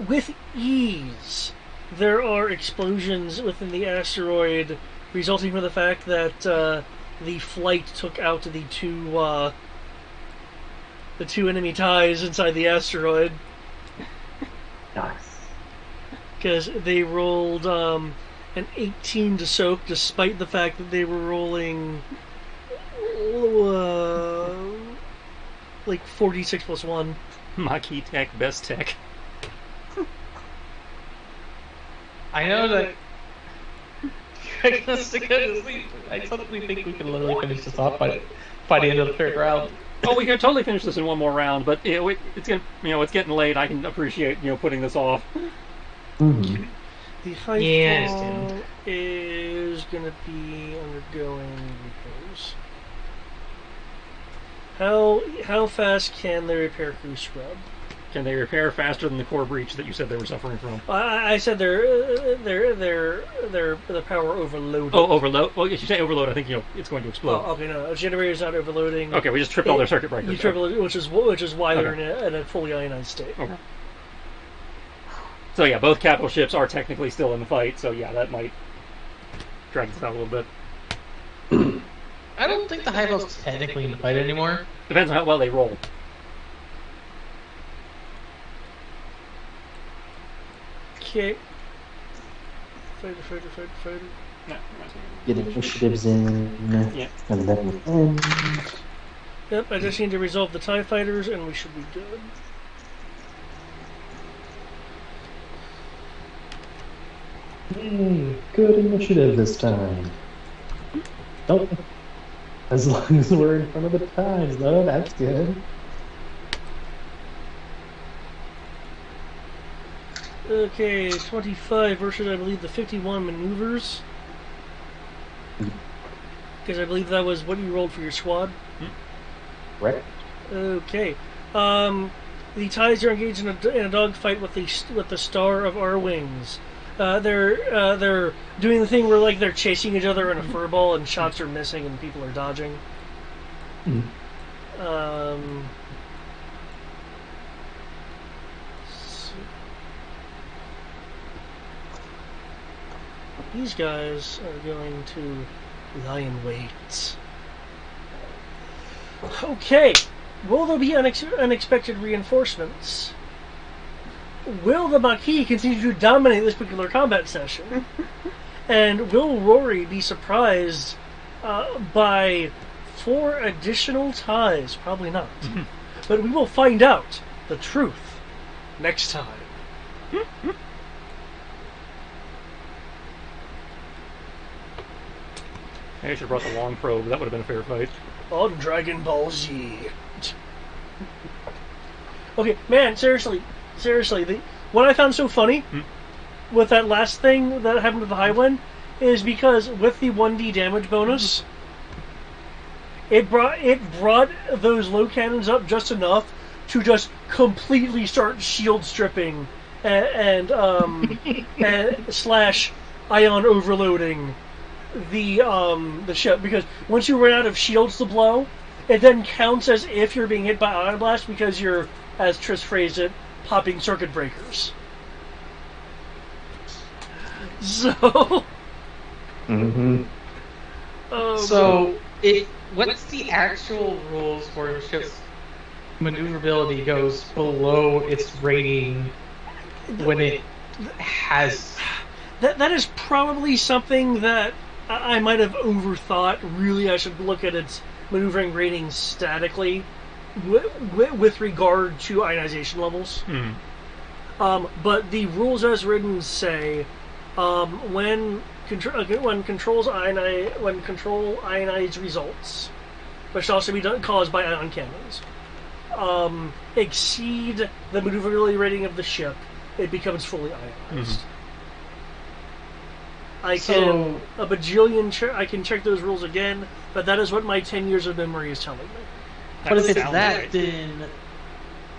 With ease, there are explosions within the asteroid, resulting from the fact that the flight took out the two enemy ties inside the asteroid. Nice. Because they rolled an 18 to soak, despite the fact that they were rolling like 46 plus 1. Maquis tech, best tech. I know that. I suddenly think we can literally finish this off by the end of the third round. Oh, we can totally finish this in one more round, but it's getting late. I can appreciate putting this off. Mm-hmm. The high fall is going to be undergoing repairs. How fast can the repair crew scrub? Can they repair faster than the core breach that you said they were suffering from? I said the power overloaded. Oh, overload. Well, if you say overload, I think it's going to explode. Oh, okay, no, the generator's not overloading. Okay, we just tripped all their circuit breakers. You triple, which is why they're in a fully ionized state. Okay. So yeah, both capital ships are technically still in the fight. So yeah, that might drag this out a little bit. I don't think the Hive Elf's technically in the fight anymore. Depends on how well they roll. Okay. Fighter. No, Get initiatives in, yeah. and then we end. Yep, I just need to resolve the TIE fighters and we should be good. Hey, good initiative this time. Oh, as long as we're in front of the times, though, that's good. Okay, 25 versus, I believe, the 51 maneuvers. Because I believe that was what you rolled for your squad. Right. Okay. The TIEs are engaged in a dogfight with the Star of our Wings. They're doing the thing where like they're chasing each other in a furball and shots are missing and people are dodging. These guys are going to lie in wait. Okay. Will there be unexpected reinforcements? Will the Maquis continue to dominate this particular combat session? And will Rory be surprised by 4 additional ties? Probably not. But we will find out the truth next time. I should have brought the long probe. That would have been a fair fight. On Dragon Ball Z. Okay, man, seriously, what I found so funny with that last thing that happened to the High One is because with the 1d damage bonus, it brought those low cannons up just enough to just completely start shield stripping and slash ion overloading the ship, because once you run out of shields to blow, it then counts as if you're being hit by ion blast because you're, as Triss phrased it, popping circuit breakers. So. So, what's the actual rules for ship's maneuverability goes below its rating when it has? That is probably something that I might have overthought. Really, I should look at its maneuvering rating statically with regard to ionization levels. But the rules as written say when control ionized results, which should also be caused by ion cannons, exceed the maneuverability rating of the ship, it becomes fully ionized. I can a bajillion. I can check those rules again, but that is what my 10 years of memory is telling me. But if it's that, then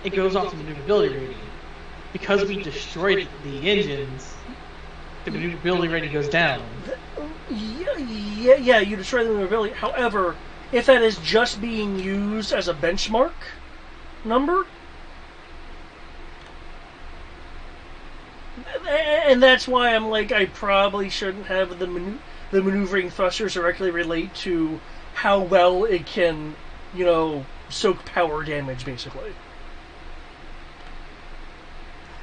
it goes off the maneuverability rating. Because we destroyed the engines, the maneuverability rating goes down. Yeah, you destroy the maneuverability. However, if that is just being used as a benchmark number, and that's why I'm like, I probably shouldn't have the maneuvering thrusters directly relate to how well it can, soak power damage, basically.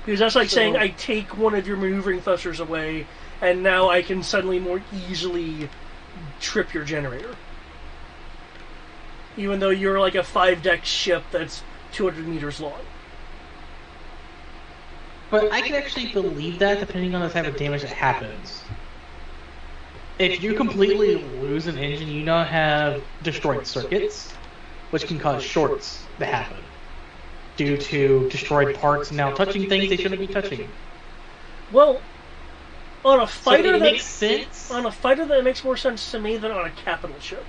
Because that's like saying I take one of your maneuvering thrusters away, and now I can suddenly more easily trip your generator. Even though you're like a 5-deck ship that's 200 meters long. But I can actually believe that depending on the type of damage that happens. If you completely lose an engine, you now have destroyed circuits, which can cause shorts to happen due to destroyed parts now touching things they shouldn't be touching. Well, on a fighter makes sense. On a fighter, that makes more sense to me than on a capital ship.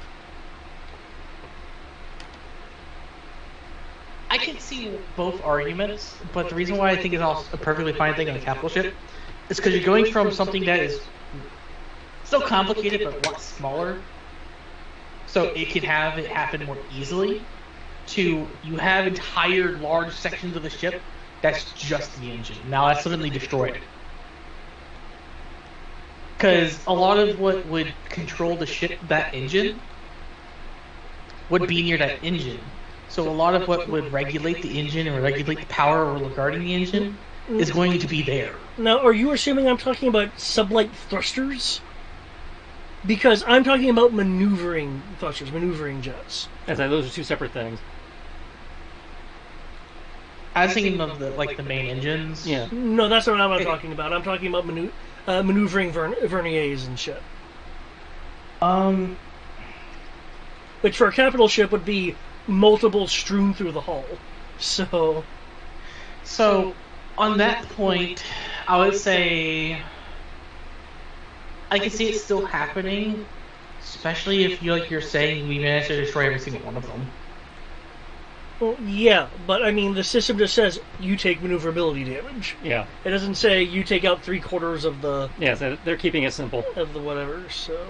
I can see both arguments, but the reason why I think it's also a perfectly fine thing on a capital ship is because you're going from something that is still complicated but a lot smaller, so it can have it happen more easily, to you have entire large sections of the ship that's just the engine. Now that's suddenly destroyed. Because a lot of what would control the ship, that engine, would be near that engine. So a lot of what would regulate the engine or regulate the power regarding the engine is going to be there. Now, are you assuming I'm talking about sublight thrusters? Because I'm talking about maneuvering thrusters, maneuvering jets. As I, those are two separate things. I was thinking of the main engines. Yeah. No, that's not what I'm talking about. I'm talking about maneuvering verniers and shit. Which for a capital ship would be multiple strewn through the hull. So on that point, I would say I can see it still happening, especially if you're saying we managed to destroy every single one of them. Well, yeah, but I mean, the system just says you take maneuverability damage. Yeah. It doesn't say you take out 3/4 of the. Yeah, so they're keeping it simple. Of the whatever, so.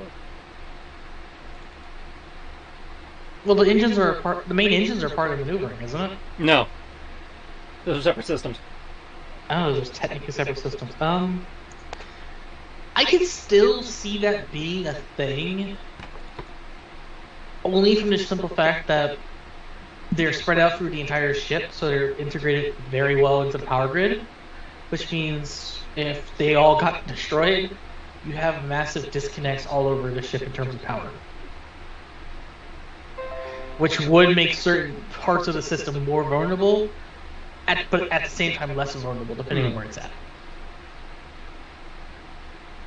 Well, the engines are the main engines are part of maneuvering, isn't it? No. Those are separate systems. Oh, those are technically separate systems. I can still see that being a thing, only from the simple fact that they're spread out through the entire ship, so they're integrated very well into the power grid, which means if they all got destroyed, you have massive disconnects all over the ship in terms of power. Which would make certain parts of the system more vulnerable, but at the same time less vulnerable, depending on where it's at.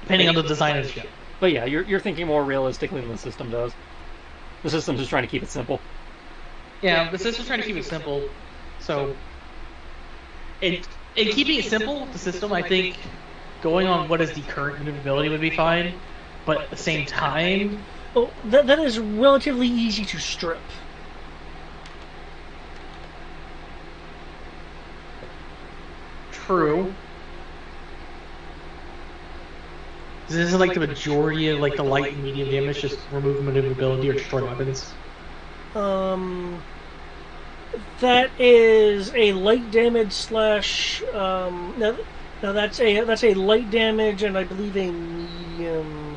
Depending on the design of the ship. But yeah, you're thinking more realistically than the system does. The system's just trying to keep it simple. Yeah, the system's trying to keep it simple. So, in keeping it simple, the system, I think, going on what is the current maneuverability would be fine, but at the same time... Well, that is relatively easy to strip. True. This is like the majority of the light and medium damage, just remove maneuverability or destroy weapons. That is a light damage slash. No, that's a light damage, and I believe a medium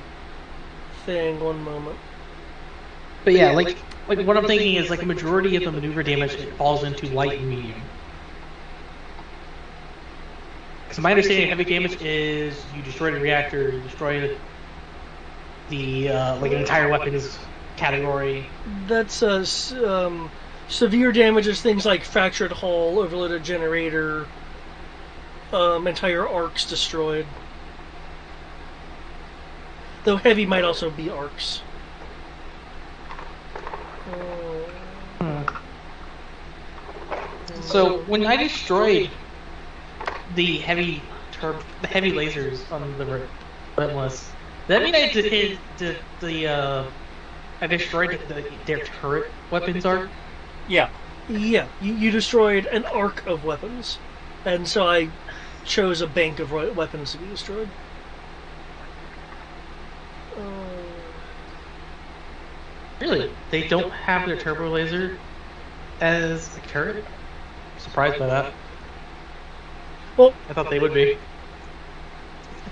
thing. One moment. But yeah, like what I'm thinking is a majority of the maneuver damage falls into light and medium. So my understanding of heavy damage is you destroy the reactor, you destroy the an entire weapons category. That's severe damages, things like fractured hull, overloaded generator, entire arcs destroyed. Though heavy might also be arcs. So when I destroyed the heavy lasers on the Relentless, that mean I destroyed their turret weapons arc? Yeah. Yeah, you destroyed an arc of weapons, and so I chose a bank of weapons to be destroyed. Really? They don't have their turbo laser as a turret? I'm surprised by that. Well, I thought they would be.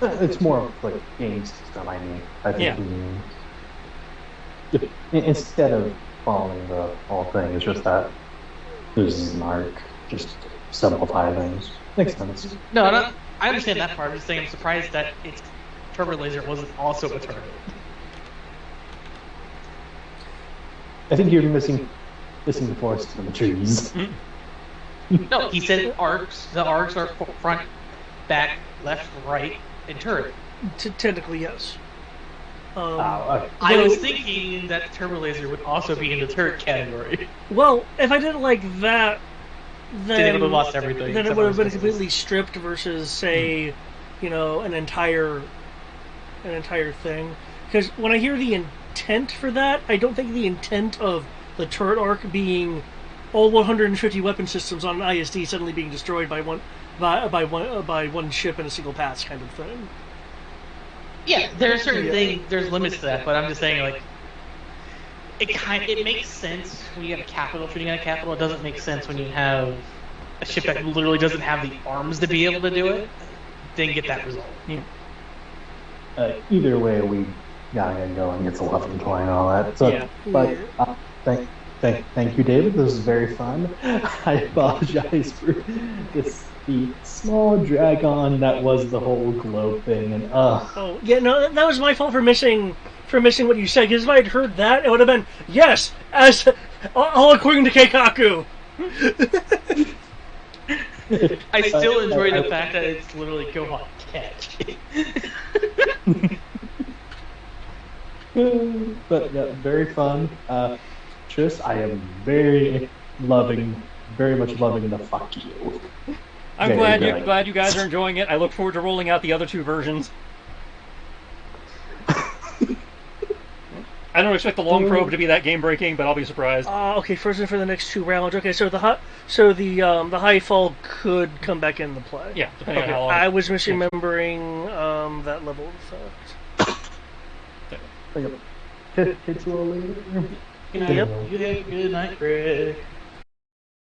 It's more of like game system, I mean. I think instead of following the whole thing, it's just that there's an arc, just simplify things. Makes sense. No, I understand that part. I'm just saying I'm surprised that its turbo laser wasn't also a turret. I think you're missing the forest in the trees. No, he said arcs. The arcs are front, back, left, right, and turret. Technically, yes. I was thinking that the turbo laser would also be in the turret category. Well, if I did it like that, then it would have lost everything. Then it would have been completely stripped versus, say, an entire thing. Because when I hear the intent for that, I don't think the intent of the turret arc being all 150 weapon systems on an ISD suddenly being destroyed by one ship in a single pass kind of thing. Yeah, there are certain things. There's limits to that, but I'm just saying, like, it makes sense when you have a capital shooting at a capital. It doesn't make sense when you have a ship that literally doesn't have the arms to be able to do it. Didn't get that result. Yeah. Either way, we gotta get going. It's 11:20 and all that. So, Yeah. but thank you, David. This was very fun. I apologize for the small drag on that was the whole globe thing, and Oh yeah, no, that was my fault for missing what you said. Because if I had heard that, it would have been yes, as all according to Keikaku. I still enjoy the fact that it's literally Gohan catch. But yeah, very fun. Tris, I am very much loving the fuck you. I'm glad you guys are enjoying it. I look forward to rolling out the other two versions. I don't expect the long probe to be that game breaking, but I'll be surprised. Okay, frozen for the next 2 rounds. Okay, so the high fall could come back into play. Yeah, depending Okay, on how long. I was misremembering that level effect. Hit you all later. You have a good night, Greg.